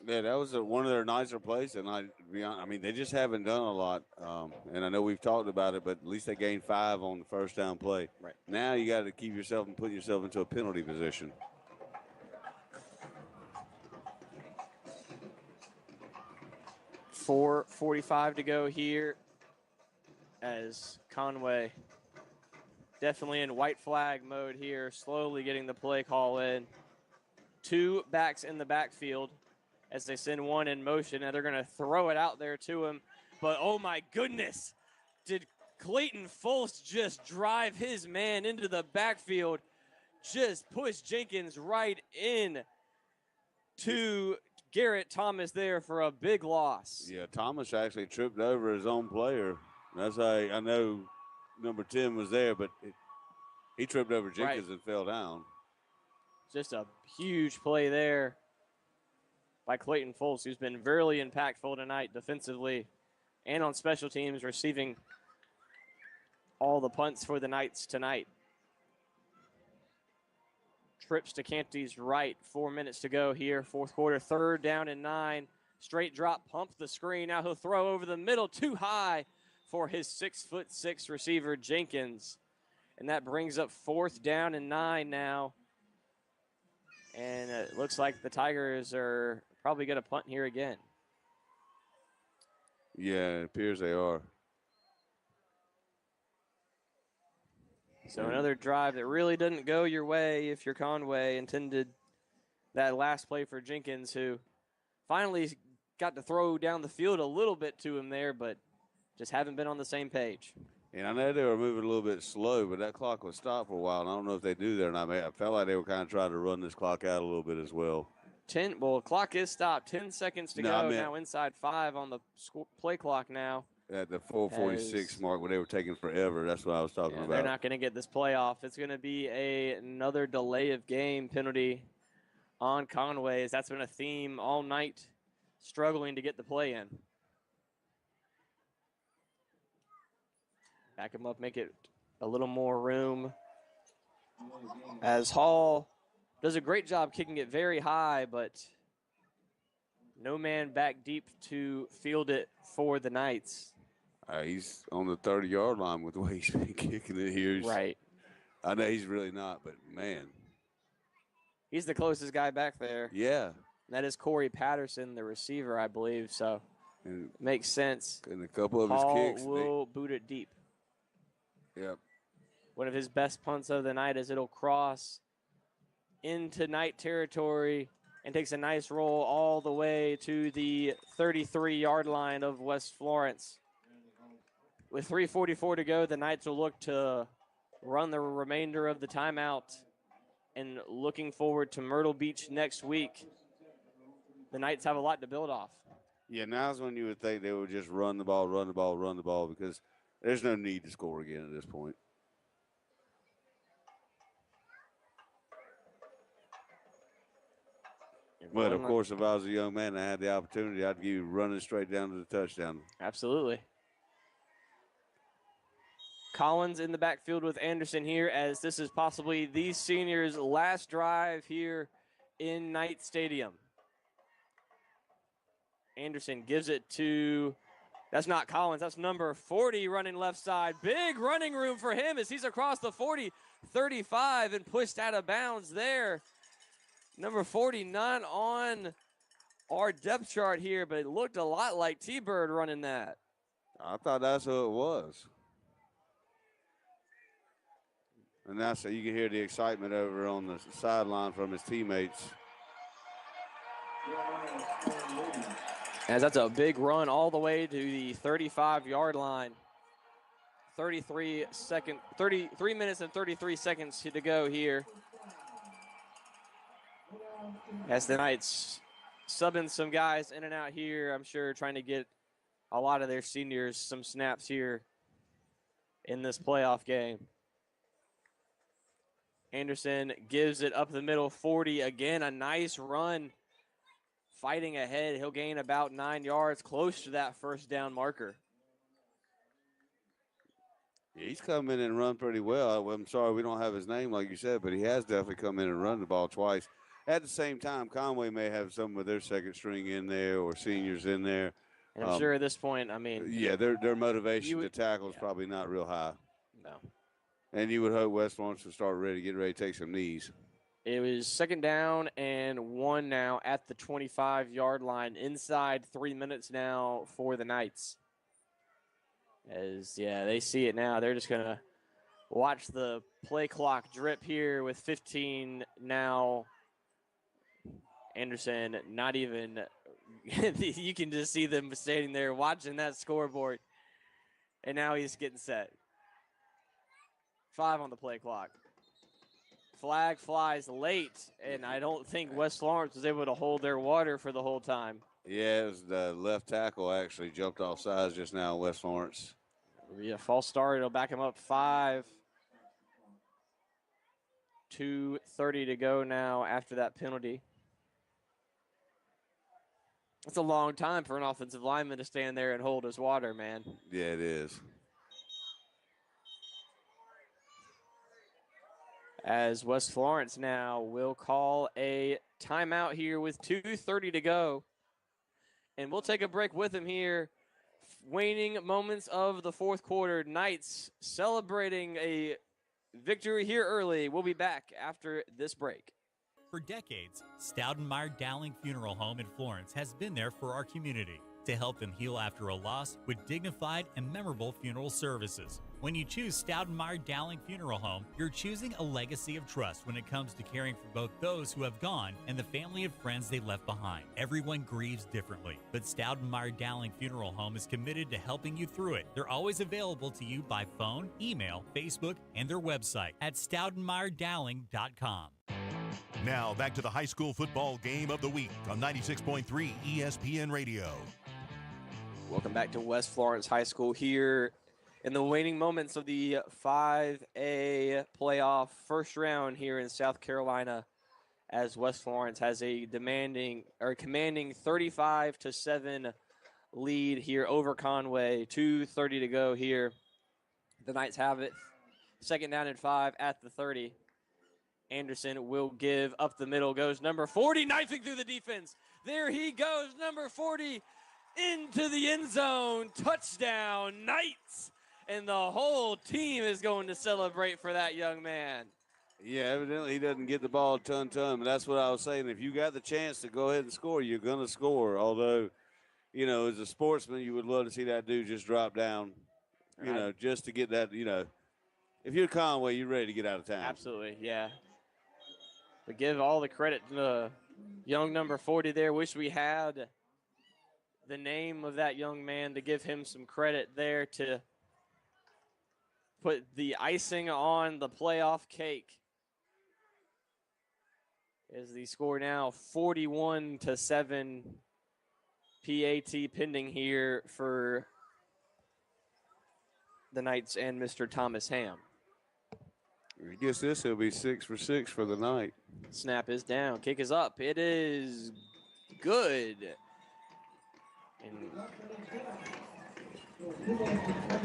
Yeah, that was one of their nicer plays, and they just haven't done a lot. And I know we've talked about it, but at least they gained 5 on the first down play. Right now, you got to keep yourself and put yourself into a penalty position. .4:45 to go here, as Conway definitely in white flag mode here, slowly getting the play call in. 2 backs in the backfield as they send one in motion, and they're going to throw it out there to him. But, oh, my goodness, did Clayton Fultz just drive his man into the backfield, just push Jenkins right in to Garrett Thomas there for a big loss. Yeah, Thomas actually tripped over his own player. That's how I know number 10 was there, but he tripped over Jenkins and fell down. Just a huge play there by Clayton Fultz, who's been very impactful tonight defensively and on special teams, receiving all the punts for the Knights tonight. Trips to Canty's right, 4 minutes to go here, fourth quarter, 3rd down and 9. Straight drop, pump the screen. Now he'll throw over the middle, too high for his 6'6" receiver, Jenkins. And that brings up 4th down and 9 now. And it looks like the Tigers are probably going to punt here again. Yeah, it appears they are. So another drive that really didn't go your way if you're Conway. Intended that last play for Jenkins, who finally got to throw down the field a little bit to him there, but just haven't been on the same page. And I know they were moving a little bit slow, but that clock was stopped for a while, and I don't know if they do that or not. I felt like they were kind of trying to run this clock out a little bit as well. Clock is stopped. 10 seconds to go. Now inside 5 on the play clock now. At the 4:46 mark where they were taking forever. That's what I was talking about. They're not going to get this play off. It's going to be another delay of game penalty on Conway, as that's been a theme all night, struggling to get the play in. Back him up, make it a little more room, as Hall does a great job kicking it very high, but no man back deep to field it for the Knights. He's on the 30-yard line with the way he's been kicking it here. Right. I know he's really not, but, man. He's the closest guy back there. Yeah. That is Corey Patterson, the receiver, I believe, so makes sense. And a couple of Hall his kicks. Will boot it deep. Yep. One of his best punts of the night, as it'll cross into Knight territory and takes a nice roll all the way to the 33-yard line of West Florence. With 3:44 to go, the Knights will look to run the remainder of the timeout, and looking forward to Myrtle Beach next week. The Knights have a lot to build off. Yeah, now's when you would think they would just run the ball, because there's no need to score again at this point. But, of course, if I was a young man and I had the opportunity, I'd give you running straight down to the touchdown. Absolutely. Collins in the backfield with Anderson here, as this is possibly these seniors' last drive here in Knight Stadium. Anderson gives it to, that's not Collins, that's number 40 running left side. Big running room for him as he's across the 40, 35 and pushed out of bounds there. Number 40 not on our depth chart here, but it looked a lot like T-Bird running that. I thought that's who it was. And that's you can hear the excitement over on the sideline from his teammates. As that's a big run all the way to the 35-yard line. 33 minutes and 33 seconds to go here. As the Knights subbing some guys in and out here, I'm sure trying to get a lot of their seniors some snaps here in this playoff game. Anderson gives it up the middle, 40. Again, a nice run. Fighting ahead, he'll gain about 9 yards, close to that first down marker. Yeah, he's come in and run pretty well. I'm sorry we don't have his name like you said, but he has definitely come in and run the ball twice. At the same time, Conway may have some of their second string in there or seniors in there. And I'm sure at this point, I mean. Yeah, their motivation to tackle is probably not real high. No. And you would hope West Florence will start get ready to take some knees. It was second down and 1 now at the 25-yard line. Inside 3 minutes now for the Knights. They see it now. They're just going to watch the play clock drip here with 15 now. Anderson not even – you can just see them standing there watching that scoreboard. And now he's getting set. 5 on the play clock. Flag flies late, and I don't think West Florence was able to hold their water for the whole time. Yeah, it was the left tackle actually jumped off sides just now, West Florence. Yeah, false start. It'll back him up 5. 2:30 to go now after that penalty. That's a long time for an offensive lineman to stand there and hold his water, man. Yeah, it is. As West Florence now will call a timeout here with 2:30 to go. And we'll take a break with him here. Waning moments of the fourth quarter. Knights celebrating a victory here early. We'll be back after this break. For decades, Stoudenmeyer Dowling Funeral Home in Florence has been there for our community to help them heal after a loss with dignified and memorable funeral services. When you choose Stoudenmeyer Dowling Funeral Home, you're choosing a legacy of trust when it comes to caring for both those who have gone and the family and friends they left behind. Everyone grieves differently, but Stoudenmeyer Dowling Funeral Home is committed to helping you through it. They're always available to you by phone, email, Facebook, and their website at StoudenmeyerDowling.com. Now back to the high school football game of the week on 96.3 ESPN Radio. Welcome back to West Florence High School here in the waning moments of the 5A playoff first round here in South Carolina, as West Florence has a commanding 35-7 lead here over Conway. 2:30 to go here. The Knights have it. Second down and 5 at the 30. Anderson will give up the middle, goes number 40, knifing through the defense. There he goes, number 40, into the end zone. Touchdown, Knights. And the whole team is going to celebrate for that young man. Yeah, evidently he doesn't get the ball a ton, but that's what I was saying. If you got the chance to go ahead and score, you're going to score. Although, as a sportsman, you would love to see that dude just drop down, just to get that, If you're Conway, you're ready to get out of town. Absolutely, yeah. But give all the credit to the young number 40 there. Wish we had the name of that young man to give him some credit there to put the icing on the playoff cake. As the score now 41-7, PAT pending here for the Knights and Mr. Thomas Ham. I guess this will be 6 for 6 for the night. Snap is down. Kick is up. It is good.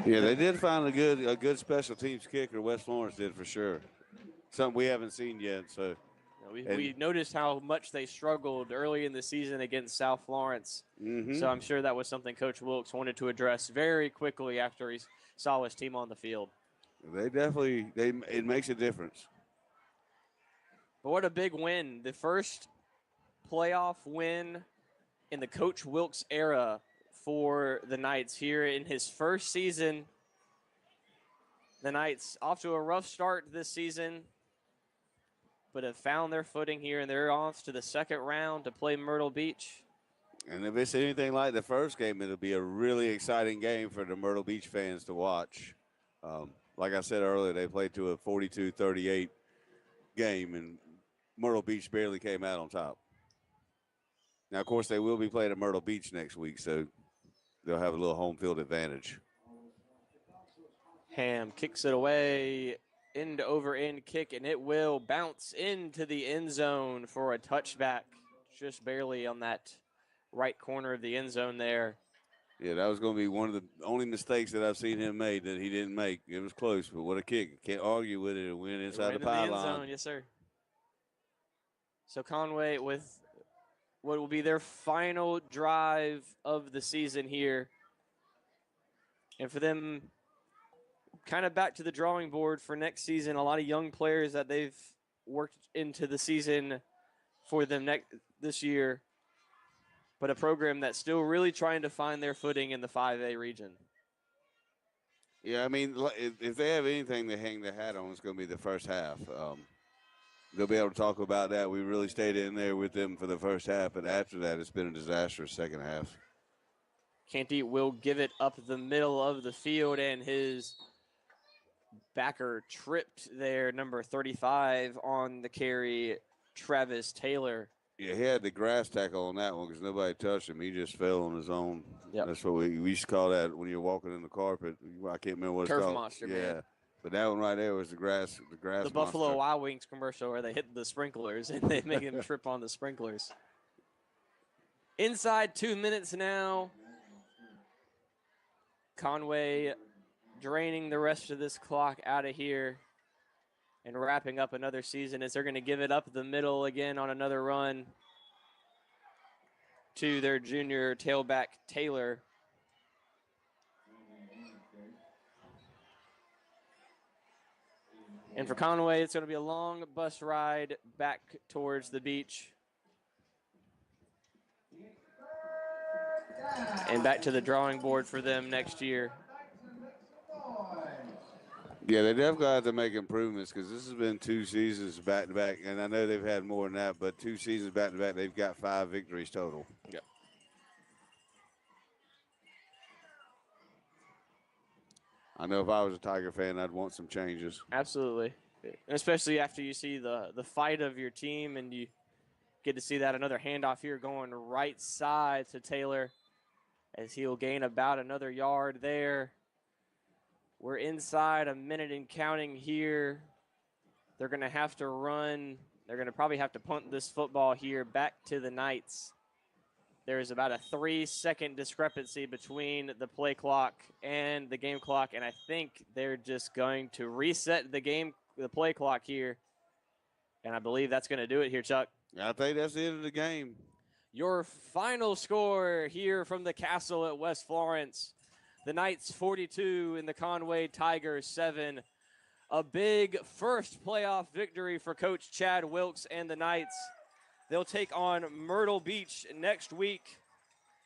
Yeah, they did find a good special teams kicker. West Florence did for sure. Something we haven't seen yet. So we noticed how much they struggled early in the season against South Florence. Mm-hmm. So I'm sure that was something Coach Wilkes wanted to address very quickly after he saw his team on the field. They definitely it makes a difference. But what a big win. The first playoff win in the Coach Wilkes era for the Knights here in his first season The Knights off to a rough start this season, but have found their footing here, and they're off to the second round to play Myrtle Beach. And if it's anything like the first game, it'll be a really exciting game for the Myrtle Beach fans to watch. Like I said earlier, they played to a 42-38 game, and Myrtle Beach barely came out on top. Now, of course, they will be playing at Myrtle Beach next week, so they'll have a little home field advantage. Ham kicks it away, end over end kick, and it will bounce into the end zone for a touchback, just barely on that right corner of the end zone there. Yeah, that was going to be one of the only mistakes that I've seen him make that he didn't make. It was close, but what a kick. Can't argue with it. It went inside the pylon. Yes, sir. So Conway with what will be their final drive of the season here. And for them, kind of back to the drawing board for next season. A lot of young players that they've worked into the season for them this year, but a program that's still really trying to find their footing in the 5A region. Yeah, I mean, if they have anything to hang their hat on, it's going to be the first half. They'll be able to talk about that. We really stayed in there with them for the first half, but after that, it's been a disastrous second half. Canty will give it up the middle of the field, and his backer tripped there, number 35 on the carry, Travis Taylor. Yeah, he had the grass tackle on that one because nobody touched him. He just fell on his own. Yep. That's what we used to call that when you're walking in the carpet. I can't remember what it's Turf called. monster, yeah. man. But that one right there was the grass The Buffalo monster. Wild Wings commercial where they hit the sprinklers and they make him trip on the sprinklers. Inside 2 minutes now. Conway draining the rest of this clock out of here and wrapping up another season as they're going to give it up the middle again on another run to their junior tailback, Taylor. And for Conway, it's going to be a long bus ride back towards the beach. And back to the drawing board for them next year. Yeah, they definitely have to make improvements because this has been 2 seasons back-to-back, and I know they've had more than that, but 2 seasons back-to-back, they've got 5 victories total. Yep. I know if I was a Tiger fan, I'd want some changes. Absolutely. And especially after you see the fight of your team and you get to see that another handoff here going right side to Taylor as he'll gain about another yard there. We're inside a minute and counting here. They're going to have to run. They're going to probably have to punt this football here back to the Knights. There's about a 3-second discrepancy between the play clock and the game clock, and I think they're just going to reset the play clock here, and I believe that's going to do it here, Chuck. I think that's the end of the game. Your final score here from the castle at West Florence. The Knights 42 and the Conway Tigers 7. A big first playoff victory for Coach Chad Wilkes and the Knights. They'll take on Myrtle Beach next week.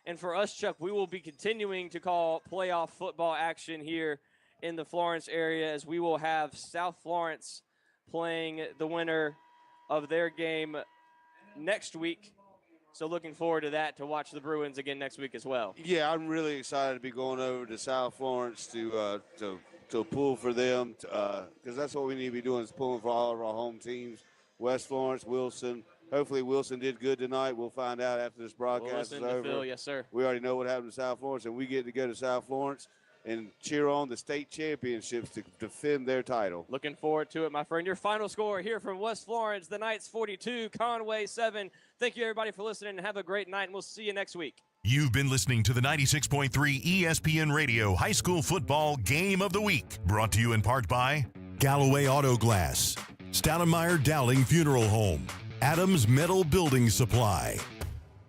And for us, Chuck, we will be continuing to call playoff football action here in the Florence area as we will have South Florence playing the winner of their game next week. So looking forward to that, to watch the Bruins again next week as well. Yeah, I'm really excited to be going over to South Florence to pull for them because that's what we need to be doing is pulling for all of our home teams. West Florence, Wilson. Hopefully Wilson did good tonight. We'll find out after this broadcast is over. Phil, yes, sir. We already know what happened to South Florence, and we get to go to South Florence and cheer on the state championships to defend their title. Looking forward to it, my friend. Your final score here from West Florence, the Knights 42, Conway 7. Thank you, everybody, for listening, and have a great night, and we'll see you next week. You've been listening to the 96.3 ESPN Radio High School Football Game of the Week, brought to you in part by Galloway Auto Glass, Stoudemire Dowling Funeral Home, Adams Metal Building Supply,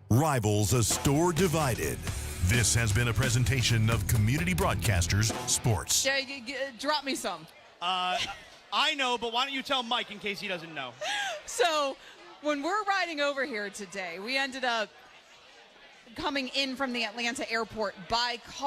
Rivals, a store divided. This has been a presentation of Community Broadcasters Sports. Yeah, drop me some. I know, but why don't you tell Mike in case he doesn't know? So when we're riding over here today, we ended up coming in from the Atlanta airport by car.